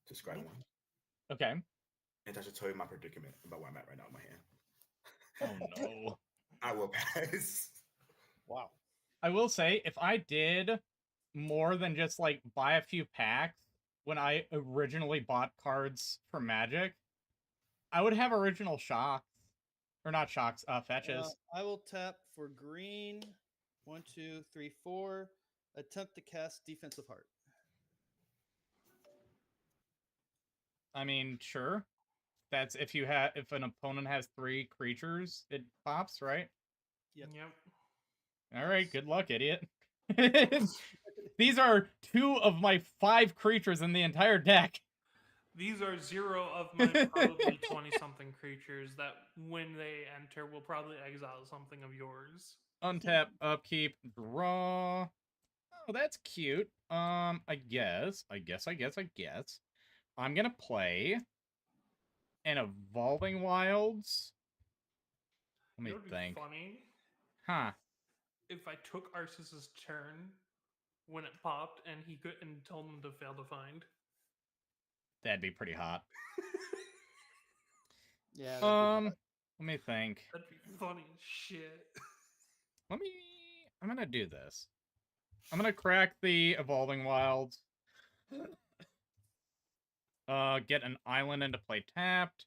to scry one. Okay. And that should tell you my predicament about where I'm at right now in my hand. Oh no. I will pass. Wow. I will say, if I did more than just like buy a few packs when I originally bought cards for Magic, I would have original shocks. Or not shocks, fetches. I will tap for green. 1, 2, 3, 4. Attempt to cast Defensive Heart. I mean, sure. That's if an opponent has 3 creatures, it pops, right? Yep. All right, good luck, idiot. These are 2 of my 5 creatures in the entire deck. These are 0 of my probably 20-something creatures that, when they enter, will probably exile something of yours. Untap, upkeep, draw. Oh, that's cute. I guess. I'm gonna play an Evolving Wilds. Let me It would be think. funny Huh. if I took Arceus's turn when it popped and he could and told him to fail to find. That'd be pretty hot. Yeah. Let me think. That'd be funny as shit. I'm gonna do this. I'm gonna crack the Evolving Wilds. Get an island into play tapped.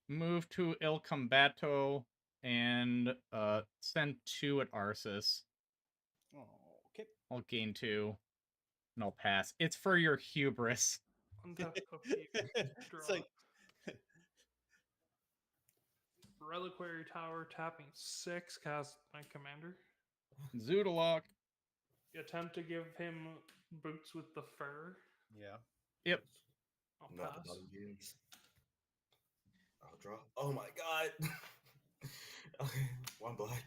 Move to Il Combato and send 2 at Arceus. Okay. I'll gain 2. And I'll pass. It's for your hubris. Untap, upkeep, draw. It's like, Reliquary Tower, tapping 6, cast my commander. Zoodalok. Attempt to give him boots with the fur. yeah. Yep. I'll Not the pass. bottom games. I'll draw. Oh my god. Okay, 1 black.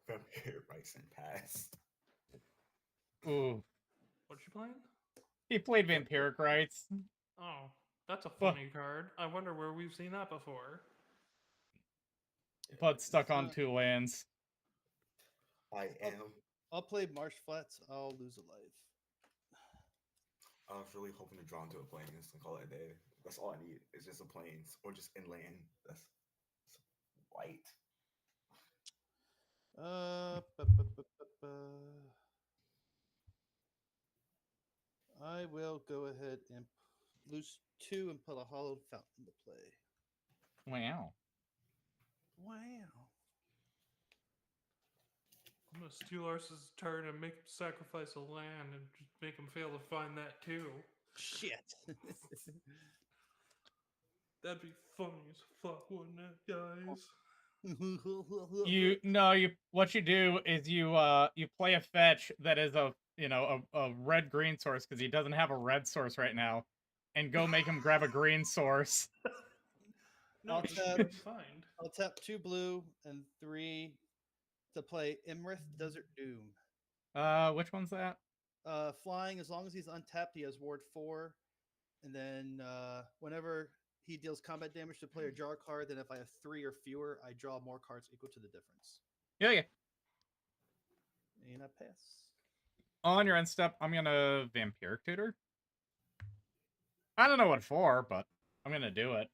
Vampire Rice and pass. Ooh. What you playing? He played Vampiric Rites. Oh, that's a Well- funny card. I wonder where we've seen that before. But stuck on 2 lands. I am. I'll play Marsh Flats. I'll lose a life. I was really hoping to draw into a plains and call it a day. That's all I need. It's just a plains or just inland. That's white. I will go ahead and lose 2 and put a Hollowed Fountain into play. Wow. Wow. I'm gonna steal Arceus' turn and make him sacrifice a land and just make him fail to find that too. Shit. That'd be funny as fuck, wouldn't it, guys? What you do is you play a fetch that is a red green source because he doesn't have a red source right now, and go make him grab a green source. No, I'll just tap- let him find. I'll tap 2 blue and 3 to play Imrith Desert Doom. Which one's that? Flying, as long as he's untapped, he has ward 4. And then whenever he deals combat damage to player, draw a card. Then if I have 3 or fewer, I draw more cards equal to the difference. Yeah. And I pass. On your end step, I'm gonna Vampiric Tutor. I don't know what for, but I'm gonna do it.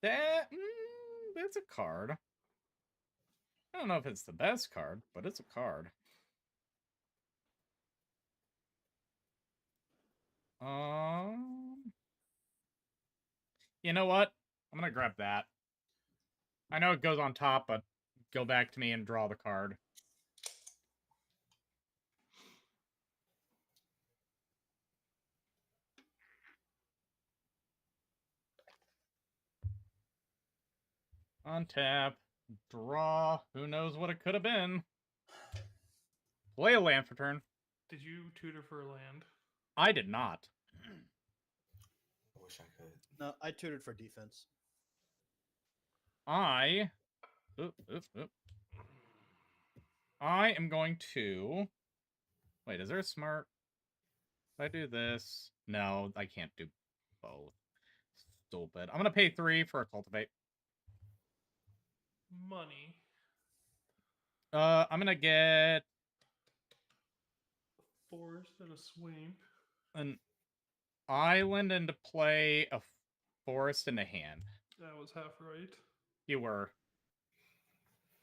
That's a card. I don't know if it's the best card, but it's a card. You know what? I'm gonna grab that. I know it goes on top, but go back to me and draw the card. Untap. Draw. Who knows what it could have been? Play a land for turn. Did you tutor for a land? I did not. I wish I could. No, I tutored for defense. I am going to... Wait, is there a smart... If I do this... No, I can't do both. Stupid. I'm going to pay 3 for a cultivate. Money. I'm going to get Forest and a swamp. an island into play, a forest in the hand. That was half right. You were.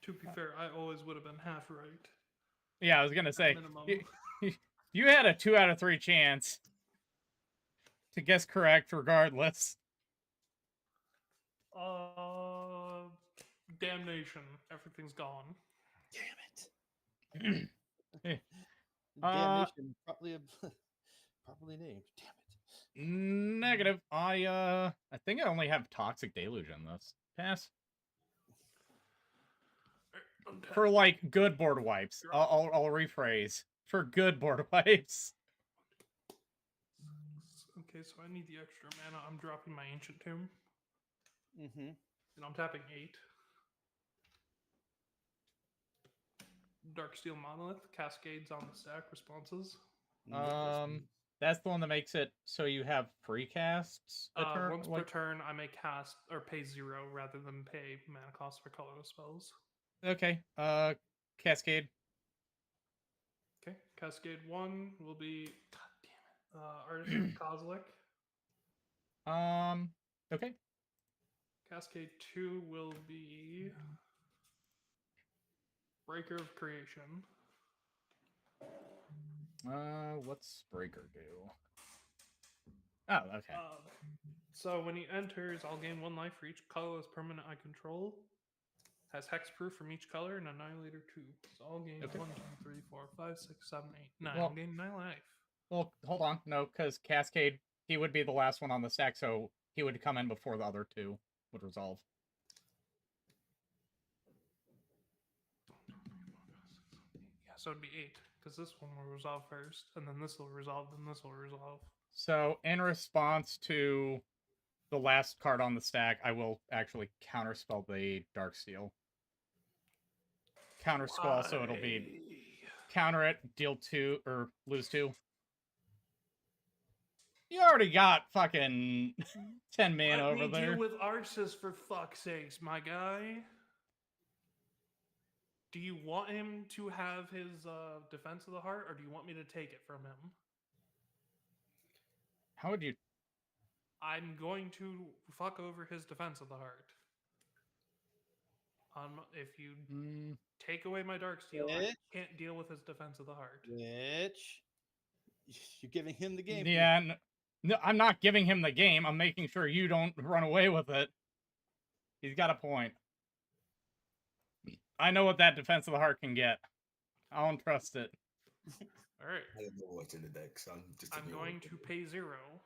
To be fair, I always would have been half right. Yeah, I was going to say... Minimum. You had a 2 out of 3 chance to guess correct regardless. Damnation. Everything's gone. Damn it. Damnation, properly named. Damn it. Negative. I think I only have Toxic Deluge in this. Pass. For like good board wipes. I'll rephrase. For good board wipes. Okay, so I need the extra mana. I'm dropping my Ancient Tomb. Mm-hmm. And I'm tapping 8. Darksteel Monolith, Cascades on the stack, responses. That's the one that makes it so you have free casts a turn. Once per turn, I may cast or pay 0 rather than pay mana cost for colorless spells. Okay. Cascade. Okay, Cascade 1 will be... God damn it. Artisan Kozilek. Okay. Cascade 2 will be... Breaker of Creation. What's Breaker do? Oh, okay. So when he enters, I'll gain 1 life for each colorless permanent I control. Has hexproof from each color and Annihilator 2. So I'll gain 1, 2, 3, 4, 5, 6, 7, 8, 9. Well- I'll gain 9 life. Well, hold on. No, because Cascade, he would be the last one on the stack, so he would come in before the other 2 would resolve. Yeah, so it'd be 8. Because this one will resolve first, and then this will resolve, then this will resolve. So, in response to the last card on the stack, I will actually counterspell the Darksteel. Counter Squall, so it'll be counter it, deal 2, or lose 2. You already got fucking 10 mana Let over me there. deal with Arceus for fuck's sakes, my guy. Do you want him to have his Defense of the Heart, or do you want me to take it from him? How would you... I'm going to fuck over his Defense of the Heart. If you take away my Darksteel, I can't deal with his Defense of the Heart. Which you're giving him the game. Yeah, no, I'm not giving him the game. I'm making sure you don't run away with it. He's got a point. I know what that Defense of the Heart can get. I don't trust it. All right. I don't know what's in the deck, so I'm going to pay 0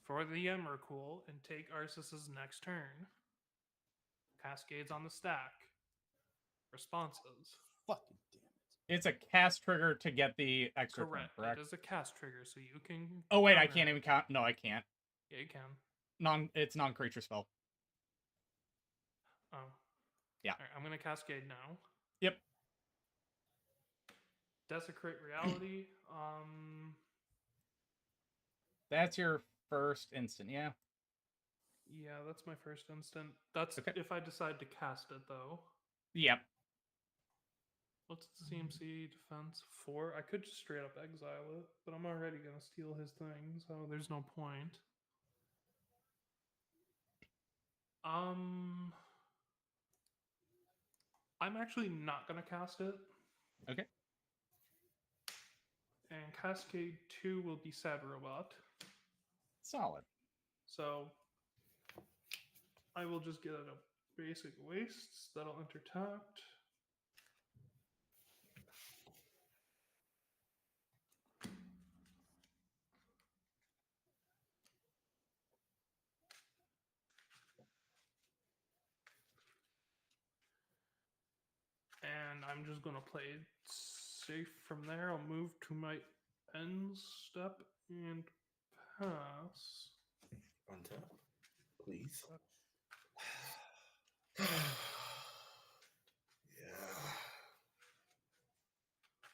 for the Emrakul and take Arceus's next turn. Cascades on the stack. Responses. Fucking damn it. It's a cast trigger to get the extra turn, Correct. correct? It is a cast trigger, so you can. Oh wait, I counter can't it. even count. No, I can't. Yeah, you can. It's non-creature spell. Oh. Yeah. All right, I'm gonna Cascade now. Yep. Desecrate Reality. That's your first instant, yeah. Yeah, that's my first instant. That's Okay. if I decide to cast it, though. Yep. What's the CMC defense? 4? I could just straight up exile it, but I'm already gonna steal his thing, so there's no point. I'm actually not gonna cast it. Okay. And Cascade 2 will be Sad Robot. Solid. So I will just get a basic wastes that'll enter tapped. And I'm just gonna play it safe from there. I'll move to my end step and pass. Untap, please.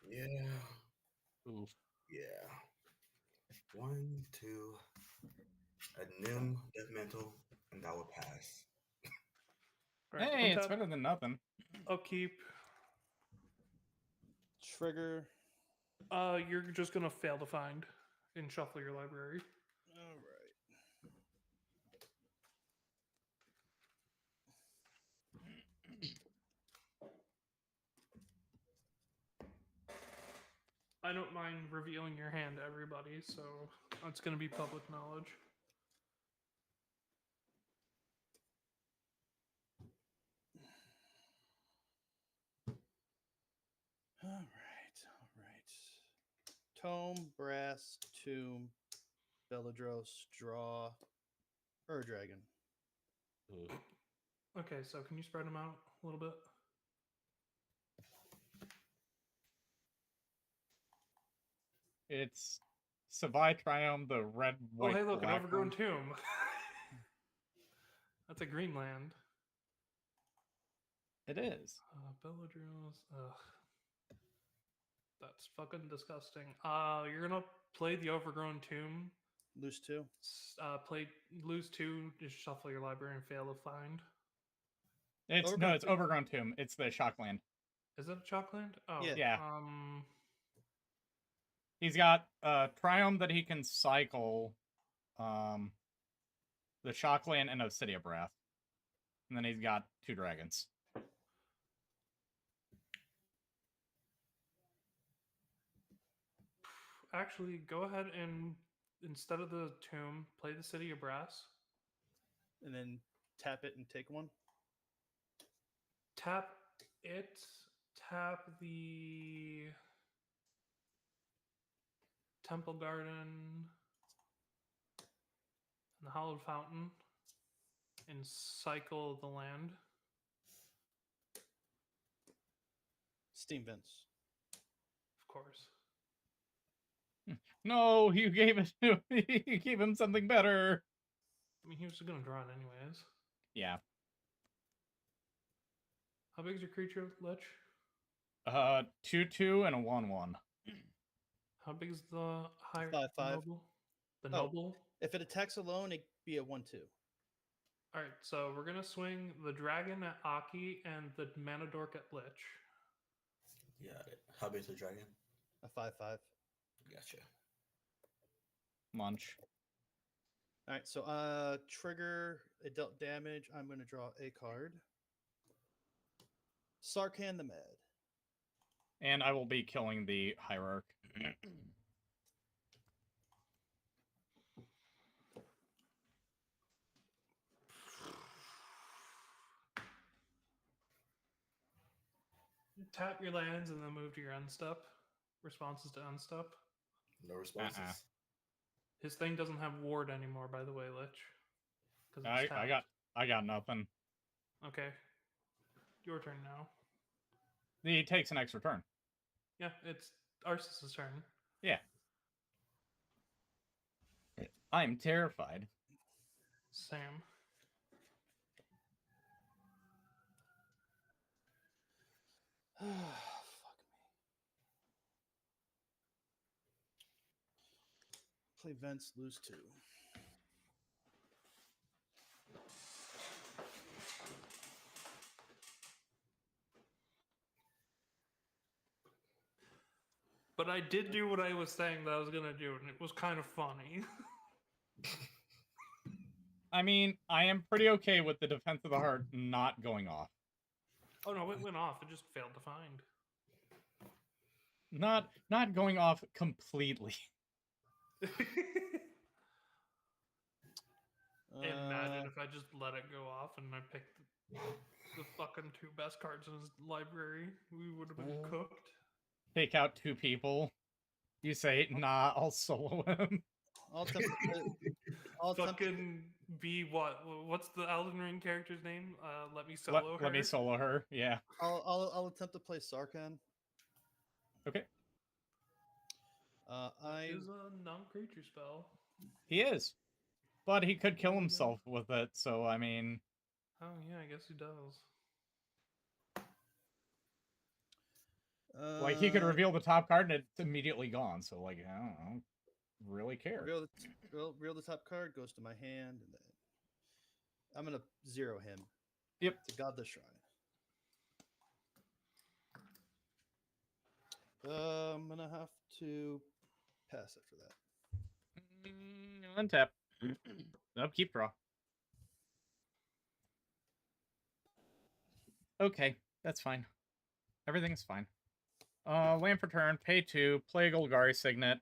Yeah. Oof. Yeah. 1, 2, a Nim, Death Mantle, and that will pass. All right, Hey, it's untap, better than nothing. upkeep. Trigger. You're just gonna fail to find and shuffle your library. All right. I don't mind revealing your hand to everybody, so it's gonna be public knowledge. All right. All right. Tome, Brass, Tomb, Belladros, Draw, Dragon. Okay, so can you spread them out a little bit? It's Savai Triumph, the red, white, Oh, hey, look, an black overgrown one. tomb. That's a green land. It is. Belladrills. Ugh. That's fucking disgusting. You're gonna play the overgrown tomb. Lose 2. Lose 2. Just shuffle your library and fail to find. It's Overgrown it's Tomb. Overgrown Tomb. It's the Shockland. Is it a Chalkland? Oh, Yeah. Yeah. Um, He's got Triumph that he can cycle, the Shockland and Obsidia Breath. And then he's got 2 dragons. actually, go ahead and instead of the tomb, play the City of Brass. And then tap it and take 1. Tap it. Tap the Temple Garden and the Hallowed Fountain, and cycle the land. Steam Vents. Of course. No, you gave it to you gave him something better. I mean, he was gonna draw it anyways. Yeah. How big is your creature, Lich? 2/2 and a 1/1. How big is the higher 5/5. noble? The Oh. noble. If it attacks alone, it'd be a 1/2. All right, so we're gonna swing the dragon at Aki and the mana dork at Lich. Got it. How big's the dragon? A 5/5. Gotcha. Munch. All right, so trigger, it dealt damage. I'm going to draw a card. Sarkhan the Mad. And I will be killing the Hierarch. Tap your lands and then move to your end step. Responses to end step. No responses. His thing doesn't have ward anymore, by the way, Lich. I got nothing. Okay. Your turn now. He takes an extra turn. Yeah, it's Arceus' turn. Yeah. I'm terrified. Sam. Fuck me. Play Vents, lose 2. But I did do what I was saying that I was gonna do, and it was kind of funny. I mean, I am pretty okay with the Defense of the Heart not going off. Oh no, it went off. It just failed to find. Not going off completely. Imagine if I just let it go off and I picked the fucking 2 best cards in his library. We would have been cooked. Take out 2 people. You say, nah, I'll solo him. I'll attempt to be what? What's the Elden Ring character's name? Let me solo her. Let me solo her. Yeah. I'll attempt to play Sarkhan. Okay. I Is a non-creature spell. He is, but he could kill There you go. himself with it. So I mean, Oh yeah, I guess he does. like he could reveal the top card and it's immediately gone. So like, I don't really care. reveal the top card goes to my hand, and then I'm gonna 0 him. Yep. To Godless Shrine. I'm gonna have to pass it for that. Untap. Upkeep draw. Okay, that's fine. Everything's fine. Land for turn, pay 2, play a Golgari Signet.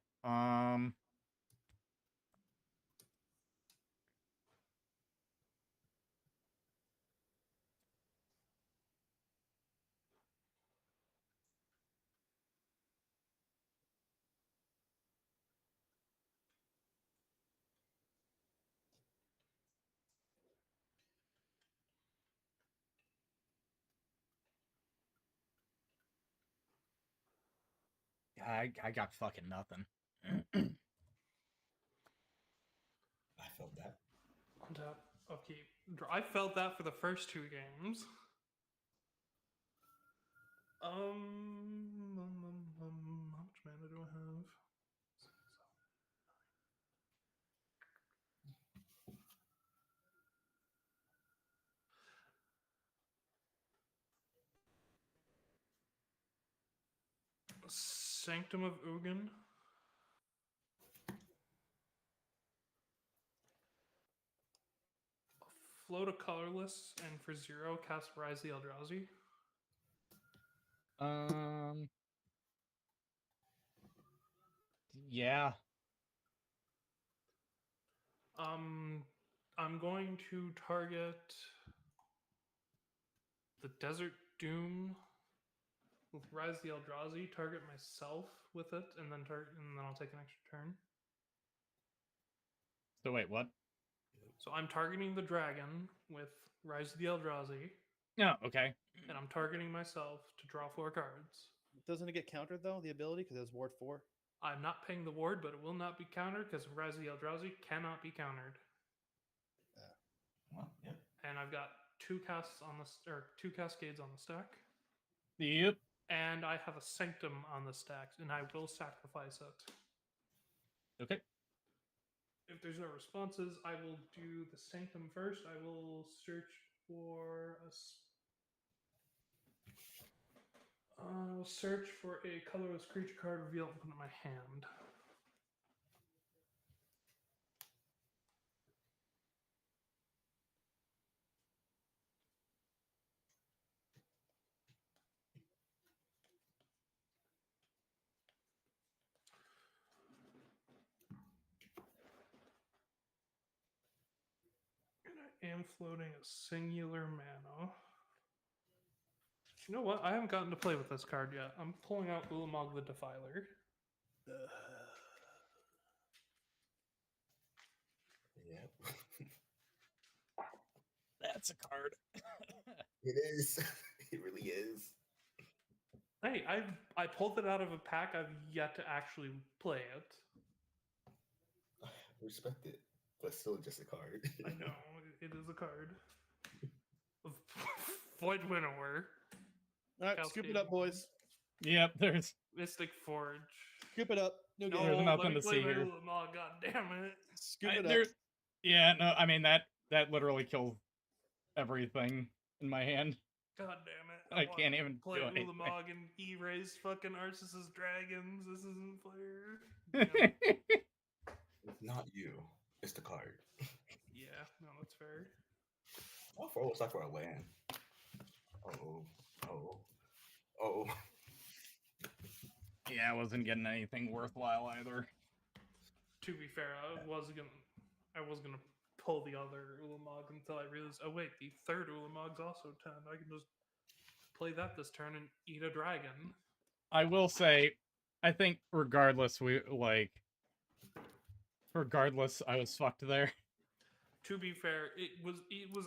I got fucking nothing. I felt that. Untap, upkeep. I felt that for the first 2 games. How much mana do I have? Sanctum of Ugin. Float a colorless, and for 0, cast Rise the Eldrazi. Yeah. I'm going to target the Desert Doom with Rise the Eldrazi, target myself with it, and then I'll take an extra turn. So wait, what? So I'm targeting the dragon with Rise the Eldrazi. No, okay. And I'm targeting myself to draw 4 cards. Doesn't it get countered though, the ability, because it's ward 4? I'm not paying the ward, but it will not be countered because Rise the Eldrazi cannot be countered. Well, yep. And I've got 2 casts on the or 2 cascades on the stack. Yep. And I have a Sanctum on the stack, and I will sacrifice it. Okay. If there's no responses, I will do the Sanctum first. I will search for I'll search for a colorless creature card, reveal it, and put it in my hand. I am floating a singular mana. You know what? I haven't gotten to play with this card yet. I'm pulling out Ulamog the Defiler. Yep. That's a card. It is. It really is. Hey, I pulled it out of a pack. I've yet to actually play it. I respect it, but still just a card. I know, it is a card. Void Winnower. Alright, scoop it up, boys. Yep, there's Mystic Forge. Scoop it up. No, No, game. There's nothing let me to play see my here. Ulamog, god damn it. Scoop it there- up. Yeah, no, I mean that literally kills everything in my hand. God damn it. I wanna can't even play do anything. Ulamog and erase fucking Arceus's dragons. This isn't fair. It's not you. It's the card. Yeah, no, that's fair. Oh, for it's like for a land. Oh. Yeah, I wasn't getting anything worthwhile either. To be fair, I was gonna pull the other Ulamog until I realized, oh wait, the third Ulamog's also 10. I can just play that this turn and eat a dragon. I will say, I think regardless, I was fucked there. To be fair, it was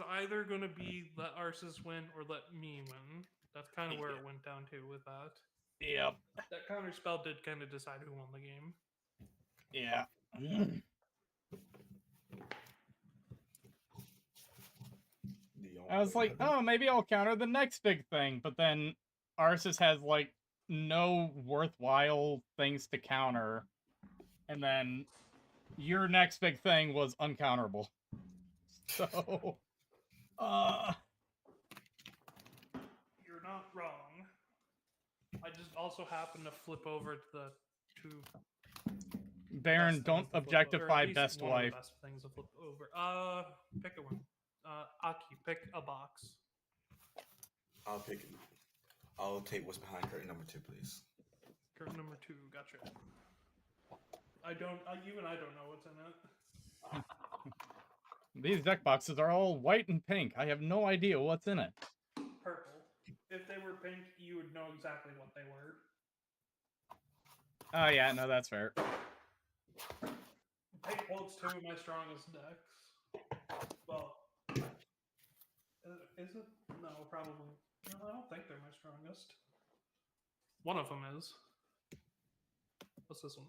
either going to be let Arceus win or let me win. That's kind of where it went down to with that. Yep. That counter spell did kind of decide who won the game. Yeah. I was like, oh, maybe I'll counter the next big thing, but then Arceus has like no worthwhile things to counter, and then your next big thing was uncounterable. So, You're not wrong. I just also happen to flip over to the two. Baron, best don't things to flip o- or at objectify least best one of the wife. best things to flip over. Pick a one. Aki, pick a box. I'll take what's behind curtain number 2, please. Curtain number 2, gotcha. I don't know what's in it. These deck boxes are all white and pink. I have no idea what's in it. Purple. If they were pink, you would know exactly what they were. Oh yeah, no, that's fair. Pink holds 2 of my strongest decks. Well, is it? No, probably. No, I don't think they're my strongest. One of them is. What's this one?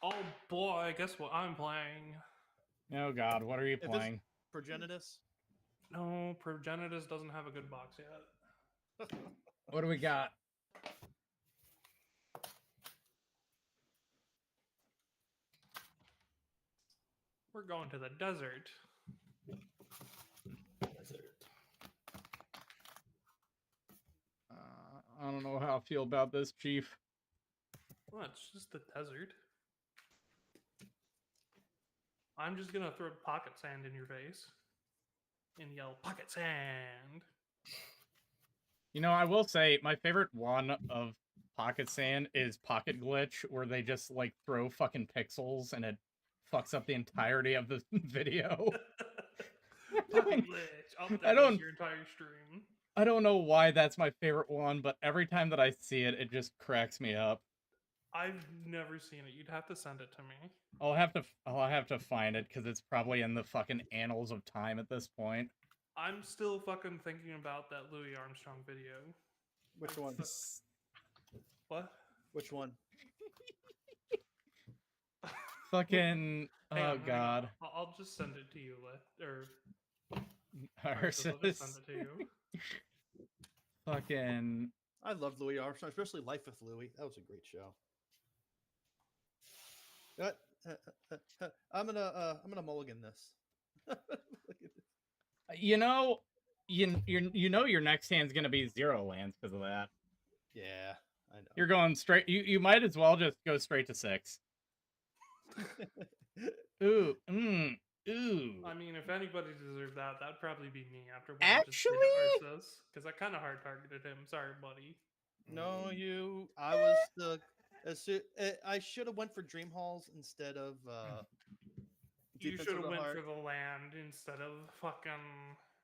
Oh boy, guess what I'm playing? Oh god, what are you If it's playing? Progenitus. No, Progenitus doesn't have a good box yet. What do we got? We're going to the desert. I don't know how I feel about this, Chief. Well, it's just the desert. I'm just gonna throw pocket sand in your face and yell, "Pocket sand!" You know, I will say my favorite one of Pocket Sand is Pocket Glitch, where they just like throw fucking pixels and it fucks up the entirety of the video. Pocket glitch. Oh, I that don't- was your entire stream. I don't know why that's my favorite one, but every time that I see it, it just cracks me up. I've never seen it. You'd have to send it to me. I'll have to find it because it's probably in the fucking annals of time at this point. I'm still fucking thinking about that Louis Armstrong video. Which one? What? Which one? Fucking Hang oh on, hang on. god. I'll just send it to you, or Arceus. I'll just send it to you. Fucking. I love Louis Armstrong, especially Life with Louis. That was a great show. I'm gonna mulligan this. Look at this. You know, you know your next hand's gonna be 0 lands because of that. Yeah, I know. You're going straight. You might as well just go straight to 6. Ooh, ooh. I mean, if anybody deserved that, that'd probably be me after what Actually? because I kind of hard targeted him. Sorry, buddy. No, I was the. I should have went for Dream Halls instead of. You Defense should of have the went Heart. for the land instead of fucking.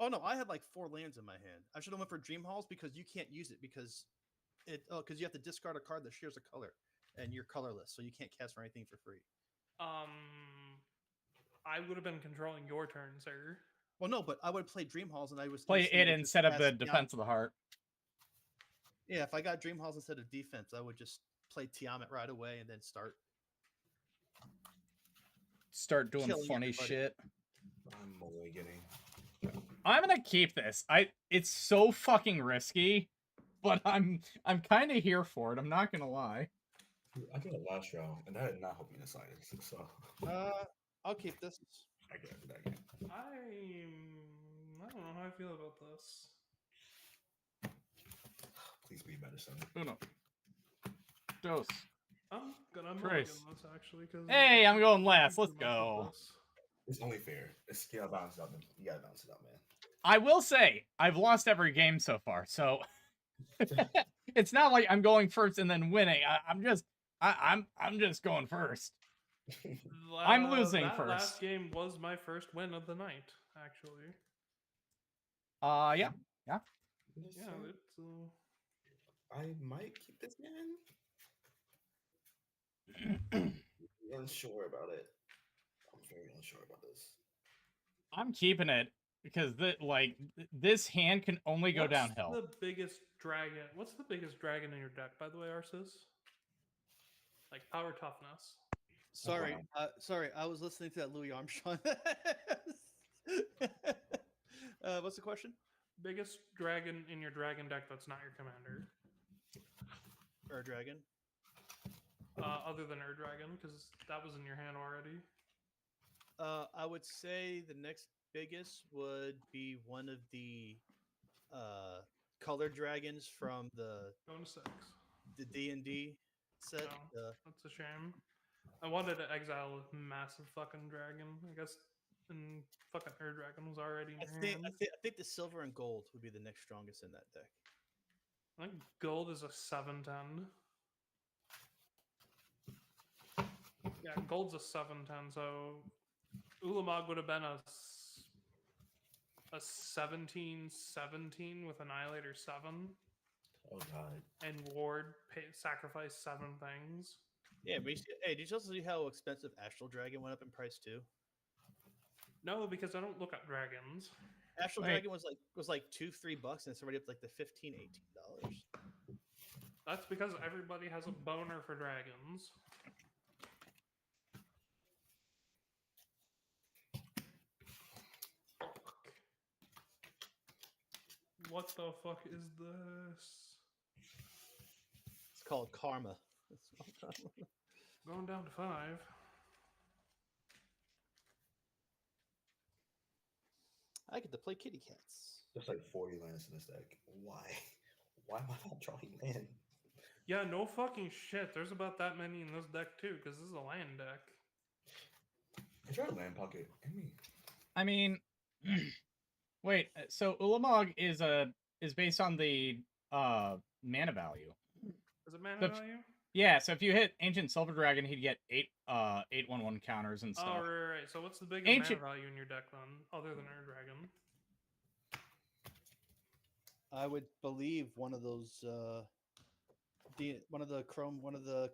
Oh no, I had like 4 lands in my hand. I should have went for Dream Halls because you can't use it because because you have to discard a card that shares a color and you're colorless, so you can't cast for anything for free. I would have been controlling your turn, sir. Well, no, but I would play Dream Halls and I was Play instantly it would just instead of the cast Defense of the Heart. Yeah, if I got Dream Halls instead of defense, I would just play Tiamat right away and then start Start doing funny everybody. shit. I'm mulliganing. I'm gonna keep this. It's so fucking risky, but I'm kind of here for it. I'm not gonna lie. I did it last round, and that did not help me in the slightest. So I'll keep this. I get it. I get it. I don't know how I feel about this. Please be medicine. Uno. Dos. I'm gonna Trace. mulligan this actually because. Hey, I'm going last. Let's go. It's only fair. It's gotta balance it out. You gotta balance it out, man. I will say I've lost every game so far, so it's not like I'm going first and then winning. I'm just going first. I'm losing that first. Last game was my first win of the night, actually. Yeah. Yeah, it's. I might keep this man. Unsure about it. I'm very unsure about this. I'm keeping it because this hand can only go downhill. What's the biggest dragon? What's the biggest dragon in your deck, by the way, Arceus? Like power toughness. Sorry, Wow. sorry, I was listening to that Louis Armstrong. What's the question? Biggest dragon in your dragon deck that's not your commander. Dragon. Other than Dragon, because that was in your hand already. I would say the next biggest would be one of the color dragons from Going to 6. the D&D set. No, that's a shame. I wanted to exile a massive fucking dragon. I guess, and fucking Dragon was already in I your think, hand. I think the silver and gold would be the next strongest in that deck. I think gold is a 7/10. Yeah, gold's a 7/10. So Ulamog would have been a 17/17 with Annihilator 7. Oh god. And Ward sacrifice 7 things. Yeah, but hey, did you also see how expensive Astral Dragon went up in price too? No, because I don't look at dragons. Astral Dragon was like $2-3, and it's already up to like the $15-$18. That's because everybody has a boner for dragons. What the fuck is this? It's called Karma. It's called Karma. Going down to 5. I get to play kitty cats. There's like 40 lands in this deck. Why? Why am I not drawing land? Yeah, no fucking shit. There's about that many in this deck too, because this is a land deck. I tried a land pocket. I mean, wait. So Ulamog is based on the mana value. Is it mana value? Yeah. So if you hit Ancient Silver Dragon, he'd get 8/1/1 counters and stuff. Oh, right. So what's the biggest mana value in your deck then, other than Dragon? I would believe one of those. One of the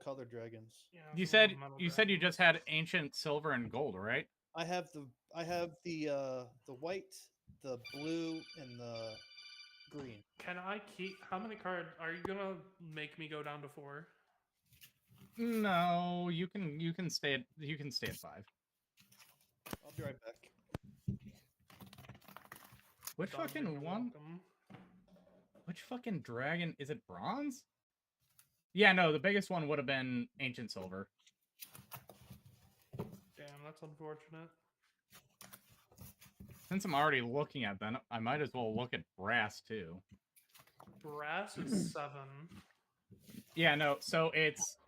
color dragons. Yeah, you said you just had Ancient Silver and Gold, right? I have the white, the blue, and the green. Can I keep? How many cards are you gonna make me go down to 4? No, you can stay at 5. I'll be right back. Which fucking one? Which fucking dragon is it? Bronze? Yeah, no, the biggest one would have been Ancient Silver. Damn, that's unfortunate. Since I'm already looking at them, I might as well look at Brass too. Brass is 7. Yeah, no, so it's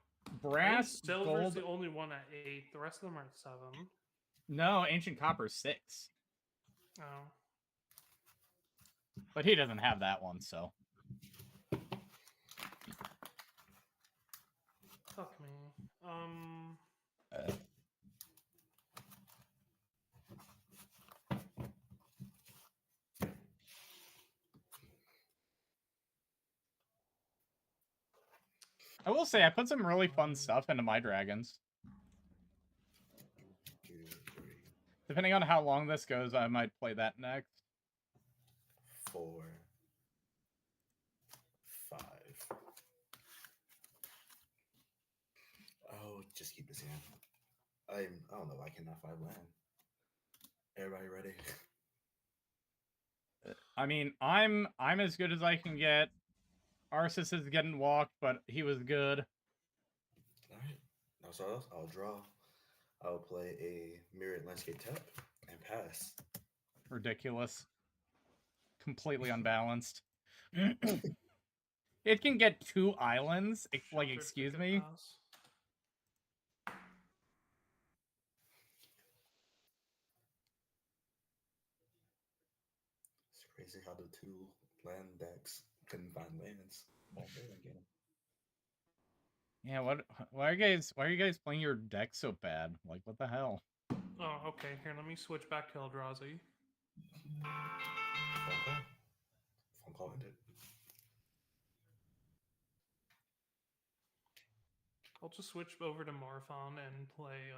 Brass, Silver's Gold. the only one at 8. The rest of them are at 7. No, Ancient Copper's 6. Oh. But he doesn't have that one, so. Fuck me. I will say, I put some really fun stuff into my dragons. 2, 3, Depending on how long this goes, I might play that next. 4, 5. Oh, just keep this hand. I don't know. I cannot 5 land. Everybody ready? I mean, I'm as good as I can get. Arceus is getting walked, but he was good. Alright. Now, so I'll draw. I'll play a Mirrored Landscape tap and pass. Ridiculous. Completely unbalanced. It can get 2 islands. Like, excuse me? It's crazy how the 2 land decks couldn't find lands. Yeah, why are you guys playing your deck so bad? Like, what the hell? Oh, okay. Here, let me switch back to Eldrazi. Phone call ended. I'll just switch over to Morphon and play,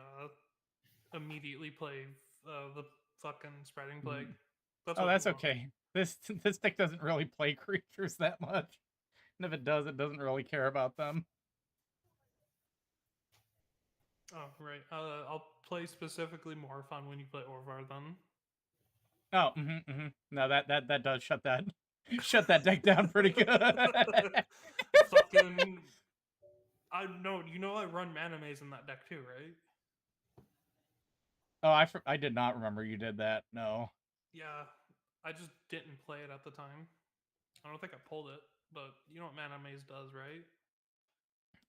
immediately play the fucking spreading plague. That's Oh, what that's you want. okay. This deck doesn't really play creatures that much. And if it does, it doesn't really care about them. Oh, right. I'll play specifically more fun when you play Orvar then. Oh, no, that does shut that shut that deck down pretty good. Fucking. I know. You know I run Mana Maze in that deck too, right? Oh, I did not remember you did that. No. Yeah. I just didn't play it at the time. I don't think I pulled it, but you know what Mana Maze does, right?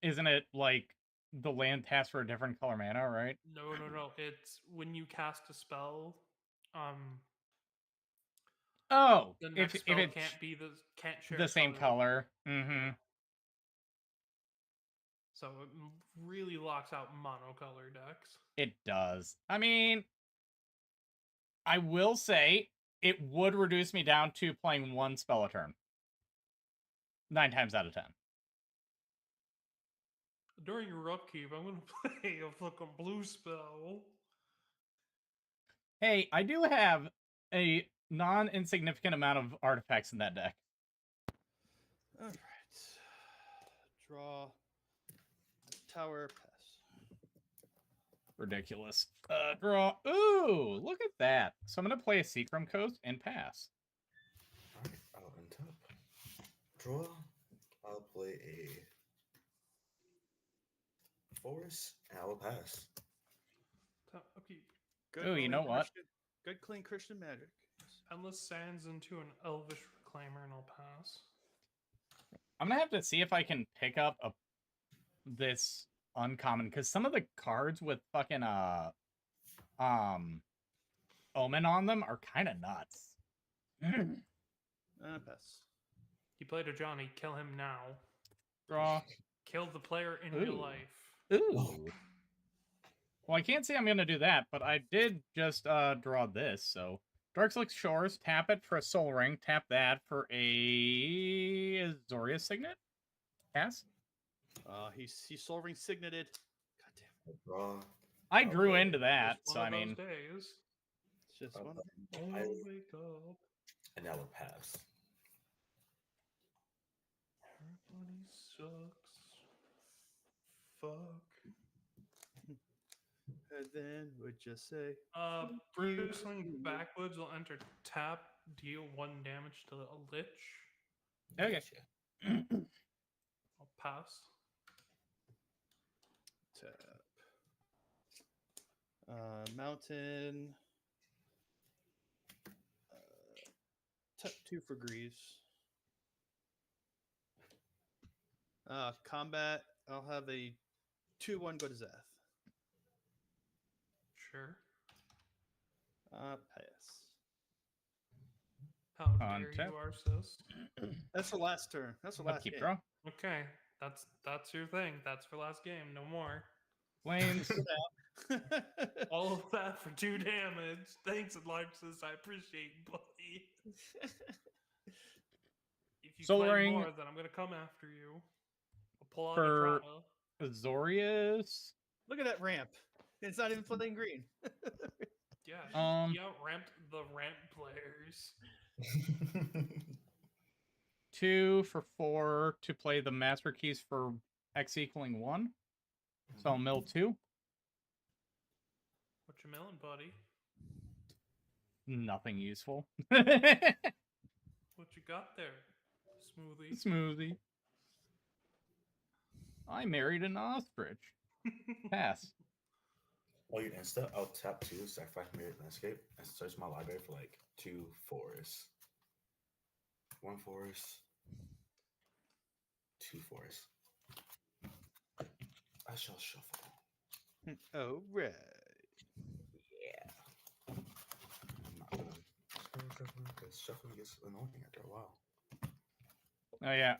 Isn't it like the land taps for a different color mana, right? No. It's when you cast a spell, Oh, the if next spell it's can't share the same color. Mm-hmm. So it really locks out monocolor decks. It does. I mean, I will say it would reduce me down to playing one spell a turn. 9 times out of 10. During your upkeep, I'm gonna play a fucking blue spell. Hey, I do have a non-insignificant amount of artifacts in that deck. All right. Draw. Tower. Pass. Ridiculous. Draw. Ooh, look at that. So I'm going to play a Seacrum Coast and pass. Alright, I'll untap. Draw. I'll play a forest, and I will pass. Upkeep. Good, Ooh, you know what? Good, clean Christian magic. Endless Sands into an Elvish Reclaimer, and I'll pass. I'm going to have to see if I can pick up this uncommon, because some of the cards with fucking Omen on them are kind of nuts. Pass. He played a Johnny. Kill him now. Draw. Kill the player in real Ooh. life. Ooh. Well, I can't say I'm going to do that, but I did just draw this, so... Darkslick Shores, tap it for a Soul Ring, tap that for a Azorius Signet? Pass? He's Soul Ring signated. God damn. Draw. I grew into Just that, one so of I mean... those days. It's just I'll one. play Oh, wake up. and I will pass. Everybody sucks. Fuck. And then would just say, Bristling Backwoods will enter tap, deal 1 damage to a Lich. Okay. I'll pass. tap. Mountain. Tap 2 for Greaves. Combat. I'll have a 2/1 go to Zath. Sure. Pass. How dare Untap. you, Arceus? That's for last turn. That's for last Upkeep game. draw. Okay, that's your thing. That's for last game. No more. Plains. All of that for 2 damage. Thanks, Alexis. I appreciate you, buddy. If you Soul claim Ring more, then I'm gonna come after you. I'll pull out for a Trata. Azorius. Look at that ramp. It's not even playing green. Yeah, he out-ramped the ramp players. 2 for 4 to play the Master Keys for X equaling 1. So I'll mill 2. What you milling, buddy? Nothing useful. What you got there? Smoothie. Smoothie. I married an ostrich. Pass. While you insta, I'll tap 2, sacrifice Mirrored Landscape, and search my library for like 2 forests. 1 forest. 2 forests. I shall shuffle. Oh, right. Yeah. I'm not gonna shuffle because shuffling gets annoying after a while. Oh yeah.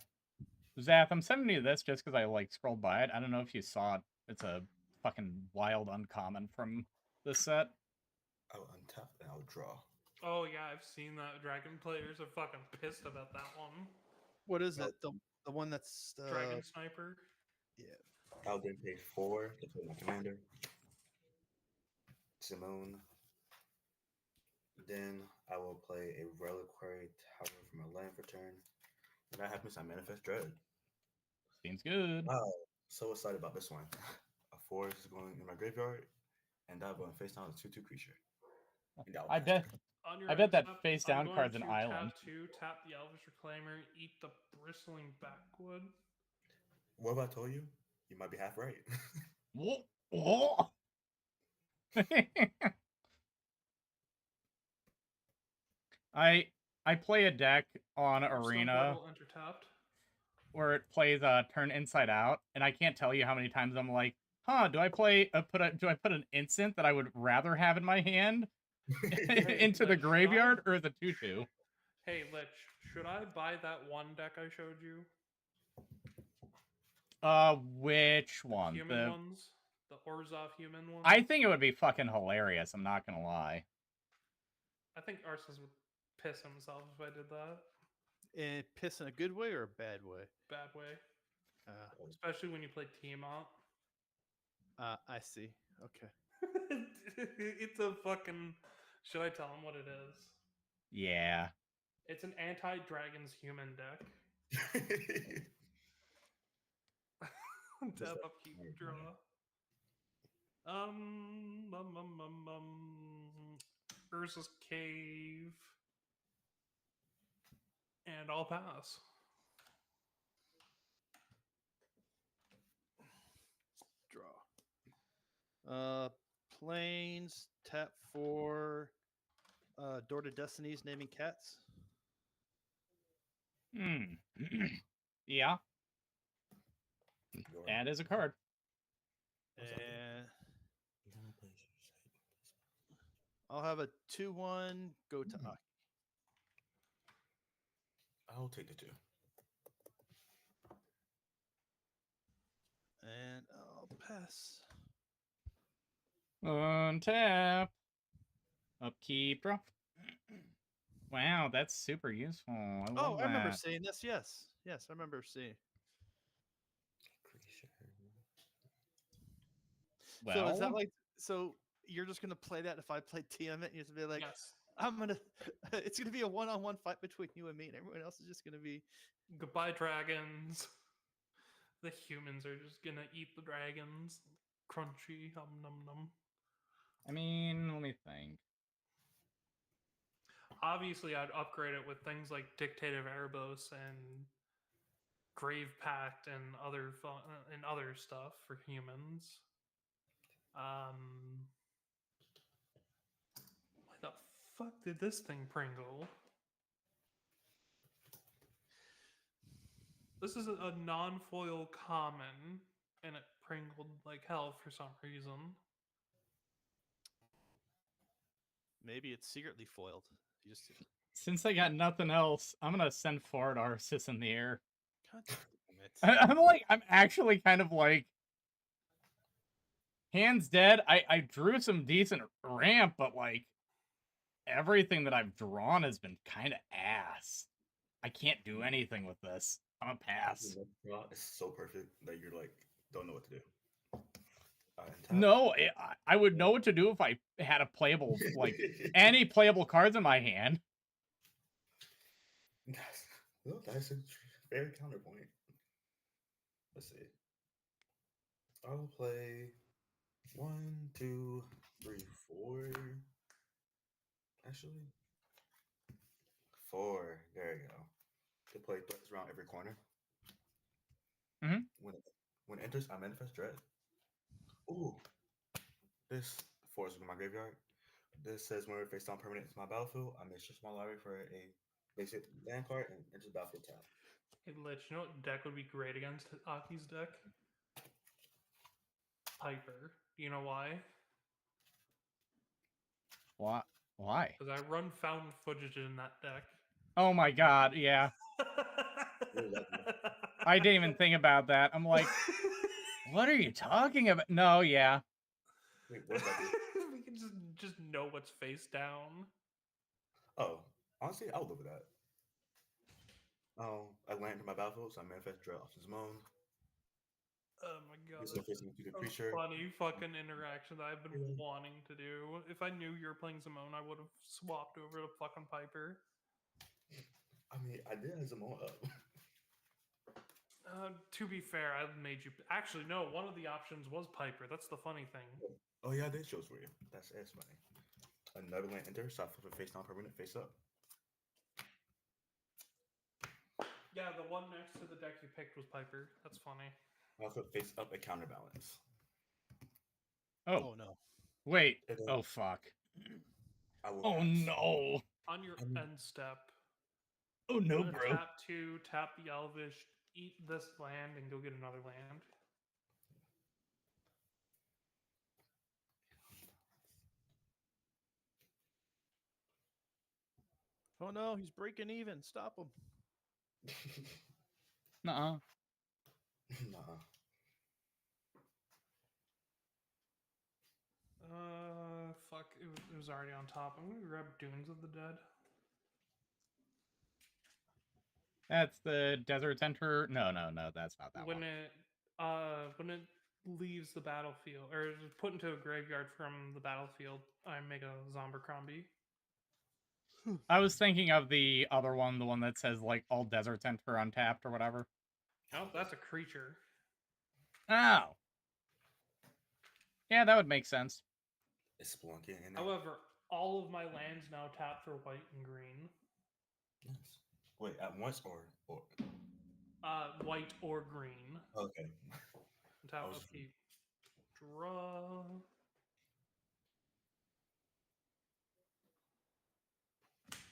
Zath, I'm sending you this just because I like scrolled by it. I don't know if you saw it. It's a fucking wild uncommon from this set. I'll untap and I'll draw. Oh yeah, I've seen that. Dragon players are fucking pissed about that one. What is it? The one that's Dragon Sniper. Yeah. I'll then pay 4 to play my commander. Simone. Then I will play a reliquary tower from my land for turn. When that happens, I manifest dread. Seems good. Wow, so excited about this one. A forest is going in my graveyard, and that going face down a 2/2 creature. And I bet On your I bet that end step, face I'm down going card's an to island. tap the Elvish Reclaimer, eat the bristling backwood. What have I told you? You might be half right. Whoa. Whoa. I play a deck on Force Stone Arena Rebel enter tapped. where it plays a turn inside out, and I can't tell you how many times I'm like, huh, do I put an instant that I would rather have in my hand into the Lich, graveyard or the 2/2? Hey, Lich, should I buy that one deck I showed you? Which one? Human ones? The Orzhov human ones? I think it would be fucking hilarious, I'm not gonna lie. I think Arceus would piss himself if I did that. And piss in a good way or a bad way? Bad way. Uh, Especially when you play Tiamat. I see. Okay. It's a fucking... Should I tell him what it is? Yeah. It's an anti-dragons human deck. Tap upkeep draw. Urza's Cave. And I'll pass. Draw. Planes, tap 4. Door to Destinies, naming cats. Yeah, Your- that is a card. And I'll have a 2/1 go to Aki. I'll take the 2. And I'll pass. Untap. Upkeep, draw. Wow, that's super useful. I love I remember that. seeing this. Yes. Yes, I remember seeing. Creature. Well, So is that like, so you're just gonna play that if I play Tiamat? You're just be like, Yes. I'm gonna. It's gonna be a one-on-one fight between you and me, and everyone else is just gonna be. Goodbye, dragons. The humans are just gonna eat the dragons. Crunchy, num num. I mean, let me think. Obviously, I'd upgrade it with things like Dictative Erebos and Grave Pact and other stuff for humans. Why the fuck did this thing pringle? This is a non-foil common, and it pringled like hell for some reason. Maybe it's secretly foiled. You just. Since I got nothing else, I'm gonna send forward Arceus in the air. God damn it. I'm actually kind of like, hands dead. I drew some decent ramp, but like everything that I've drawn has been kind of ass. I can't do anything with this. I'm a pass. Your next draw is so perfect that you're like, don't know what to do. And tap. No, I would know what to do if I had a playable, like, any playable cards in my hand. Well, that's a fair counterpoint. Let's see. I'll play 1, 2, 3, 4. Actually, 4. There you go. To play threats around every corner. Mhm. When it enters, I manifest dread. Ooh. This force is in my graveyard. This says whenever face down permanent into my battlefield, I may search my library for a basic land card and enter the battlefield tab. Hey, Lich, you know what deck would be great against Aki's deck? Piper. Do you know why? What? Why? Because I run found footage in that deck. Oh my god, yeah. I didn't even think about that. I'm like, what are you talking about? No, yeah. Wait, what's that? We can just know what's face down. Oh, honestly, I would live with that. I land in my battlefield, so I manifest dread off his moan. Oh my god. There's no facing into the A creature. funny fucking interaction that I've been Yeah. wanting to do. If I knew you were playing Simone, I would have swapped over to fucking Piper. I mean, I did have Simone up. To be fair, I made you. Actually, no. One of the options was Piper. That's the funny thing. Oh yeah, I did shows for you. That's funny. Another land enter, so I flip it face down permanent, face up. Yeah, the one next to the deck you picked was Piper. That's funny. I flip face up a counterbalance. Oh, Oh no. wait. And then Oh, fuck. I will Oh, pass. no. On your I mean- end step, Oh, no, you're gonna bro. tap 2, tap the Elvish, eat this land, and go get another land. Oh no, he's breaking even. Stop him. Nuh-uh. Nah. Fuck. It was already on top. I'm gonna grab Dunes of the Dead. That's the Desert Center. No, that's not that when one. it leaves the battlefield or is put into a graveyard from the battlefield, I make a Zombicrombie. I was thinking of the other one, the one that says, like, all Desert Center untapped or whatever. Oh, that's a creature. Oh. Yeah, that would make sense. It's splunking in there. However, all of my lands now tap for white and green. Nice. Wait, at once or White or green. okay. Tap I was- upkeep. Draw.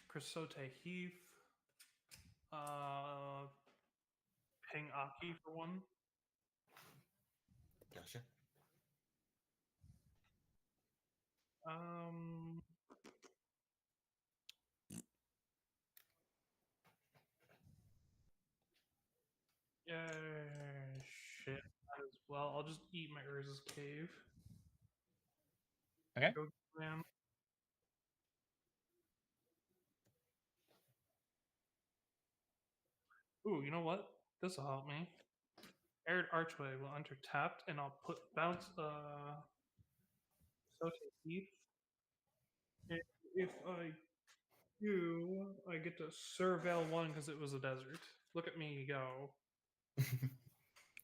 Chrysote Heath. Ping Aki for 1. Gotcha. Yeah, shit. Might as well. I'll just eat my Urza's Cave. Okay. Go, man. Ooh, you know what? This will help me. Arid Archway will enter tapped, and I'll bounce Sote Heath. And if I do, I get to Surveil 1 because it was a desert. Look at me go.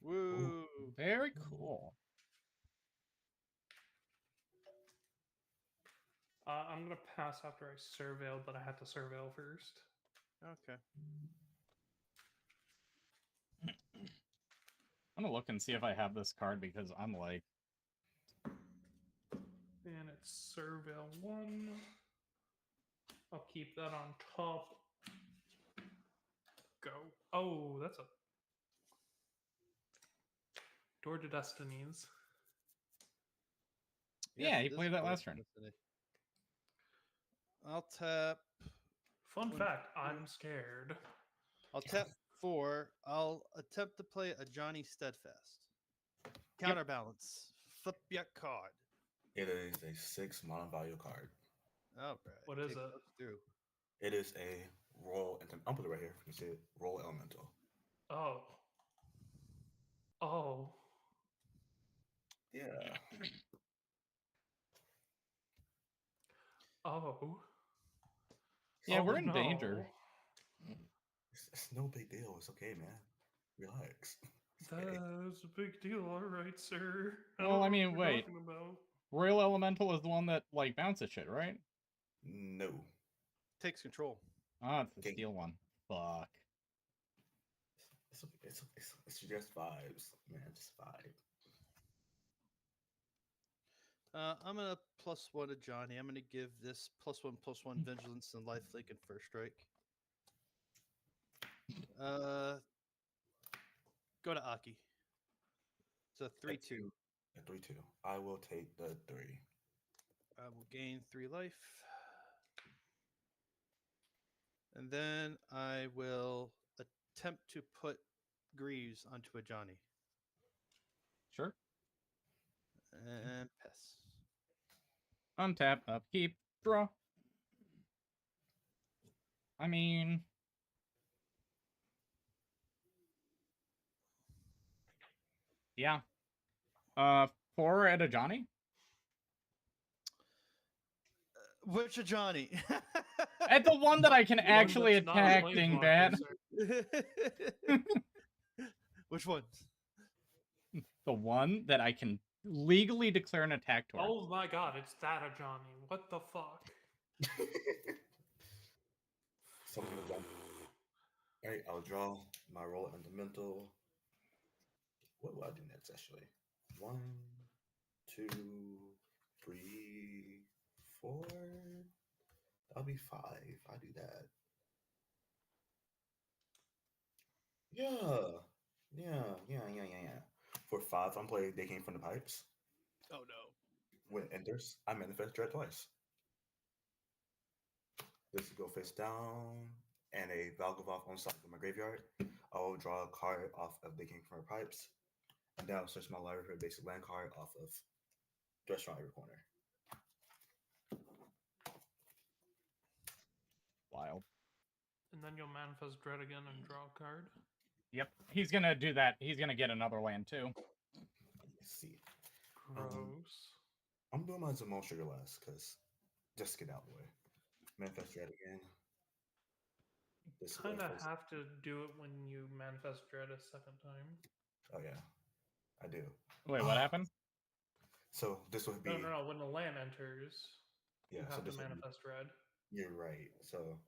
Woo. Very cool. I'm gonna pass after I Surveil, but I have to Surveil first. Okay. I'm gonna look and see if I have this card because I'm like, And it's Surveil 1. I'll keep that on top. Go. Oh, that's a Door to Destinies. Yeah, he this played is that cool. last turn. I'll tap. Fun When- fact, I'm scared. I'll tap 4. I'll attempt to play a Johnny Steadfast. Counterbalance. Flip your card. It is a 6 mono value card. All right. What is take it? those Through. It is a royal. I'll put it right here. You can see it. Royal elemental. Oh. Oh. Yeah. Oh. yeah, Oh, we're in danger. no. It's no big deal. It's okay, man. Relax. It's That okay. is a big deal, all right, sir. Well, don't I know mean, what you're wait. talking about. Royal Elemental is the one that, like, bounces shit, right? No. Takes control. Oh, it's the Okay. steel one. Fuck. It's just vibes, man. Just vibe. I'm going to +1 to Johnny. I'm going to give this +1/+1 Vigilance and Lifelink and First Strike. Go to Aki. It's a 3/2. A 3/2. I will take the 3. I will gain 3 life. And then I will attempt to put Greaves onto a Johnny. Sure. And pass. Untap, upkeep, draw. I mean, Yeah. For at a Johnny? Which Johnny? At the one that I can One actually that's not a attack, planeswalker, Dingbat. sir. Which one? The one that I can legally declare an attack toward. Oh my god, it's that a Johnny. What the fuck? Something is done. Alright, I'll draw my roll elemental. What will I do next actually? 1, 2, 3, 4. That'll be 5. I do that. Yeah. For 5, I'm playing They Came from the Pipes. Oh no. When it enters, I manifest dread twice. This will go face down, and a Valgavoth on side of my graveyard. I will draw a card off of They Came from the Pipes, and then I'll search my library for a basic land card off of Restaurant Every Corner. Wild. And then you'll manifest dread again and draw a card. Yep. He's gonna do that. He's gonna get another land too. Let's see. Gross. I'm doing my Zamon Sugar last, because just get out of the way. Manifest dread again. This Kind of goes- have to do it when you manifest dread a second time. Oh yeah, I do. Wait, what happened? So this would be No. When the land enters, yeah. you So have to this would be, manifest dread. you're right. So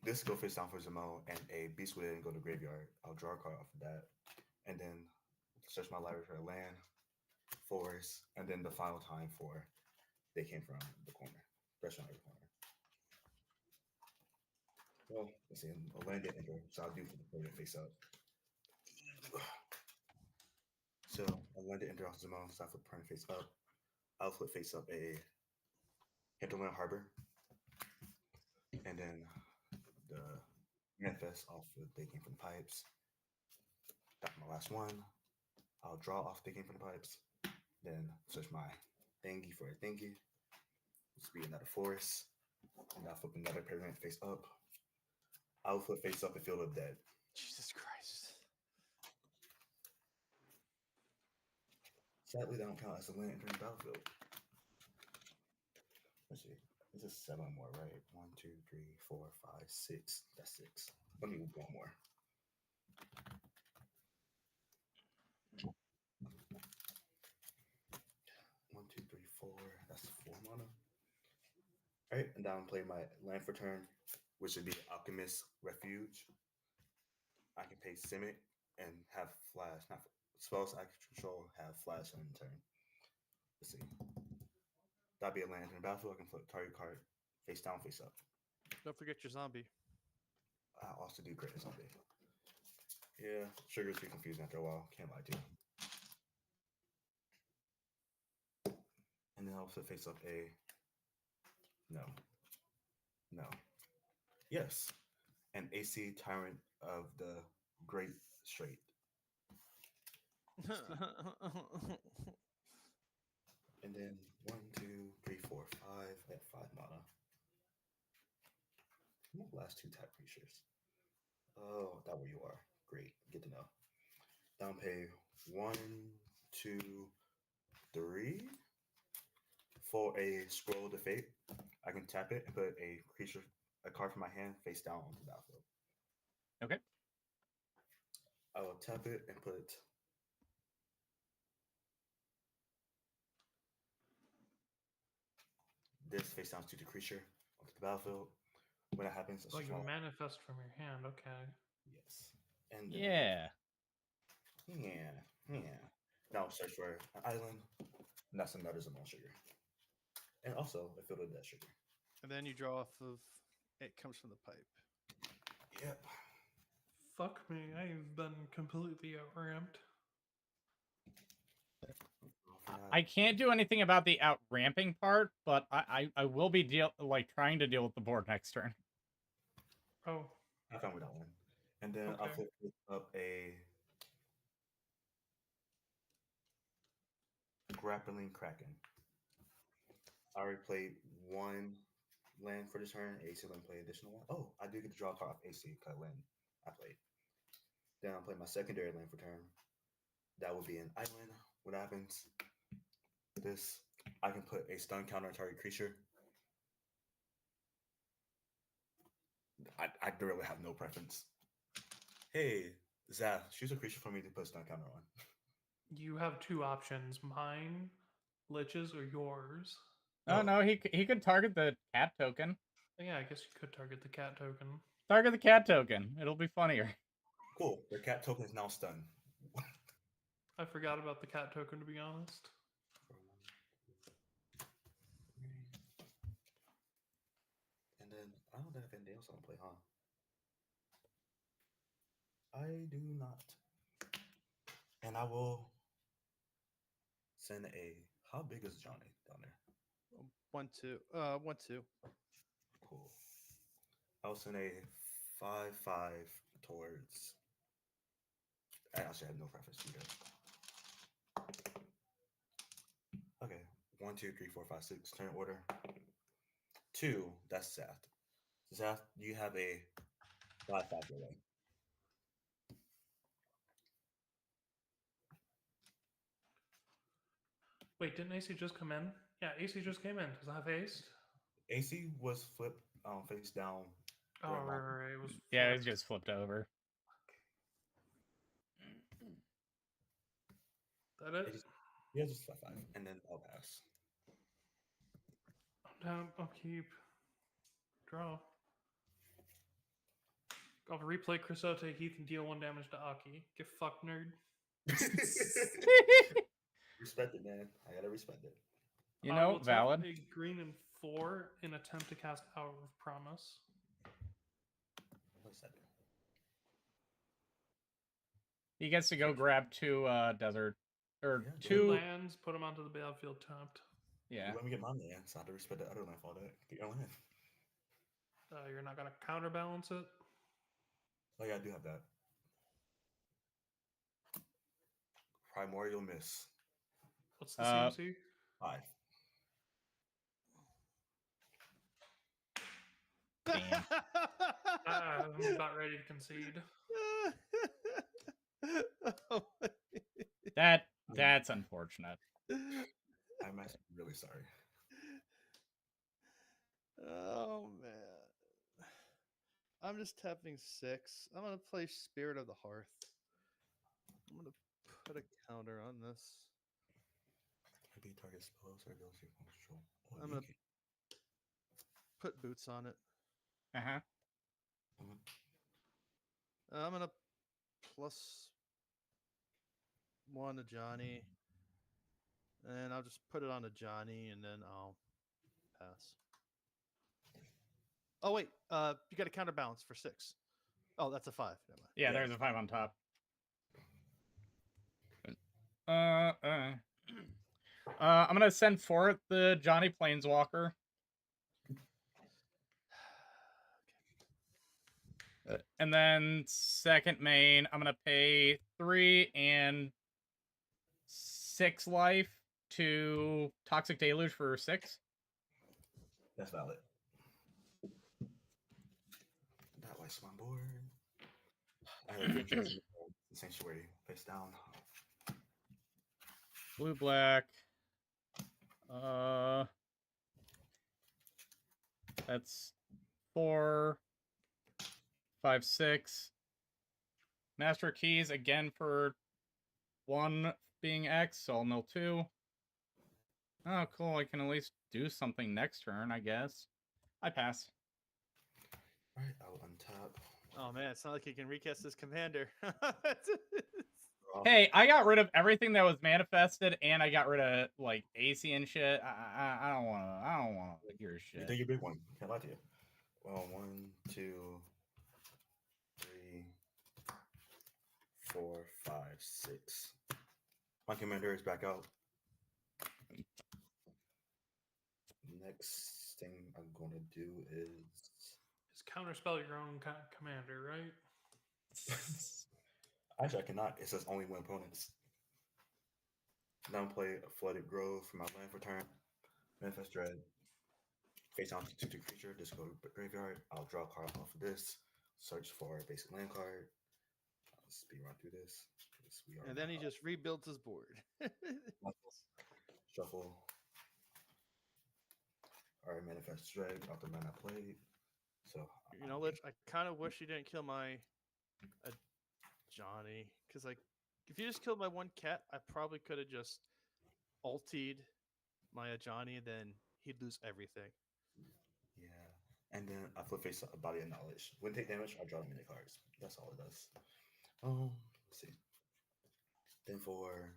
this go face down for Zamo, and a beast would then go to graveyard. I'll draw a card off of that, and then search my library for a land, forest, and then the final time for They Came from the Corner, restaurant every corner. Well, let's see. A land didn't enter, so I'll do for the player face up. So a land didn't enter off Zamo, so I flip permanent face up. I'll flip face up a Hinterland Harbor, and then the manifest off of They Came from the Pipes. That's my last one. I'll draw off They Came from the Pipes, then search my thingy for a thingy. This will be another forest, and I'll flip another permanent face up. I'll flip face up and Field of Dead. Jesus Christ. Sadly, that don't count as a land entering the battlefield. Let's see. This is 7 more, right? 1, 2, 3, 4, 5, 6. That's 6. Let me move one more. One, two, three, 4. That's 4 mana. All right, and now I'm playing my land for turn, which would be Alchemist Refuge. I can pay Simic and have flash. Not spells I control have flash on turn. Let's see. That'd be a land in the battlefield. I can flip target card face down, face up. Don't forget your zombie. I also do create a zombie. Yeah, triggers get confusing after a while. Can't lie to you. And then I'll also face up a no. Yes. An AC Tyrant of the Great Strait. And then 1, 2, 3, 4, 5 at 5 mana. Last 2 tap creatures. Oh, that where you are. Great. Good to know. Down pay 1, 2, 3 for a Scroll of the Fate. I can tap it and put a card from my hand face down onto the battlefield. Okay. I will tap it and put this face down to the creature onto the battlefield. When that happens, Oh, you manifest from your hand. Okay. yes. And then, Yeah. yeah. Now search for an island, and that's another Zamon Sugar. And also a Field of Dead Sugar. And then you draw off of It Comes from the Pipe. Yep. Fuck me, I've been completely outramped. I can't do anything about the out ramping part, but I will be trying to deal with the board next turn. Oh, I found that one. And then I'll Okay. flip up a Grappling Kraken. I already played one land for this turn. AC land play additional one. Oh, I do get to draw a card off AC cut land I played. Then I'll play my secondary land for turn. That would be an island. What happens? This, I can put a stun counter on target creature. I really have no preference. Hey, Zaf, choose a creature for me to put stun counter on. You have two options: mine, Lich's, or yours. Oh no, he could target the cat token. Yeah, I guess you could target the cat token. Target the cat token. It'll be funnier. Cool. The cat token is now stunned. I forgot about the cat token, to be honest. And then I don't think anything else I don't play, huh? I do not. And I will send a. How big is Johnny down there? 1/2. 1/2. Cool. I'll send a 5/5 towards. I actually have no preference either. Okay. 1, 2, 3, 4, 5, 6. Turn order. 2. That's Zath. Zath, you have a 5/5 delay. Wait, didn't AC just come in? Yeah, AC just came in. Does that have haste? AC was flipped face down. Oh, right. It was. Yeah, flipped. it's just flipped over. That it? Yeah, just 5/5, and then I'll pass. I'm down. Upkeep. Draw. I'll replay Chrysote Heath and deal 1 damage to Aki. Get fucked, nerd. Respect it, man. I gotta respect it. You I know, will tap valid. a green and 4 in attempt to cast Hour of Promise. What's that do? He gets to go grab 2 desert or Yeah, 2 lands, put them onto the battlefield tapped. Yeah. Let me get my land, so I have to respect the other land for that. Get your land. You're not gonna counterbalance it. Oh yeah, I do have that. Primordial Miss. What's the CMC? 5. Damn. I'm about ready to concede. Oh, That's unfortunate. I'm actually really sorry. Oh man. I'm just tapping 6. I'm gonna play Spirit of the Hearth. I'm gonna put a counter on this. Maybe target spells or ability control. Oh, I'm gonna put boots on it. Uh-huh. I'm gonna +1 to Johnny. And I'll just put it on to Johnny and then I'll pass. Oh wait, you got a counterbalance for 6. Oh, that's a 5. Never mind. Yeah, there's a 5 on top. I'm gonna send forth the Johnny Planeswalker. And then second main, I'm gonna pay 3 and 6 life to Toxic Deluge for 6. That's valid. That wipes my board. I have a Sanctuary face down. Blue black. That's 4, 5, 6. Master Keys again for 1 being X, so I'll mill 2. Oh, cool. I can at least do something next turn, I guess. I pass. Alright, I'll untap. Oh man, it's not like you can recast this commander. Hey, I got rid of everything that was manifested, and I got rid of like AC and shit. I don't wanna your You shit. think you're big one. Can't lie to you. Well, 1, 2, 3, 4, 5, 6. My commander is back out. Next thing I'm gonna do is Just counterspell your own commander, right? actually I cannot. It says only when opponents. Now play a Flooded Grove for my land for turn. Manifest Dread. Face down to 2/2 creature. Just go to graveyard. I'll draw a card off of this. Search for a basic land card. I'll speed run through this. because we are. And then he just rebuilds his board. Shuffle. All right, manifest drag off the man I played. So You know, Lich, I kind of wish you didn't kill my Johnny, because like, if you just killed my one cat, I probably could have just ultied my Johnny, and then he'd lose everything. yeah, and then I flip face a body of knowledge. When take damage, I draw many cards. That's all it does. Let's see. Then for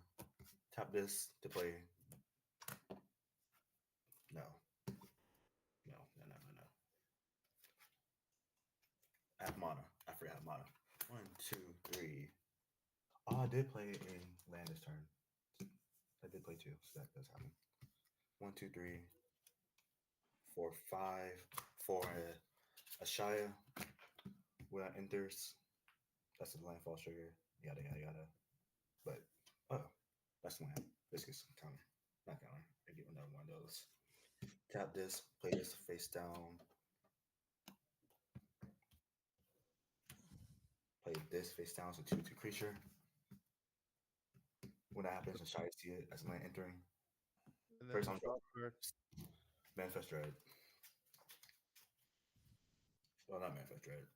tap this to play. No. I have mana. I forgot mana. 1, 2, 3. Oh, I did play a land this turn. I did play 2, so that does happen. 1, 2, 3, 4, 5 for a Shia. When it enters, that's the landfall trigger. Yada yada yada. But that's land. This gets some counter. Not counter. I get another one of those. Tap this, play this face down. Play this face down, so 2/2 creature. When that happens, I try to see it as land entering. And then First, I'm draw card. Manifest Dread. Well, not Manifest Dread.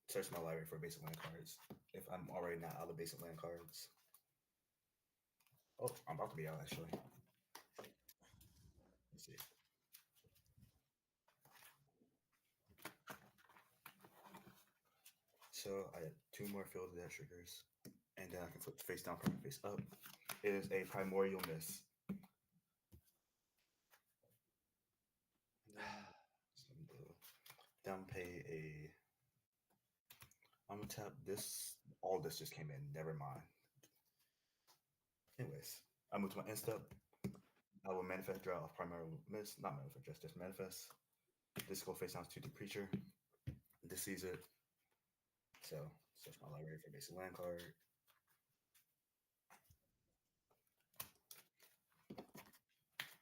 Search my library for basic land cards. If I'm already not out of basic land cards. Oh, I'm about to be out actually. Let's see. So I had 2 more field of that triggers, and then I can flip face down, face up. It is a Primordial Miss. Then pay a. I'm gonna tap this. All this just came in. Never mind. Anyways, I move to my end step. I will manifest draw off Primordial Miss. Not manifest, just manifest. This go face down to the creature. This sees it. So search my library for basic land card.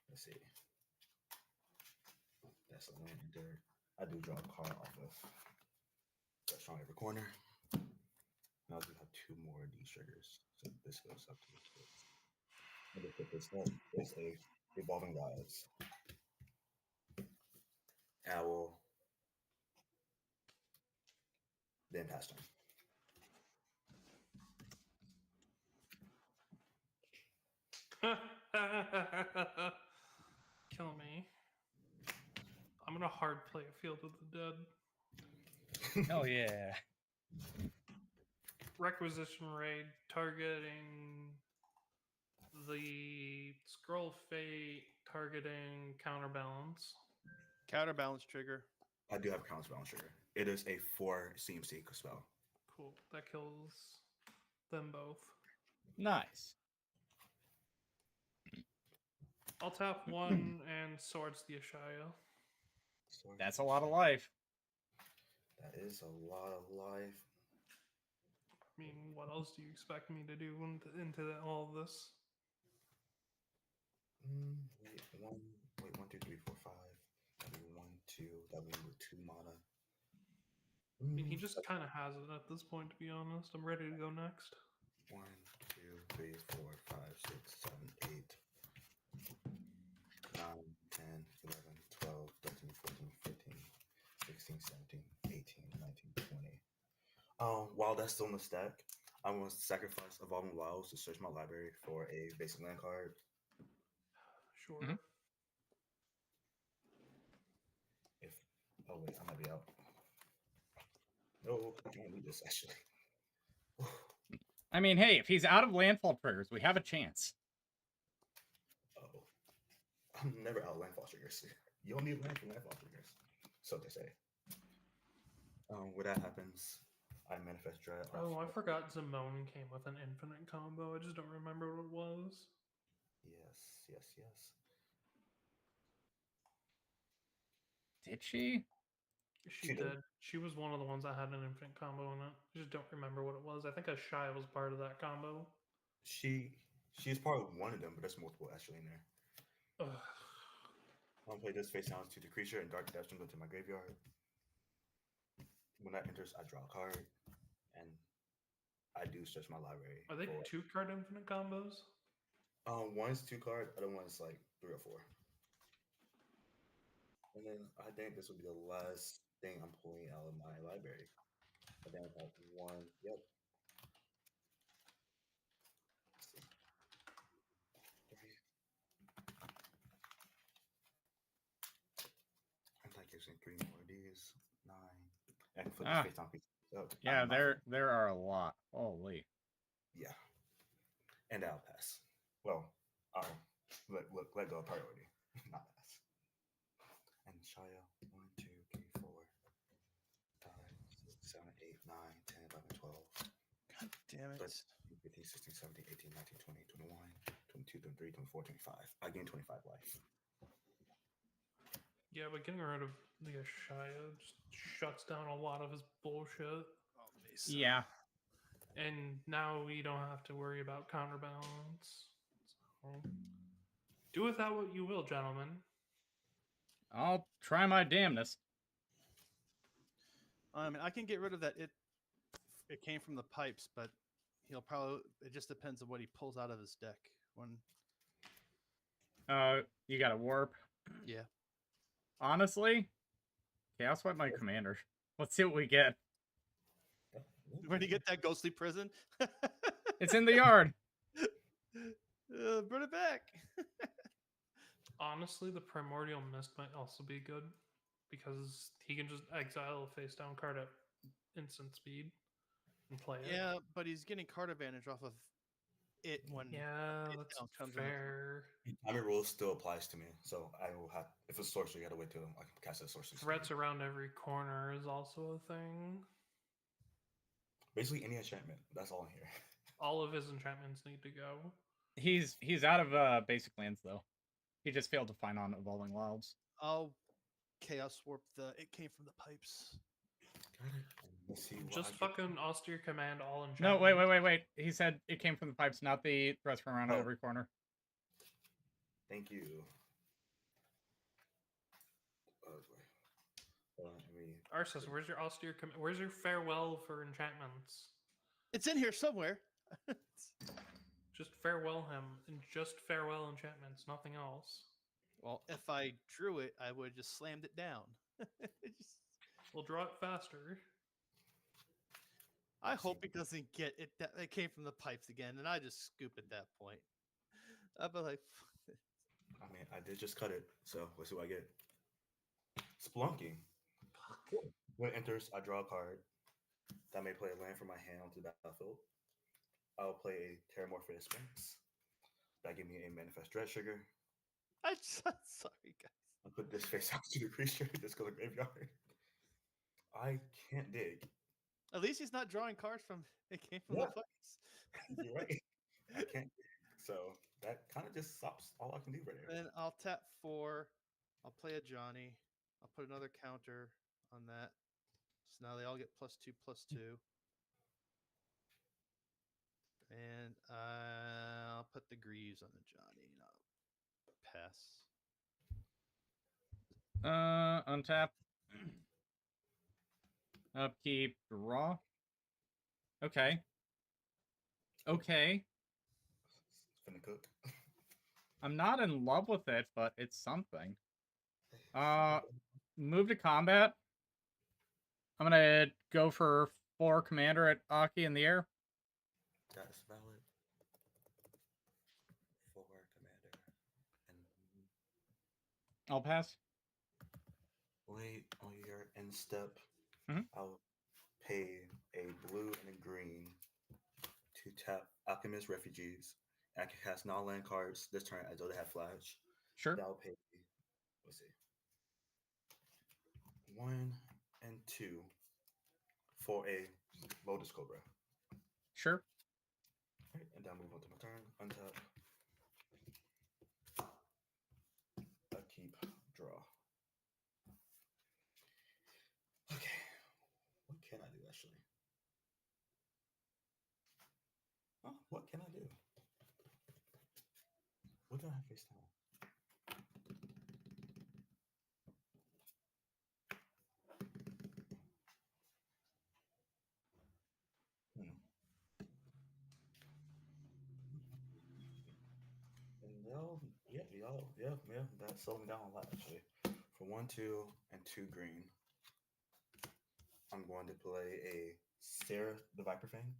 Let's see. That's a land enter. I do draw a card off of that strong every corner. Now I do have 2 more of these triggers. So this goes up to this. And if it's not, it's a Evolving Gods. Owl. Then pass turn. Kill me. I'm gonna hard play a Field of the Dead. Hell yeah. Requisition raid targeting the Scroll Fate, targeting Counterbalance. Counterbalance trigger. I do have a counterbalance trigger. It is a 4 CMC spell. Cool. That kills them both. Nice. I'll tap 1 and Swords the Ashaya. That's a lot of life. That is a lot of life. I mean, what else do you expect me to do into all of this? Wait, 1, 2, 3, 4, 5. That'd be 1, 2. That'd be with 2 mana. I mean, he just kind of has it at this point, to be honest. I'm ready to go next. 1, 2, 3, 4, 5, 6, 7, 8, 9, 10, 11, 12, 13, 14, 15, 16, 17, 18, 19, 20. While that's still in the stack, I'm going to sacrifice Evolving Wilds to search my library for a basic land card. Sure. Mhm. Oh wait, I might be out. No, I can't do this actually. I mean, hey, if he's out of landfall triggers, we have a chance. Oh, I'm never out of landfall triggers. You don't need land for landfall triggers, so they say. When that happens, I manifest dread. Oh, I forgot Zimone came with an infinite combo. I just don't remember what it was. Yes. Did she? She She did. did. She was one of the ones that had an infinite combo in it. I just don't remember what it was. I think Ashaya was part of that combo. She's part of one of them, but there's multiple actually in there. Ugh. I'll play this face down to the creature and Dark Dash into my graveyard. When that enters, I draw a card, and I do search my library. Are they 2-card infinite combos? One is 2-card, other one is like 3 or 4. And then I think this will be the last thing I'm pulling out of my library. I think I have one. Yep. Let's see. 3. I think gives me 3 more of these. 9. I can flip this face on piece. Yeah, there are a lot. Holy. Yeah. And I'll pass. Well, I'll let go of priority. Not pass. And Shia, 1, 2, 3, 4, 5, 6, 7, 8, 9, 10, 11, 12. God damn it. 15, 16, 17, 18, 19, 20, 21, 22, 23, 24, 25. I gained 25 life. Yeah, but getting rid of the Ashaya just shuts down a lot of his bullshit. Yeah. And now we don't have to worry about counterbalance. So, do with that what you will, gentlemen. I'll try my damnedest. I mean, I can get rid of that. It came from the pipes, but he'll probably. It just depends on what he pulls out of his deck. When You got a warp. yeah, Honestly, Chaos Swipe my commander. Let's see what we get. when you get that ghostly prison, It's in the yard. bring it back. Honestly, the Primordial Mist might also be good because he can just exile a face down card at instant speed and play it. Yeah, but he's getting card advantage off of it when Yeah, it that's down comes fair. Timing rules still applies to me, so I will have. If it's sorcery, you gotta wait till I can cast a sorcery. Threats around every corner is also a thing. Basically, any enchantment. That's all in here. All of his enchantments need to go. He's out of basic lands though. He just failed to find on Evolving Wilds. I'll chaos warp the. It came from the pipes. Got it. Let's see. What Just I get. fucking austere command all enchantments. No, wait. He said it came from the pipes, not the threats from around Oh. every corner. Thank you. Arceus, where's your austere command? Where's your farewell for enchantments? It's in here somewhere. Just farewell him and just farewell enchantments, nothing else. Well, if I drew it, I would have just slammed it down. We'll draw it faster. I hope he doesn't get it. It came from the pipes again, and I just scoop at that point. I'd be like, I mean, I did just cut it, so let's see what I get. Splunking. Cool. When it enters, I draw a card. That may play a land from my hand onto the battlefield. I'll play a Terramorphic Sphinx. That give me a Manifest Dread trigger. I'm sorry, guys. I put this face out to the creature. This goes to the graveyard. I can't dig. At least he's not drawing cards from. It came from Yeah. the pipes. You're right. I can't dig. So that kind of just stops all I can do right there. Then I'll tap 4. I'll play a Johnny. I'll put another counter on that. So now they all get +2/+2. And I'll put the Greaves on the Johnny. And I'll pass. Untap. Upkeep, draw. Okay. Finna cook. I'm not in love with it, but it's something. Move to combat. I'm gonna go for 4 commander at Aki in the air. That's valid. 4 commander. And I'll pass. wait on your end step. Mhm. I'll pay a blue and a green to tap Alchemist Refugees. And I can cast non-land cards this turn as though they have flash. Sure. That'll pay, let's see, 1 and 2 for a Lotus Cobra. Sure. Right, and then move on to my turn. Untap. Upkeep. Draw. Okay. What can I do actually? Oh, what can I do? What do I have face down? Yeah. That slowed me down a lot actually. For 1, 2, and 2 green, I'm going to play a Sarah the Viper Fang.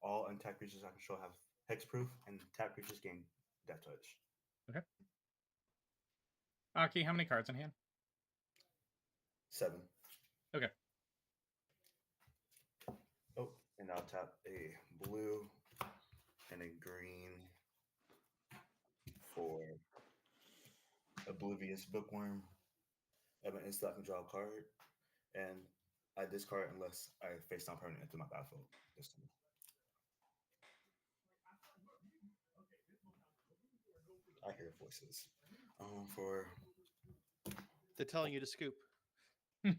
All untapped creatures I control have hexproof, and tap creatures gain death touch. Okay. Aki, how many cards in hand? 7. Okay. Oh, and I'll tap a blue and a green for Oblivious Bookworm. I have an instant I can draw a card, and I discard unless I face down permanent into my battlefield this time. I hear voices. For They're telling you to scoop. 1,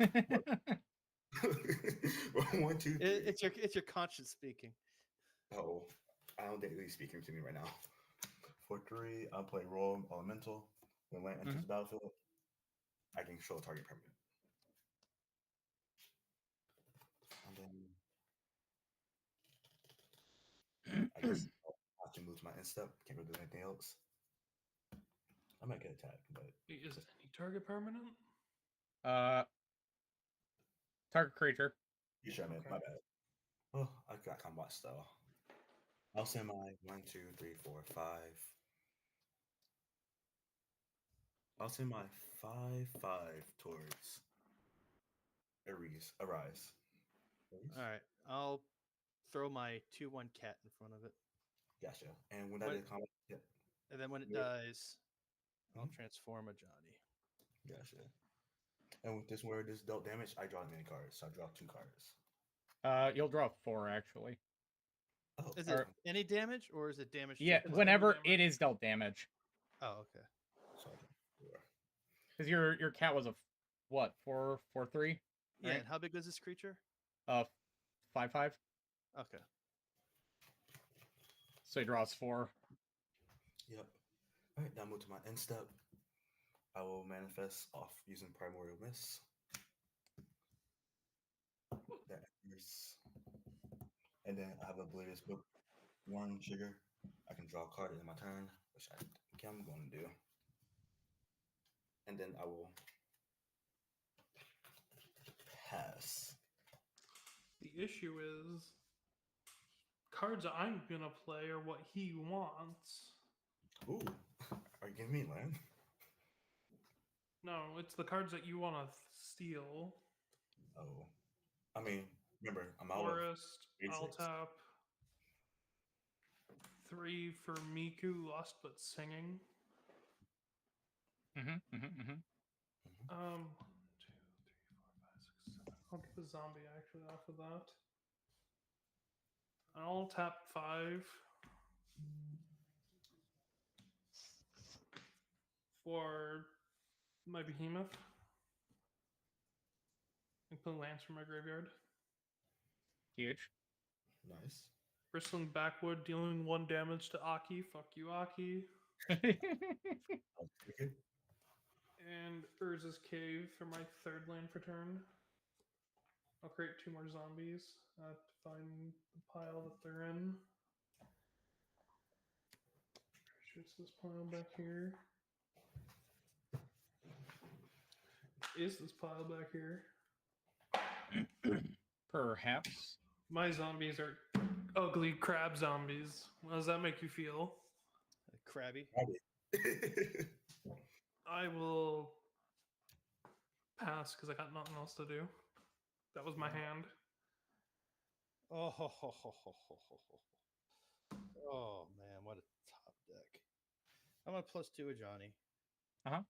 2, 3. It's your conscience speaking. Oh, I don't think he's speaking to me right now. For 3, I'll play Royal Elemental. When land enters the battlefield, I can control a target permanent. And then I guess I'll have to move to my instep. Can't really do anything else. I might get attacked, but Wait, is any target permanent? Target creature. you sure, man? Okay. My bad. Oh, I got combat style. I'll send my 1, 2, 3, 4, 5. I'll send my 5/5 towards Arise. Arise. All right, I'll throw my 2/1 cat in front of it, Gotcha. And when that What- is combat, yeah, and then when it Yeah. dies, I'll Mhm. transform a Johnny. gotcha. And with this where this dealt damage, I draw many cards. So I draw 2 cards. You'll draw 4 actually. Oh, Is it any damage or is it damage? Yeah, to whenever damage. it is dealt damage. Oh, okay. so I draw 4. Because your cat was a what 4/3? Yeah. Right. And how big was this creature? 5/5. Okay. So he draws 4. Yep. All right, now move to my end step. I will manifest off using Primordial Mist. That enters. And then I have Oblivious Book, 1 sugar. I can draw a card in my turn, which I think I'm going to do. And then I will pass. The issue is cards I'm gonna play are what he wants. Ooh, are you giving me land? No, it's the cards that you want to steal. Oh, I mean, remember, I'm out of Forest, I'll basics. tap 3 for Miku, Lost but Singing. Mm-hmm, mm-hmm, mm-hmm. 1, 2, 3, 4, 5, 6, 7. I'll get the zombie actually off of that. I'll tap 5 for my behemoth. I put lands from my graveyard. Huge. Nice. Bristling Backwood, dealing 1 damage to Aki. Fuck you, Aki. I'll take it. And Urza's Cave for my 3rd land for turn. I'll create 2 more zombies to find the pile that they're in. Shoots this pile back here. Is this pile back here? Perhaps. My zombies are ugly crab zombies. How does that make you feel? Crabby. I will pass because I got nothing else to do. That was my hand. Oh, oh man, what a top deck. I'm gonna +2 a Johnny. Uh-huh.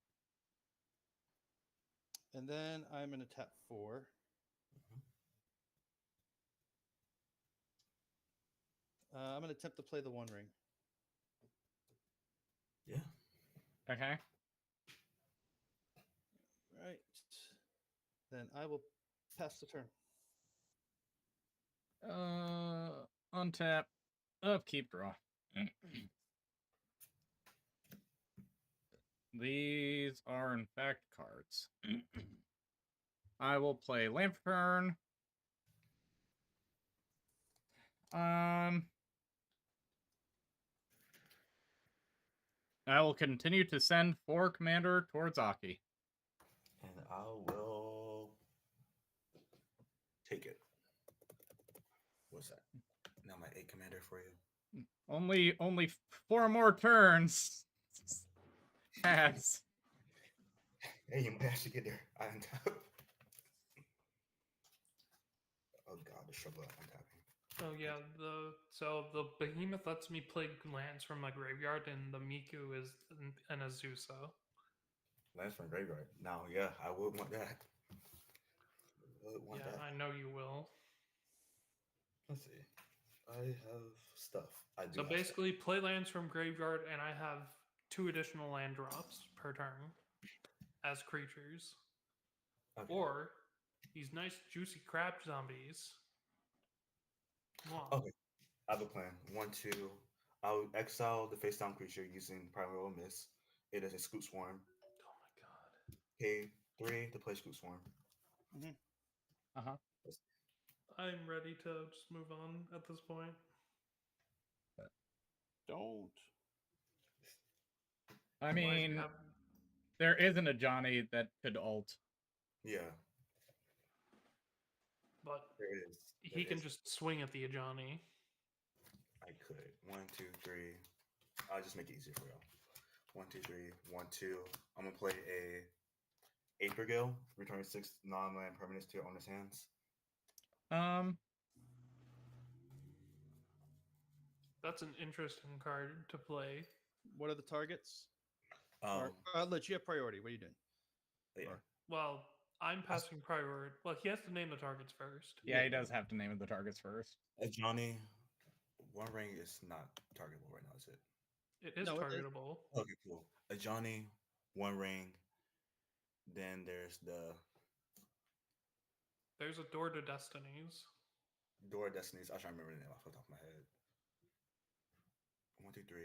And then I'm gonna tap 4. I'm gonna attempt to play the 1 ring. Yeah. Okay. Right. Then I will pass the turn. Untap. Upkeep, draw. These are in fact cards. I will play land for turn. I will continue to send 4 commander towards Aki. And I will take it. What's that? Now my 8 commander for you. Only 4 more turns. Pass. Hey, you might actually get there. I untap. Oh god, the struggle of untapping. Oh yeah, the behemoth lets me play lands from my graveyard, and the Miku is an Azusa. Lands from graveyard. Now, yeah, I would want that. I would want Yeah, that. I know you will. Let's see. I have stuff. I do So have basically, play lands from graveyard, and I have 2 additional land drops per turn as creatures. stuff. Okay. Or these nice juicy crab zombies. Mwah. Okay. I have a plan. 1, 2. I'll exile the face down creature using Primeval Miss. It is a Scoot Swarm. Oh my god. Pay 3 to play Scoot Swarm. Uh-huh. I'm ready to just move on at this point. Don't. I Otherwise, you mean, have- there isn't a Johnny that could ult. Yeah, but there is. he There can is. just swing at the Ajani. I could. 1, 2, 3. I'll just make it easier for y'all. 1, 2, 3. 1, 2. I'm gonna play a Aether Gale, returning 6 non-land permanents to your owner's hands. That's an interesting card to play. What are the targets? Um, Lich, you have priority. What are you doing? yeah. or- Well, I'm passing priority. Well, he has to name the targets first. Yeah, he does have to name the targets first. Johnny, One Ring is not targetable right now, is it? It is No, it is. targetable. Okay, cool. A Johnny, One Ring. Then there's the There's a Door to Destinies. Door of Destinies. I try to remember the name off the top of my head. 1, 2, 3.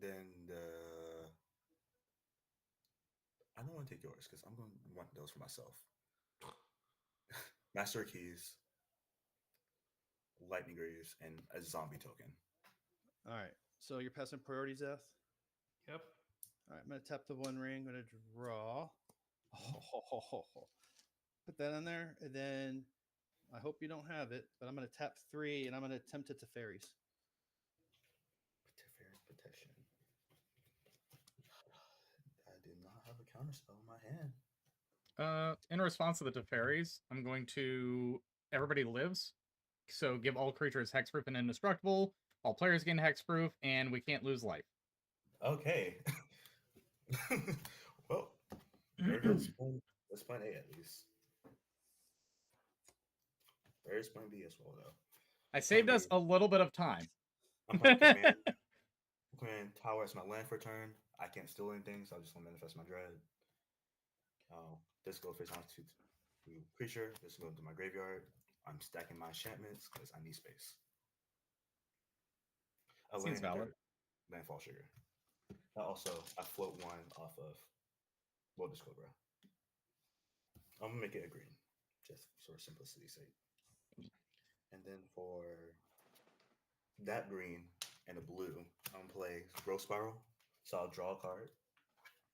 Then the I don't want to take yours because I'm going to want those for myself. Master Keys, Lightning Greaves, and a zombie token. All right. So you're passing priority, Zeth? Yep. All right. I'm going to tap the One Ring. I'm going to draw. Put that on there. And then I hope you don't have it, but I'm going to tap 3 and I'm going to attempt it to fairies. Teferi's Protection. I do not have a counterspell in my hand. In response to the Teferis, I'm going to Everybody Lives. So give all creatures hexproof and indestructible. All players gain hexproof, and we can't lose life. Okay. Well, there goes let's plan A at least. There is plan B as well, though. I saved us B. a little bit of time. I'm playing command. I'm playing Tower as my land for turn. I can't steal anything, so I'm just gonna manifest my dread. This goes face on to creature. This goes to my graveyard. I'm stacking my enchantments because I need space. A Seems valid. Landfall Sugar. Also, I float 1 off of Lotus Cobra. I'm gonna make it a green, just for simplicity's sake. And then for that green and a blue, I'm gonna play Growth Spiral. So I'll draw a card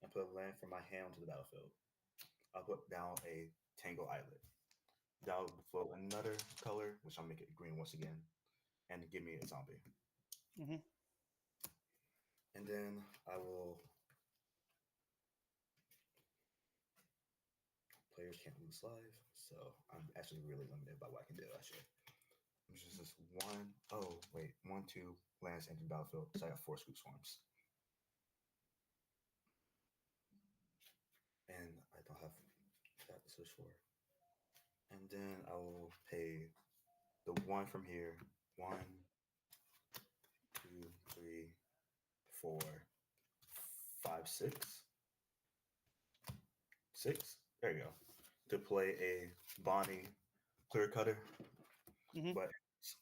and put a land from my hand onto the battlefield. I'll put down a Tangle Islet. That'll float another color, which I'll make it green once again, and give me a zombie. Mhm. And then I will. Players can't lose life, so I'm actually really limited by what I can do. Actually, which is just 1. Oh wait, 1, 2 lands enter the battlefield. So I got 4 Scoop Swarms, and I don't have that to search for. And then I will pay the 1 from here. 1, 2, 3, 4, 5, 6. 6. There you go. To play a Bonnie Clear Cutter. Mhm. But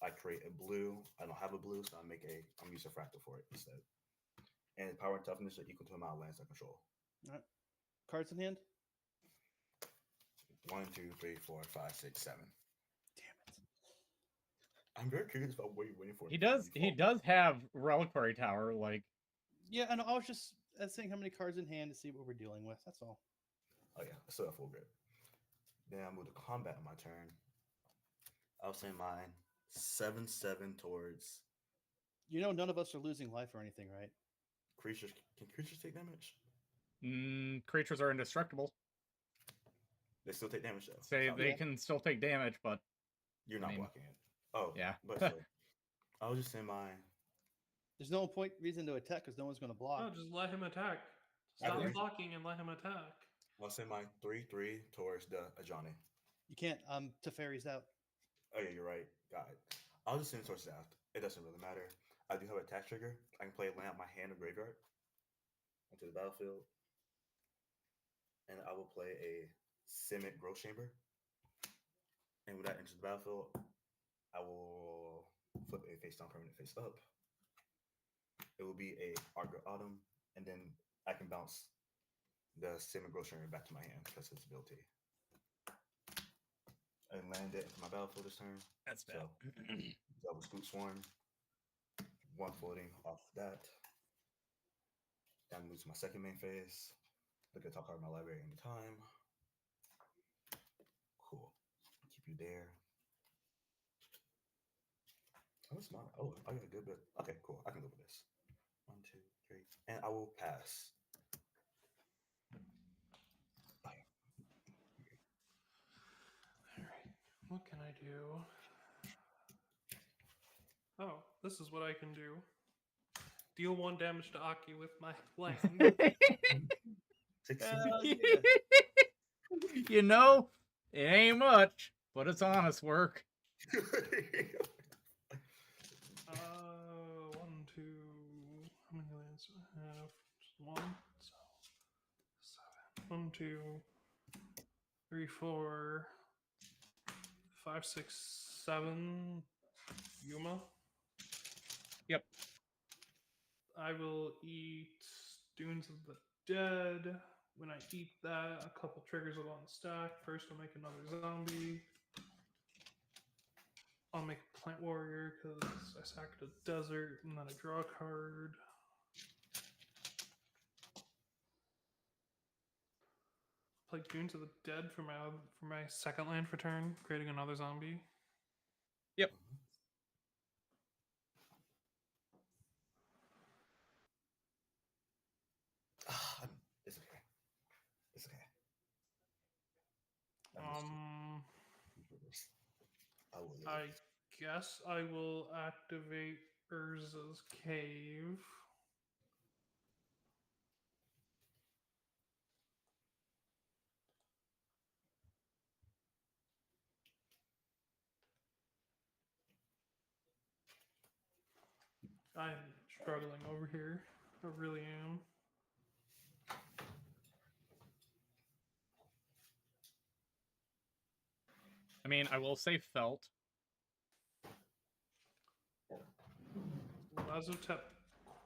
I create a blue. I don't have a blue, so I'm gonna use a fractal for it instead. And power and toughness are equal to the amount of lands I control. All right. Cards in hand? 1, 2, 3, 4, 5, 6, 7. Damn it. I'm very curious about what you're waiting for. He does have Reliquary Tower, like Yeah, and I was just seeing how many cards in hand to see what we're dealing with. That's all. Oh yeah, I still have full grip. Then I move to combat on my turn. I'll send mine 7/7 towards You know, none of us are losing life or anything, right? creatures. Can creatures take damage? Creatures are indestructible. They still take damage though. Say Sounds they good. can still take damage, but You're not mean, blocking it. Oh yeah. but still, I'll just send mine. There's no reason to attack because no one's going to block. No, just let him attack. I Stop agree. blocking and let him attack. I'll send mine 3/3 towards the Ajani. You can't. Teferi's out. Oh yeah, you're right. Got it. I'll just send it towards Zaft. It doesn't really matter. I do have a attack trigger. I can play land out my hand or graveyard onto the battlefield. And I will play a Simic Growth Chamber. And when that enters the battlefield, I will flip a face down permanent face up. It will be a Argo Autumn, and then I can bounce the Simic Growth Chamber back to my hand because of its ability. I land it into my battlefield this turn. That's bad. So, double Scoot Swarm. One floating off that. Then moves to my second main phase. Look at top card of my library anytime. Cool. Keep you there. Oh, it's not. Oh, I got a good bit. Okay, cool. I can live with this. 1, 2, 3. And I will pass. Alright, what can I do? Oh, this is what I can do. Deal 1 damage to Aki with my land. 16. You know, it ain't much, but it's honest work. 1, 2. How many lands do I have? Just 1. So 7. 1, 2, 3, 4, 5, 6, 7. Yuma. Yep. I will eat Dunes of the Dead. When I eat that, a couple triggers will go on the stack. First, I'll make another zombie. I'll make a plant warrior because I sacked a desert, and then I draw a card. Play Dunes of the Dead for my second land for turn, creating another zombie. Yep. It's okay. It's okay. I will live. I guess I will activate Urza's Cave. I'm struggling over here. I really am. I mean, I will say felt. Lazotep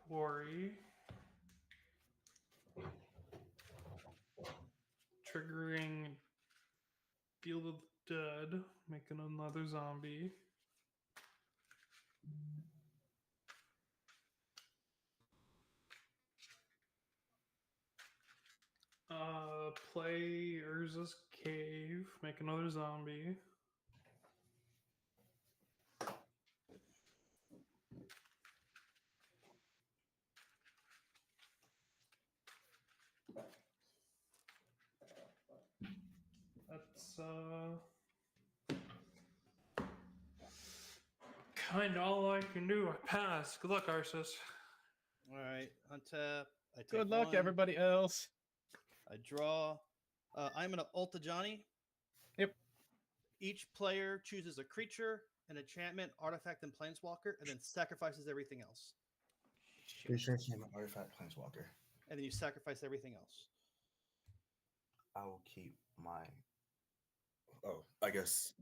Quarry. Triggering Field of the Dead. Making another zombie. Play Urza's Cave. Make another zombie. That's kind of all I can do. I pass. Good luck, Arceus. All right, untap. I take Good luck, one. everybody else. I draw. I'm gonna ult the Johnny. Yep. Each player chooses a creature, an enchantment, artifact, and planeswalker, and then sacrifices everything else. Creature, enchantment, artifact, planeswalker. And then you sacrifice everything else. I will keep my. Oh, I guess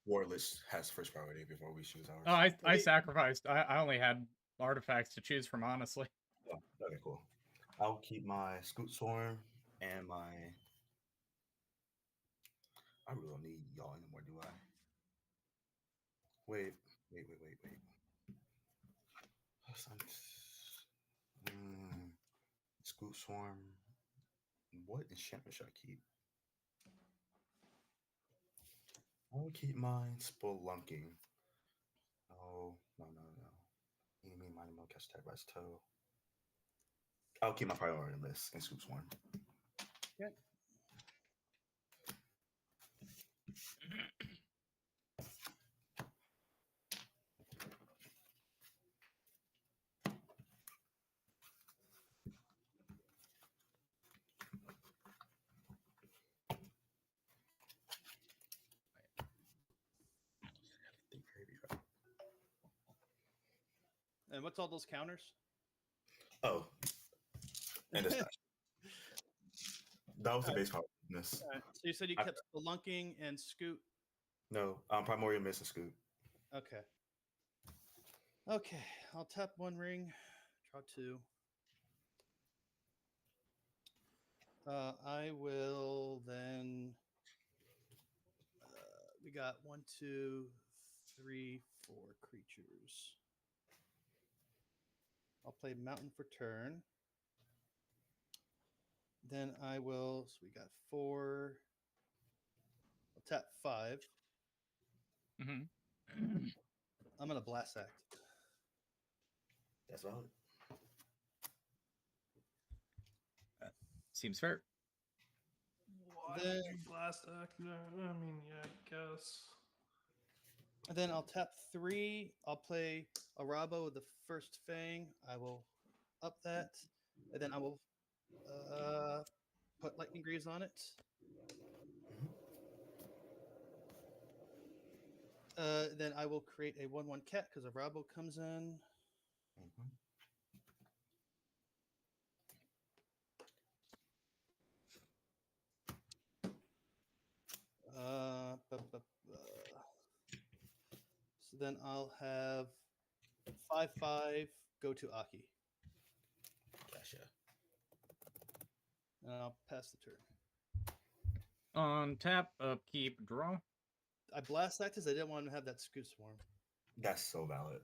Warless has first priority before we choose ours. Oh, I sacrificed. I only had artifacts to choose from, honestly. Oh, okay, cool. I'll keep my Scoot Swarm and my. I really don't need y'all anymore, do I? Wait. Scoot Swarm. What enchantment should I keep? I will keep mine Spelunking. No. Enemy Mighty Mo catch attack by its toe. I'll keep my priority list and Scoot Swarm. Okay. And what's all those counters? Oh. And it's not. That was the base powerlessness. All right. So you said you kept Spelunking and Scoot. No, Primordial Mist and Scoot. Okay. Okay. I'll tap one ring, draw two. I will then. We got 1, 2, 3, 4 creatures. I'll play Mountain for turn. Then I will. So we got 4. I'll tap 5. Mm-hmm. I'm gonna Blast Act. That's valid. Seems fair. Why would you blast act? No, I mean, yeah, I guess. And then I'll tap 3. I'll play a Rabo with the first Fang. I will up that, and then I will put Lightning Greaves on it. Then I will create a 1/1 cat because a Rabo comes in. Mm-hmm. So then I'll have 5/5 go to Aki. Gotcha. And I'll pass the turn. On tap, upkeep, draw. I blast that because I didn't want to have that Scoot Swarm. That's so valid.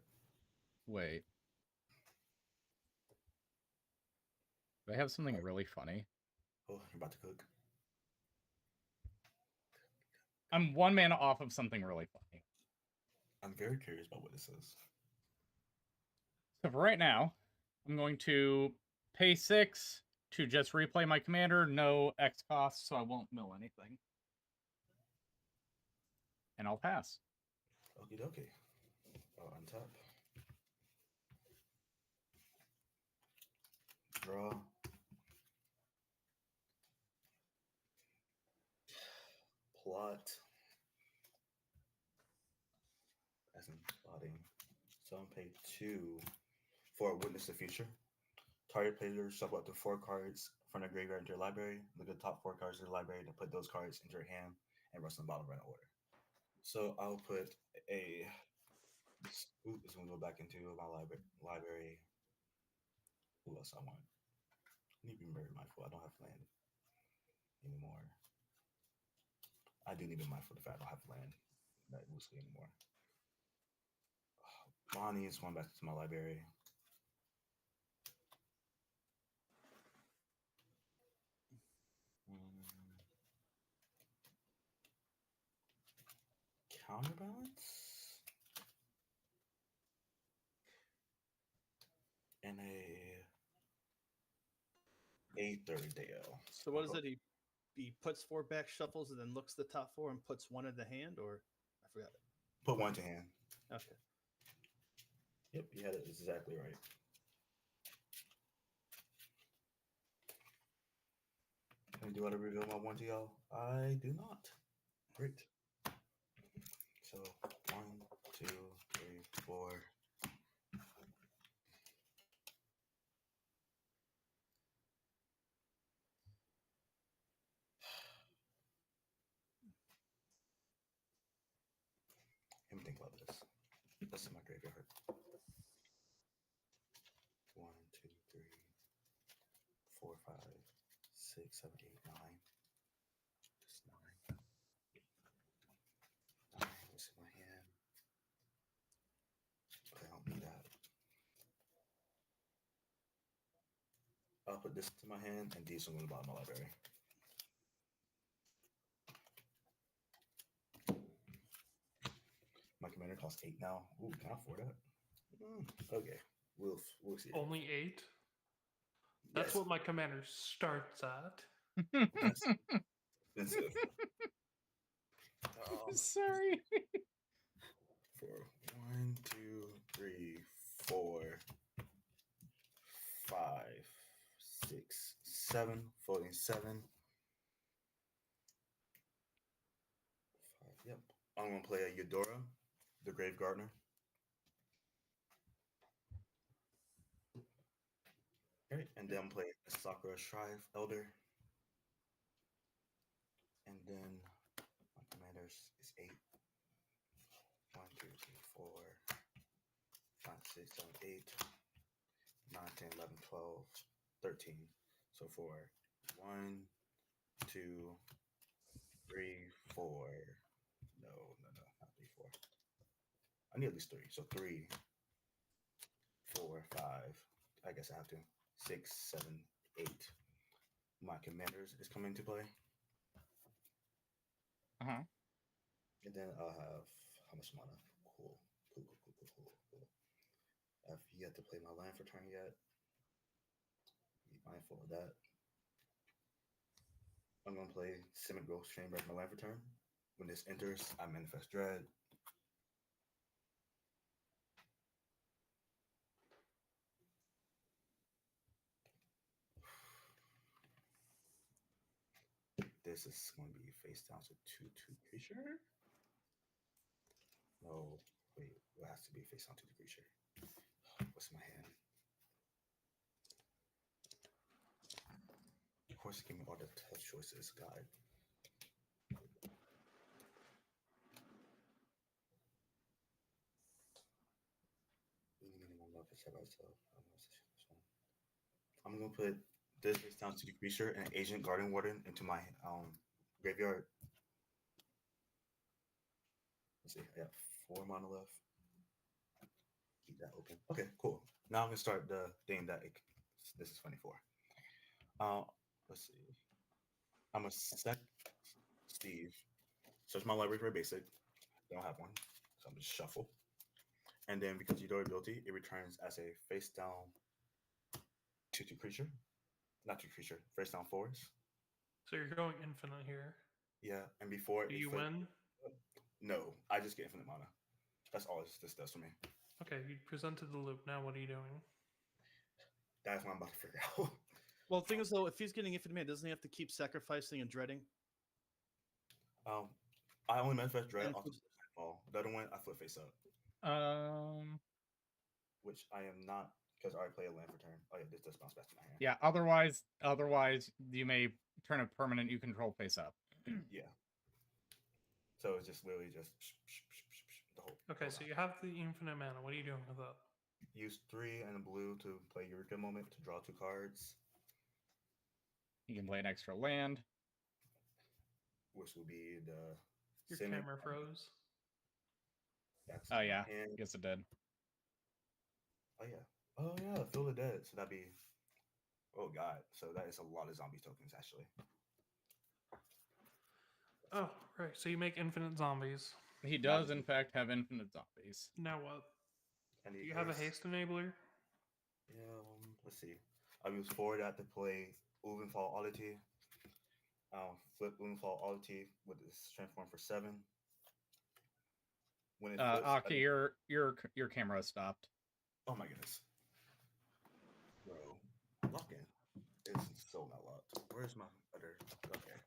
Wait. Do I have something really funny? Oh, you're about to cook. I'm 1 mana off of something really funny. I'm very curious about what this is. So for right now, I'm going to pay 6 to just replay my commander. No X cost, so I won't mill anything. And I'll pass. Okie dokie. I'll untap. Draw. Plot. As in plotting. So I'm paid 2 for Witness the Future. Target player shuffle up to 4 cards from the graveyard into your library. Look at the top 4 cards in the library and put those cards into your hand and rest in the bottom run order. So I'll put a Scoop is going to go back into my library. Who else I want? I need to be very mindful. I don't have land anymore. I do need to be mindful of the fact I don't have land that loosely anymore. Bonnie is going back to my library. Counterbalance and a third Dale. So what is it? He puts 4 back, shuffles, and then looks the top 4 and puts 1 in the hand, or I forgot it. Put 1 to hand. Okay. Yep, you had it exactly right. And do I reveal my 1 to y'all? I do not. Great. So 1, 2, 3, 4. Let me think about this. This is my graveyard. 1, 2, 3, 4, 5, 6, 7, 8, 9. Just 9. 9. What's in my hand? Okay, I don't need that. I'll put this to my hand, and these are going to the bottom of my library. My commander costs 8 now. Ooh, can I afford that? Okay, we'll see. Only 8? That's Yes, what my commander starts at. that's expensive. Sorry. For 1, 2, 3, 4, 5, 6, 7, floating 7. 5, yep. I'm gonna play a Eudora, the Grave Gardener. Right, and then play a Sakura Shrive Elder. And then my commanders is 8. 1, 2, 3, 4, 5, 6, 7, 8, 9, 10, 11, 12, 13. So for 1, 2, 3, 4. No, not 3, 4. I need at least 3. So 3, 4, 5. I guess I have to. 6, 7, 8. My commanders is coming to play. Uh-huh. And then I'll have how much mana? Cool. I've yet to play my land for turn yet. Be mindful of that. I'm gonna play Simic Ghost Chamber as my land for turn. When this enters, I manifest Dread. This is going to be face down to 2/2 creature. No, wait, it has to be face down to the creature. What's my hand? Of course, give me all the tough choices, God. I'm gonna put this face down to the creature and Agent Garden Warden into my graveyard. Let's see, I got 4 mana left. Keep that open. Okay, cool. Now I'm gonna start the thing that this is funny for. Let's see. I'm a sec Steve. Search my library for a basic. I don't have one, so I'm just shuffle. And then because you do ability, it returns as a face down 2/2 creature. Not 2 creature, face down forest. So you're going infinite here. Yeah, and before Do it you win? No, I just get infinite mana. That's all this does for me. Okay, you presented the loop. Now what are you doing? That's what I'm about to figure out. Well, the thing is, though, if he's getting infinite mana, doesn't he have to keep sacrificing and dreading? I only manifest Dread And off the fall. The other one, I flip face up. Which I am not, because I already play a land for turn. Oh yeah, this does bounce back to my hand. Yeah, otherwise you may turn a permanent you control face up. Yeah. So it's just literally just the whole. Okay, so you have the infinite mana. What are you doing with that? Use 3 and a blue to play Eureka Moment to draw 2 cards. You can play an extra land. Which will be the Your Simic. camera froze. That's Oh yeah, and yes it did. oh yeah, Fill the Dead. So that'd be, oh god, so that is a lot of zombie tokens actually. Oh, right. So you make infinite zombies. He does in fact have infinite zombies. Now what? I Do need you have a haste enabler? Yeah, let's see. I use 4 that to play Ulvenfall Oddity. Flip Ulvenfall Oddity with this transform for 7. When it flips, Aki, your camera stopped. oh my goodness, bro, lock in. It's so not locked. Where's my other? Okay.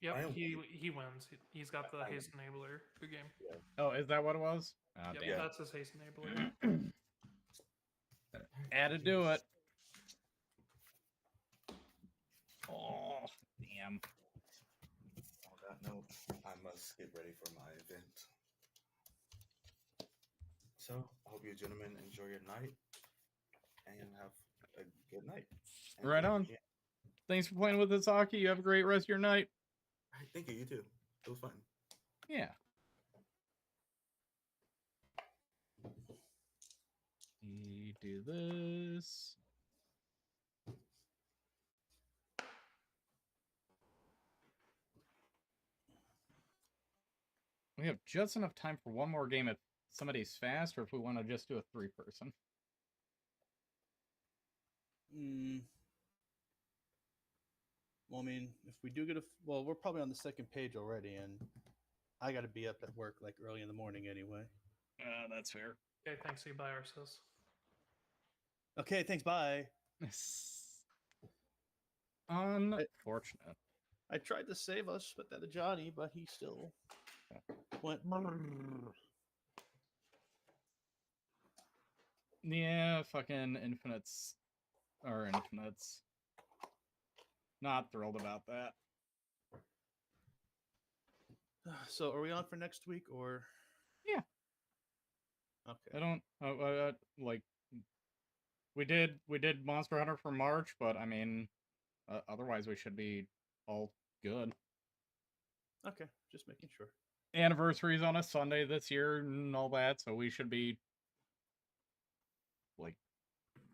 Yep, he wins. He's got the haste enabler. Good game. Yeah. Oh, is that what it was? Oh, Yep, damn. that's his haste enabler. Had to do it. Oh, damn. On that note, I must get ready for my event. So, I hope you gentlemen enjoy your night and have a good night. And Right on. Yeah. Thanks for playing with us, Aki. You have a great rest of your night. Thank you. You too. It was fun. Yeah. do this. We have just enough time for one more game if somebody's fast, or if we want to just do a 3-person. Well, I mean, if we do get well, we're probably on the second page already, and I got to be up at work like early in the morning anyway. That's fair. Okay, thanks. You buy Arceus. Okay, thanks. Bye. Unfortunate. I tried to save us with that Johnny, but he still went. Yeah, fucking infinites. Or infinites. Not thrilled about that. So, are we on for next week or? Yeah. Okay. I don't like. We did Monster Hunter for March, but I mean, otherwise we should be all good. Okay, just making sure. Anniversary's on a Sunday this year and all that, so we should be like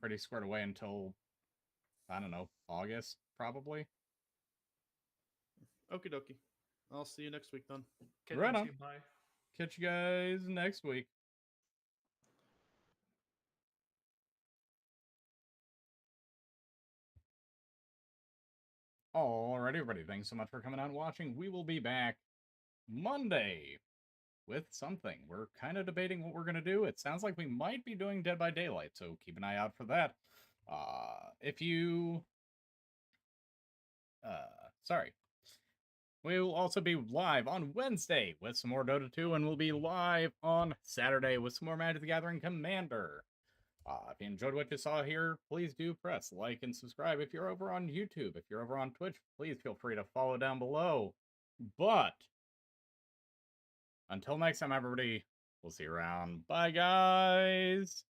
pretty squared away until, I don't know, August probably. Okie dokie. I'll see you next week then. Okay, Right thanks. on. You buy. Catch you guys next week. Alrighty, everybody. Thanks so much for coming out and watching. We will be back Monday with something. We're kind of debating what we're going to do. It sounds like we might be doing Dead by Daylight, so keep an eye out for that. If you... sorry. We will also be live on Wednesday with some more Dota 2, and we'll be live on Saturday with some more Magic the Gathering Commander. If you enjoyed what you saw here, please do press like and subscribe. If you're over on YouTube, if you're over on Twitch, please feel free to follow down below. But until next time, everybody, we'll see you around. Bye, guys!